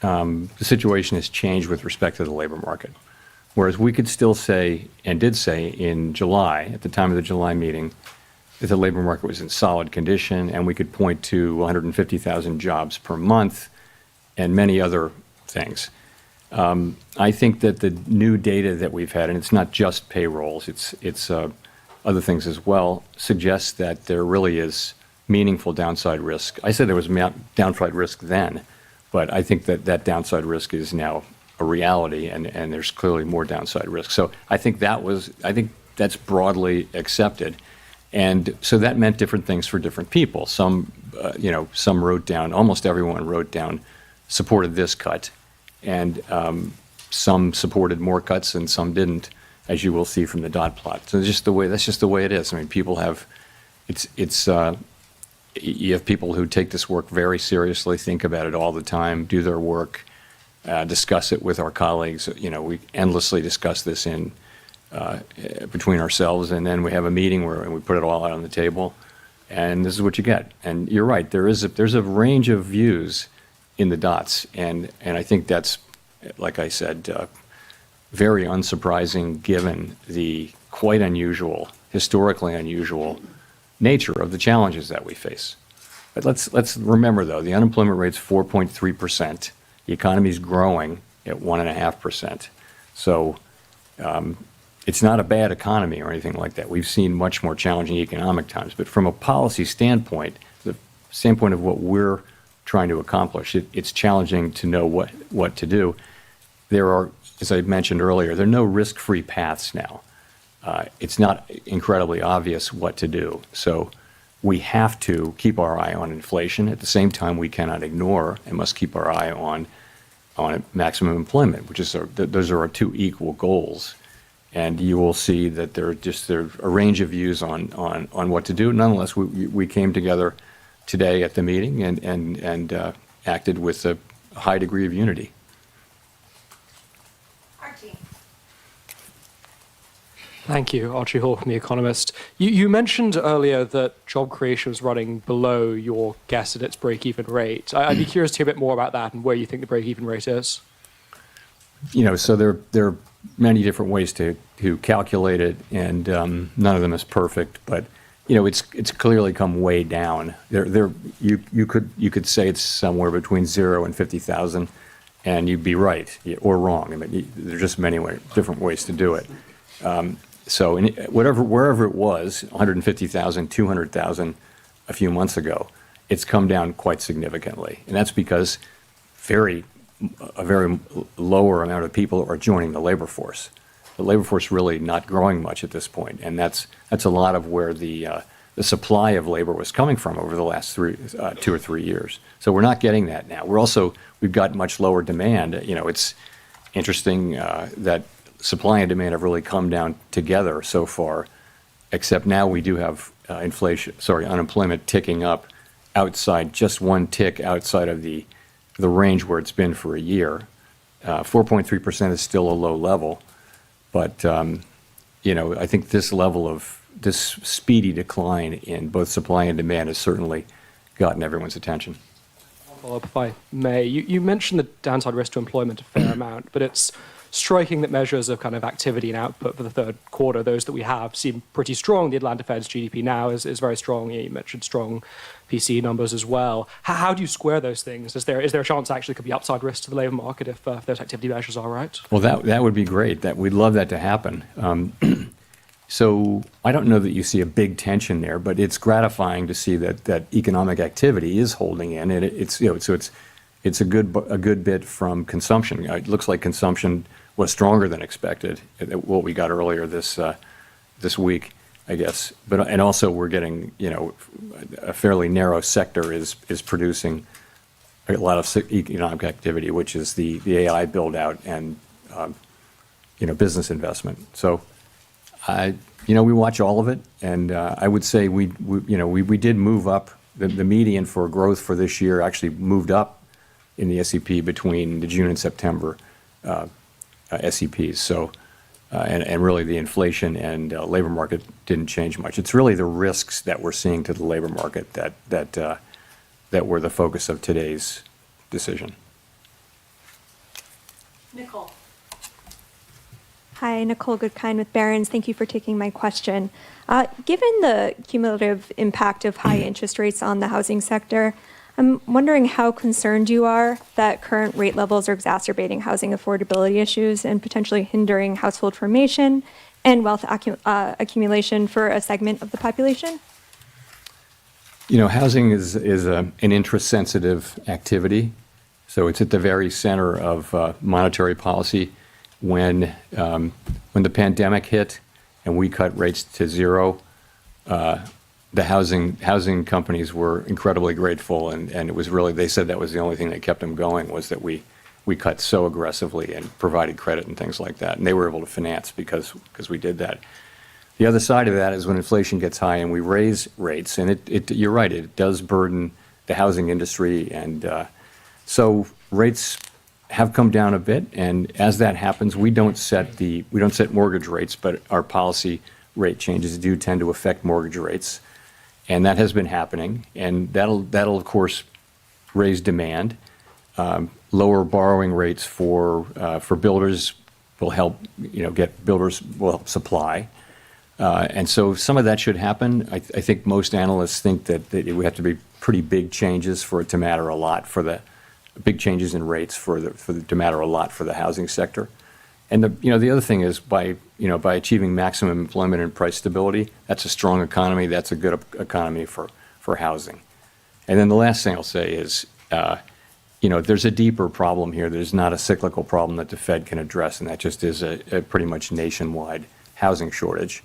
the situation has changed with respect to the labor market. Whereas we could still say, and did say in July, at the time of the July meeting, that the labor market was in solid condition, and we could point to 150,000 jobs per month and many other things. I think that the new data that we've had, and it's not just payrolls, it's other things as well, suggests that there really is meaningful downside risk. I said there was downside risk then, but I think that downside risk is now a reality, and there's clearly more downside risk. So I think that's broadly accepted. And so that meant different things for different people. Some wrote down, almost everyone wrote down, supported this cut, and some supported more cuts and some didn't, as you will see from the dot plot. So that's just the way it is. I mean, people have, you have people who take this work very seriously, think about it all the time, do their work, discuss it with our colleagues. We endlessly discuss this between ourselves, and then we have a meeting where we put it all out on the table, and this is what you get. And you're right, there's a range of views in the dots, and I think that's, like I said, very unsurprising given the quite unusual, historically unusual nature of the challenges that we face. But let's remember, though, the unemployment rate's 4.3%. The economy's growing at 1.5%. So it's not a bad economy or anything like that. We've seen much more challenging economic times. But from a policy standpoint, the standpoint of what we're trying to accomplish, it's challenging to know what to do. There are, as I mentioned earlier, there are no risk-free paths now. It's not incredibly obvious what to do. So we have to keep our eye on inflation. At the same time, we cannot ignore and must keep our eye on maximum employment, which is those are our two equal goals. And you will see that there are a range of views on what to do. Nonetheless, we came together today at the meeting and acted with a high degree of unity. Thank you. Archie Hall from The Economist. You mentioned earlier that job creation was running below your guess at its break-even rate. I'd be curious to hear a bit more about that and where you think the break-even rate is. So there are many different ways to calculate it, and none of them is perfect. But it's clearly come way down. You could say it's somewhere between 0 and 50,000, and you'd be right or wrong. I mean, there's just many different ways to do it. So wherever it was, 150,000, 200,000 a few months ago, it's come down quite significantly, and that's because a very lower amount of people are joining the labor force. The labor force really not growing much at this point, and that's a lot of where the supply of labor was coming from over the last 2 or 3 years. So we're not getting that now. We've got much lower demand. It's interesting that supply and demand have really come down together so far, except now we do have unemployment ticking up just one tick outside of the range where it's been for a year. 4.3% is still a low level, but I think this speedy decline in both supply and demand has certainly gotten everyone's attention. Follow up, if I may. You mentioned the downside risk to employment a fair amount, but it's striking that measures of kind of activity and output for the third quarter, those that we have, seem pretty strong. The Atlanta Fed's GDP now is very strong. You mentioned strong PCE numbers as well. How do you square those things? Is there a chance actually could be upside risk to the labor market if those activity measures are right? Well, that would be great. We'd love that to happen. So I don't know that you see a big tension there, but it's gratifying to see that economic activity is holding in, and it's a good bit from consumption. It looks like consumption was stronger than expected, what we got earlier this week, I guess. And also we're getting, a fairly narrow sector is producing a lot of economic activity, which is the AI build out and business investment. So we watch all of it, and I would say we did move up. The median for growth for this year actually moved up in the SEP between the June and September SEPs. So, and really the inflation and labor market didn't change much. It's really the risks that we're seeing to the labor market that were the focus of today's decision. Nicole. Hi, Nicole Goodkind with Barron's. Thank you for taking my question. Given the cumulative impact of high interest rates on the housing sector, I'm wondering how concerned you are that current rate levels are exacerbating housing affordability issues and potentially hindering household formation and wealth accumulation for a segment of the population? Housing is an interest-sensitive activity, so it's at the very center of monetary policy. When the pandemic hit and we cut rates to zero, the housing companies were incredibly grateful, and it was really, they said that was the only thing that kept them going, was that we cut so aggressively and provided credit and things like that, and they were able to finance because we did that. The other side of that is when inflation gets high and we raise rates, and you're right, it does burden the housing industry, and so rates have come down a bit, and as that happens, we don't set mortgage rates, but our policy rate changes do tend to affect mortgage rates, and that has been happening, and that'll of course raise demand. Lower borrowing rates for builders will help, builders will help supply, and so some of that should happen. I think most analysts think that it would have to be pretty big changes for it to matter a lot big changes in rates to matter a lot for the housing sector. And the other thing is by achieving maximum employment and price stability, that's a strong economy. That's a good economy for housing. And then the last thing I'll say is, there's a deeper problem here. There's not a cyclical problem that the Fed can address, and that just is a pretty much nationwide housing shortage.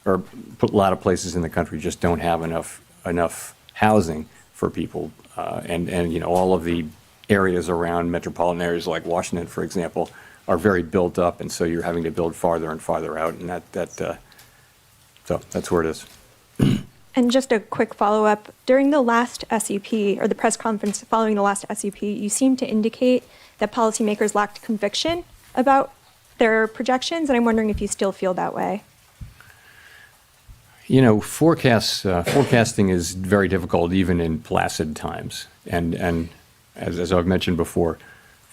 Or a lot of places in the country just don't have enough enough housing for people. And you know, all of the areas around metropolitan areas like Washington, for example, are very built up, and so you're having to build farther and farther out, and so that's where it is. And just a quick follow-up. During the last SEP, or the press conference following the last SEP, you seemed to indicate that policymakers lacked conviction about their projections, and I'm wondering if you still feel that way. You know, forecasting is very difficult even in placid times. And as I've mentioned before,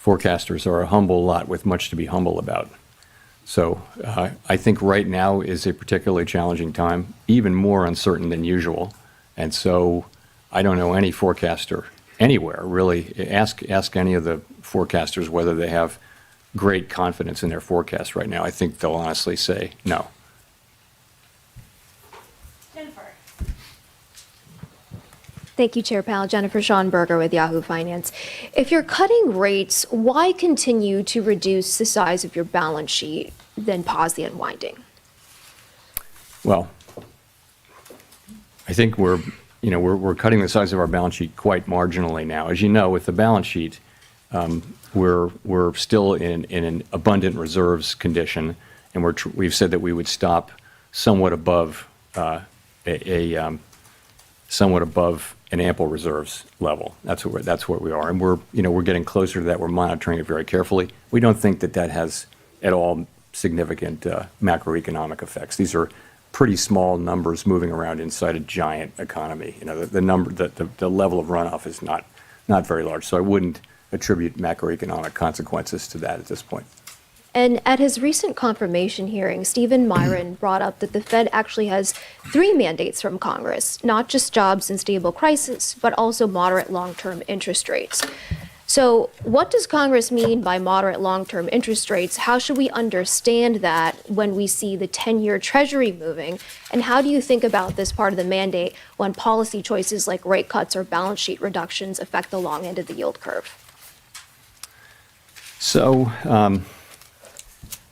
forecasters are a humble lot with much to be humble about. So I think right now is a particularly challenging time, even more uncertain than usual. And so I don't know any forecaster anywhere, really. Ask any of the forecasters whether they have great confidence in their forecast right now. I think they'll honestly say no. Thank you, Chair Powell. Jennifer Schonberger with Yahoo Finance. If you're cutting rates, why continue to reduce the size of your balance sheet, then pause the unwinding? Well, I think we're cutting the size of our balance sheet quite marginally now. As you know, with the balance sheet, we're still in an abundant reserves condition, and we've said that we would stop somewhat above somewhat above an ample reserves level. That's where we are, and we're getting closer to that. We're monitoring it very carefully. We don't think that has at all significant macroeconomic effects. These are pretty small numbers moving around inside a giant economy. You know, the level of runoff is not very large, so I wouldn't attribute macroeconomic consequences to that at this point. And at his recent confirmation hearing, Stephen Myron brought up that the Fed actually has 3 mandates from Congress, not just jobs and stable prices, but also moderate long-term interest rates. So what does Congress mean by moderate long-term interest rates? How should we understand that when we see the 10-year Treasury moving? And how do you think about this part of the mandate when policy choices like rate cuts or balance sheet reductions affect the long end of the yield curve? So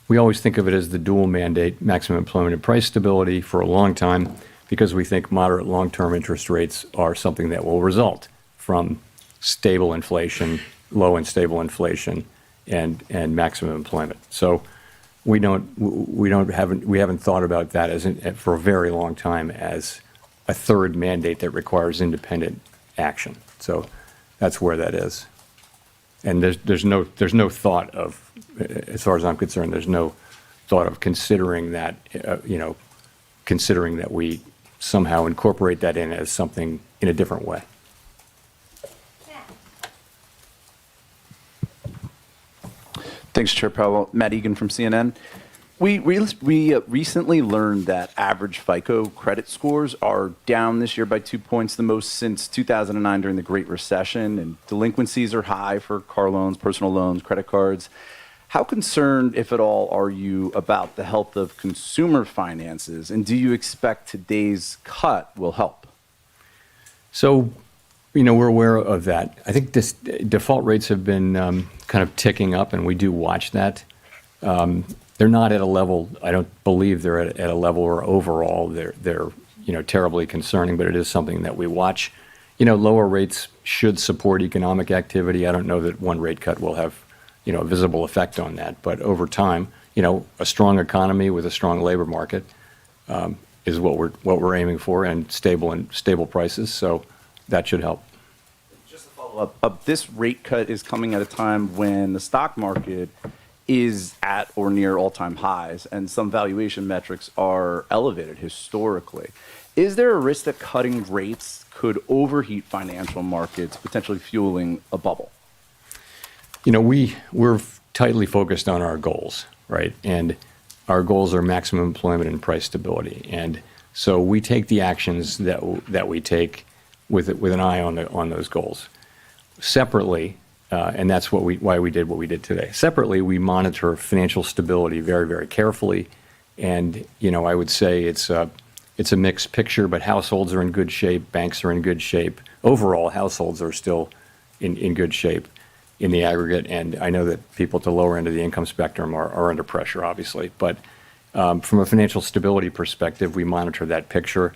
we always think of it as the dual mandate, maximum employment and price stability, for a long time, because we think moderate long-term interest rates are something that will result from stable inflation, low and stable inflation, and maximum employment. So we haven't thought about that for a very long time as a third mandate that requires independent action. So that's where that is. And there's no thought of, as far as I'm concerned, there's no thought of considering that, considering that we somehow incorporate that in as something in a different way. Thanks, Chair Powell. Matt Egan from CNN. We recently learned that average FICO credit scores are down this year by 2 points, the most since 2009 during the Great Recession, and delinquencies are high for car loans, personal loans, credit cards. How concerned, if at all, are you about the health of consumer finances, and do you expect today's cut will help? So, we're aware of that. I think default rates have been kind of ticking up, and we do watch that. They're not at a level, I don't believe they're at a level where overall they're terribly concerning, but it is something that we watch. Lower rates should support economic activity. I don't know that one rate cut will have, a visible effect on that, but over time, a strong economy with a strong labor market is what we're aiming for, and stable prices, so that should help. Just to follow up, this rate cut is coming at a time when the stock market is at or near all-time highs, and some valuation metrics are elevated historically. Is there a risk that cutting rates could overheat financial markets, potentially fueling a bubble? We're tightly focused on our goals, right? And our goals are maximum employment and price stability. And so we take the actions that we take with an eye on those goals. Separately, and that's why we did what we did today. Separately, we monitor financial stability very, very carefully. And, I would say it's a mixed picture, but households are in good shape, banks are in good shape. Overall, households are still in good shape in the aggregate. And I know that people at the lower end of the income spectrum are under pressure, obviously. But from a financial stability perspective, we monitor that picture.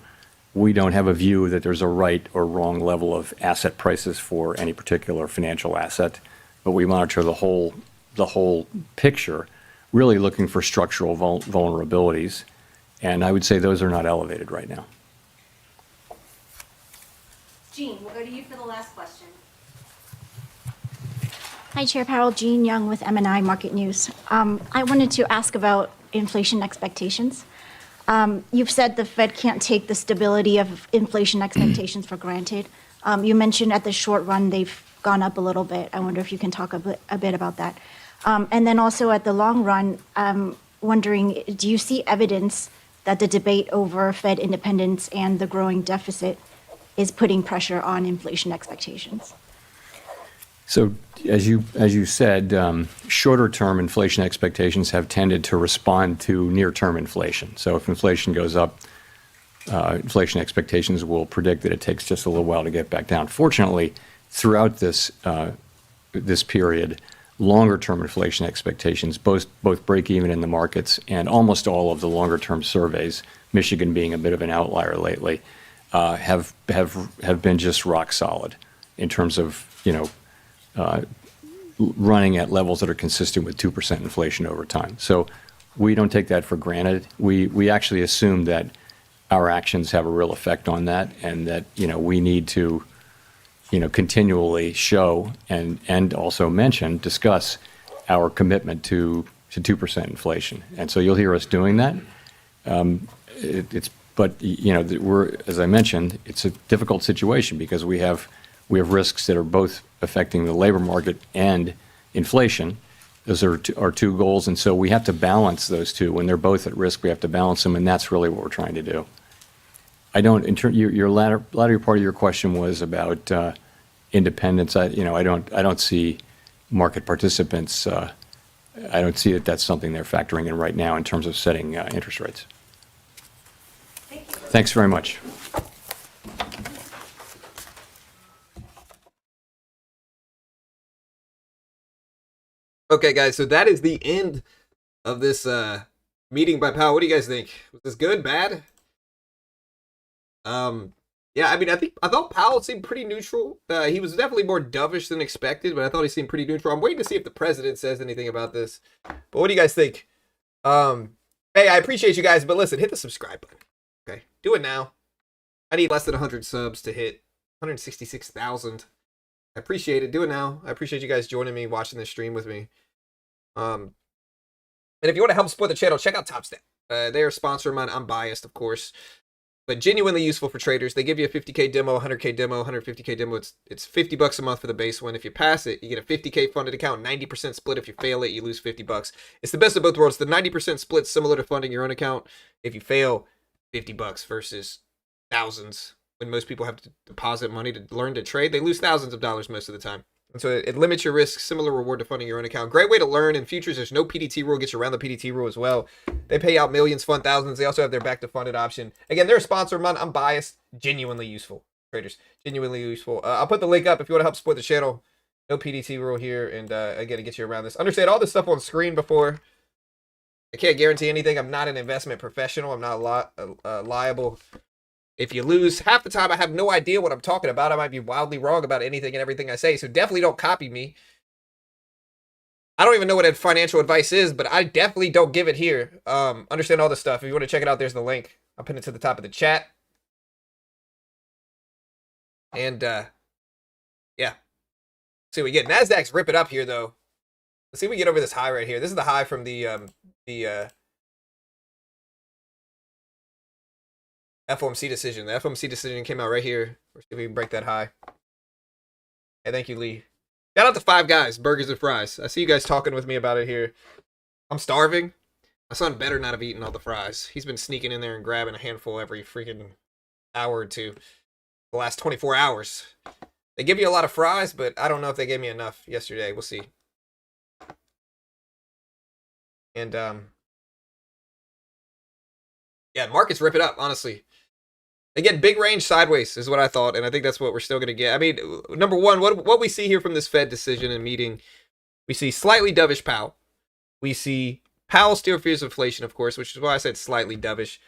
we don't have a view that there's a right or wrong level of asset prices for any particular financial asset, but we monitor the whole picture, really looking for structural vulnerabilities. And I would say those are not elevated right now. Jean, we'll go to you for the last question. Hi, Chair Powell. Jean Young with M&I Market News. I wanted to ask about inflation expectations. You've said the Fed can't take the stability of inflation expectations for granted. You mentioned at the short run they've gone up a little bit. I wonder if you can talk a bit about that. And then also at the long run, I'm wondering, do you see evidence that the debate over Fed independence and the growing deficit is putting pressure on inflation expectations? So as you said, shorter-term inflation expectations have tended to respond to near-term inflation. So if inflation goes up, inflation expectations will predict that it takes just a little while to get back down. Fortunately, throughout this period, longer-term inflation expectations, both break even in the markets and almost all of the longer-term surveys, Michigan being a bit of an outlier lately, have been just rock solid in terms of running at levels that are consistent with 2% inflation over time. So we don't take that for granted. We actually assume that our actions have a real effect on that, and that we need to continually show and also discuss our commitment to 2% inflation. And so you'll hear us doing that. We're, as I mentioned, it's a difficult situation because we have risks that are both affecting the labor market and inflation. Those are our two goals, and so we have to balance those two. When they're both at risk, we have to balance them, and that's really what we're trying to do. Your latter part of your question was about independence. I don't see market participants. I don't see that that's something they're factoring in right now in terms of setting interest rates. Thanks very much. Okay, guys, so that is the end of this meeting by Powell. What do you guys think? Was this good, bad? Yeah, I mean, I thought Powell seemed pretty neutral. He was definitely more dovish than expected, but I thought he seemed pretty neutral. I'm waiting to see if the president says anything about this. But what do you guys think? Hey, I appreciate you guys, but listen, hit the subscribe button. Okay, do it now. I need less than 100 subs to hit 166,000. I appreciate it. Do it now. I appreciate you guys joining me, watching this stream with me. And if you want to help support the channel, check out TopStep. They're a sponsor of mine. I'm biased, of course, but genuinely useful for traders. They give you a 50K demo, 100K demo, 150K demo. It's $50 a month for the base one. If you pass it, you get a 50K funded account, 90% split. If you fail it, you lose $50. It's the best of both worlds. The 90% split, similar to funding your own account. If you fail, $50 versus thousands. When most people have to deposit money to learn to trade, they lose thousands of dollars most of the time. And so it limits your risk, similar reward to funding your own account. Great way to learn. In futures, there's no PDT rule, gets you around the PDT rule as well. They pay out millions, fund thousands. They also have their back to funded option. Again, they're a sponsor of mine. I'm biased. Genuinely useful. Traders, genuinely useful. I'll put the link up if you want to help support the channel. No PDT rule here. And again, to get you around this. Understand all this stuff on screen before. I can't guarantee anything. I'm not an investment professional. I'm not liable. If you lose, half the time I have no idea what I'm talking about. I might be wildly wrong about anything and everything I say, so definitely don't copy me. I don't even know what financial advice is, but I definitely don't give it here. Understand all this stuff. If you want to check it out, there's the link. I'll pin it to the top of the chat. And, yeah. See what we get. NASDAQ's rip it up here, though. Let's see if we get over this high right here. This is the high from the FOMC decision. The FOMC decision came out right here. Let's see if we can break that high. Hey, thank you, Lee. Shout out to Five Guys, Burgers and Fries. I see you guys talking with me about it here. I'm starving. My son better not have eaten all the fries. He's been sneaking in there and grabbing a handful every freaking hour or two. The last 24 hours. They give you a lot of fries, but I don't know if they gave me enough yesterday. We'll see. And, yeah, markets rip it up, honestly. They get big range sideways is what I thought, and I think that's what we're still going to get. I mean, number one, what we see here from this Fed decision and meeting, we see slightly dovish Powell. We see Powell still fears inflation, of course, which is why I said slightly dovish.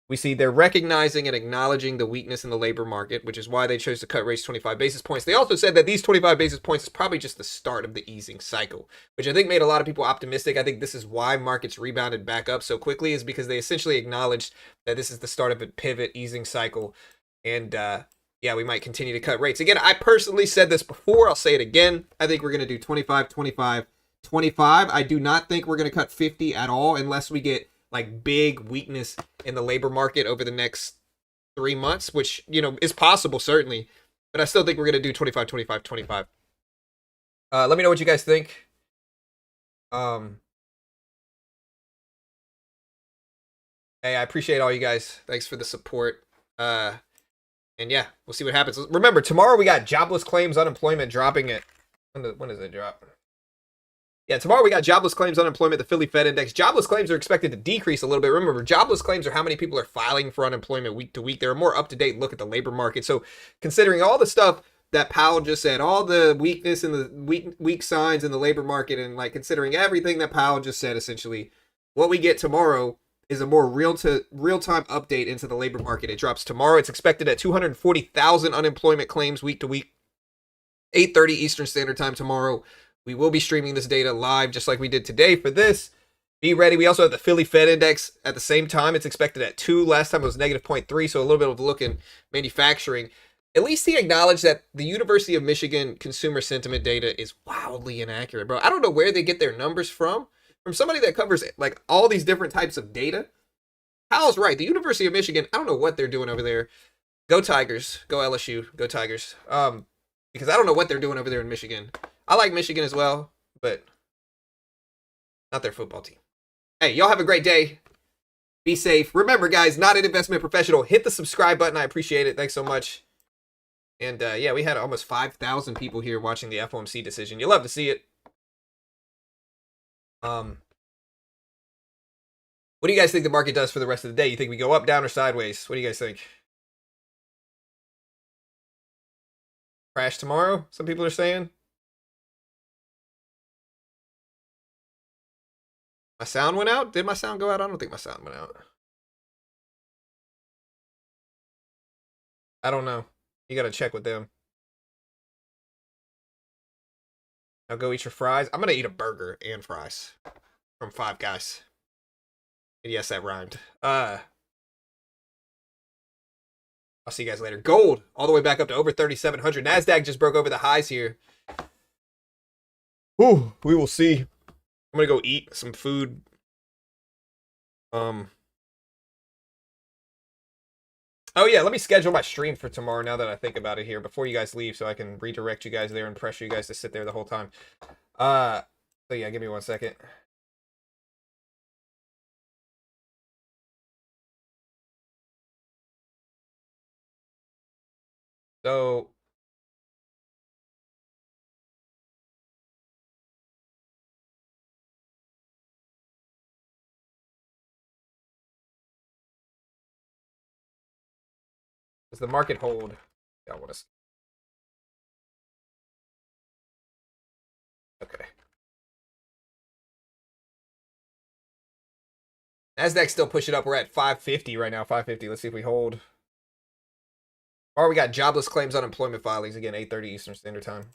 We see they're recognizing and acknowledging the weakness in the labor market, which is why they chose to cut rates 25 basis points. They also said that these 25 basis points is probably just the start of the easing cycle, which I think made a lot of people optimistic. I think this is why markets rebounded back up so quickly, is because they essentially acknowledged that this is the start of a pivot easing cycle. And yeah, we might continue to cut rates. Again, I personally said this before. I'll say it again. I think we're going to do 25, 25, 25. I do not think we're going to cut 50 at all unless we get like big weakness in the labor market over the next 3 months, which, you know, is possible certainly, but I still think we're going to do 25, 25, 25. Let me know what you guys think. Hey, I appreciate all you guys. Thanks for the support. And yeah, we'll see what happens. Remember, tomorrow we got jobless claims, unemployment dropping at, when does it drop? Yeah, tomorrow we got jobless claims, unemployment, the Philly Fed Index. Jobless claims are expected to decrease a little bit. Remember, jobless claims are how many people are filing for unemployment week to week. They're a more up-to-date look at the labor market. So considering all the stuff that Powell just said, all the weakness and the weak signs in the labor market, and like considering everything that Powell just said, essentially, what we get tomorrow is a more real-time update into the labor market. It drops tomorrow. It's expected at 240,000 unemployment claims week to week, 8:30 Eastern Standard Time tomorrow. We will be streaming this data live just like we did today for this. Be ready. We also have the Philly Fed Index at the same time. It's expected at 2. Last time it was negative 0.3, so a little bit of a look in manufacturing. At least he acknowledged that the University of Michigan consumer sentiment data is wildly inaccurate, bro. I don't know where they get their numbers from somebody that covers like all these different types of data. Powell's right. The University of Michigan, I don't know what they're doing over there. Go Tigers. Go LSU. Go Tigers. Because I don't know what they're doing over there in Michigan. I like Michigan as well, but not their football team. Hey, y'all have a great day. Be safe. Remember, guys, not an investment professional. Hit the subscribe button. I appreciate it. Thanks so much. And yeah, we had almost 5,000 people here watching the FOMC decision. You love to see it. What do you guys think the market does for the rest of the day? You think we go up, down, or sideways? What do you guys think? Crash tomorrow, some people are saying. My sound went out? Did my sound go out? I don't think my sound went out. I don't know. You gotta check with them. Now go eat your fries. I'm gonna eat a burger and fries from Five Guys. And yes, that rhymed. I'll see you guys later. Gold all the way back up to over 3,700. NASDAQ just broke over the highs here. Ooh, we will see. I'm gonna go eat some food. Oh yeah, let me schedule my stream for tomorrow now that I think about it here before you guys leave so I can redirect you guys there and pressure you guys to sit there the whole time. So yeah, give me 1 second. So does the market hold? I want to. Okay. NASDAQ still pushing up. We're at 550 right now. 550. Let's see if we hold. Or we got jobless claims, unemployment filings again. 8:30 Eastern Standard Time.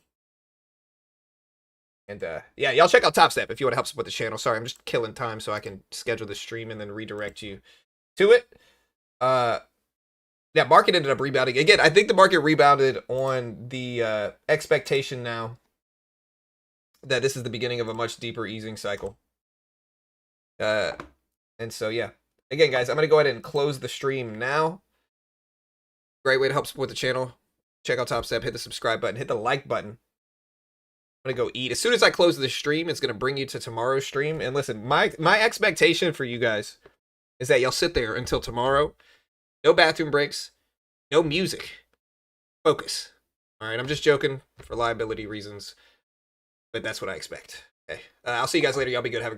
And yeah, y'all check out Top Step if you want to help support the channel. Sorry, I'm just killing time so I can schedule the stream and then redirect you to it. Yeah, market ended up rebounding. Again, I think the market rebounded on the expectation now that this is the beginning of a much deeper easing cycle. And so, yeah. Again, guys, I'm going to go ahead and close the stream now. Great way to help support the channel. Check out Top Step, hit the subscribe button, hit the like button. I'm going to go eat. As soon as I close the stream, it's going to bring you to tomorrow's stream. And listen, my expectation for you guys is that y'all sit there until tomorrow. No bathroom breaks. No music. Focus. All right, I'm just joking for liability reasons. But that's what I expect. Okay. I'll see you guys later. Y'all be good. Have a great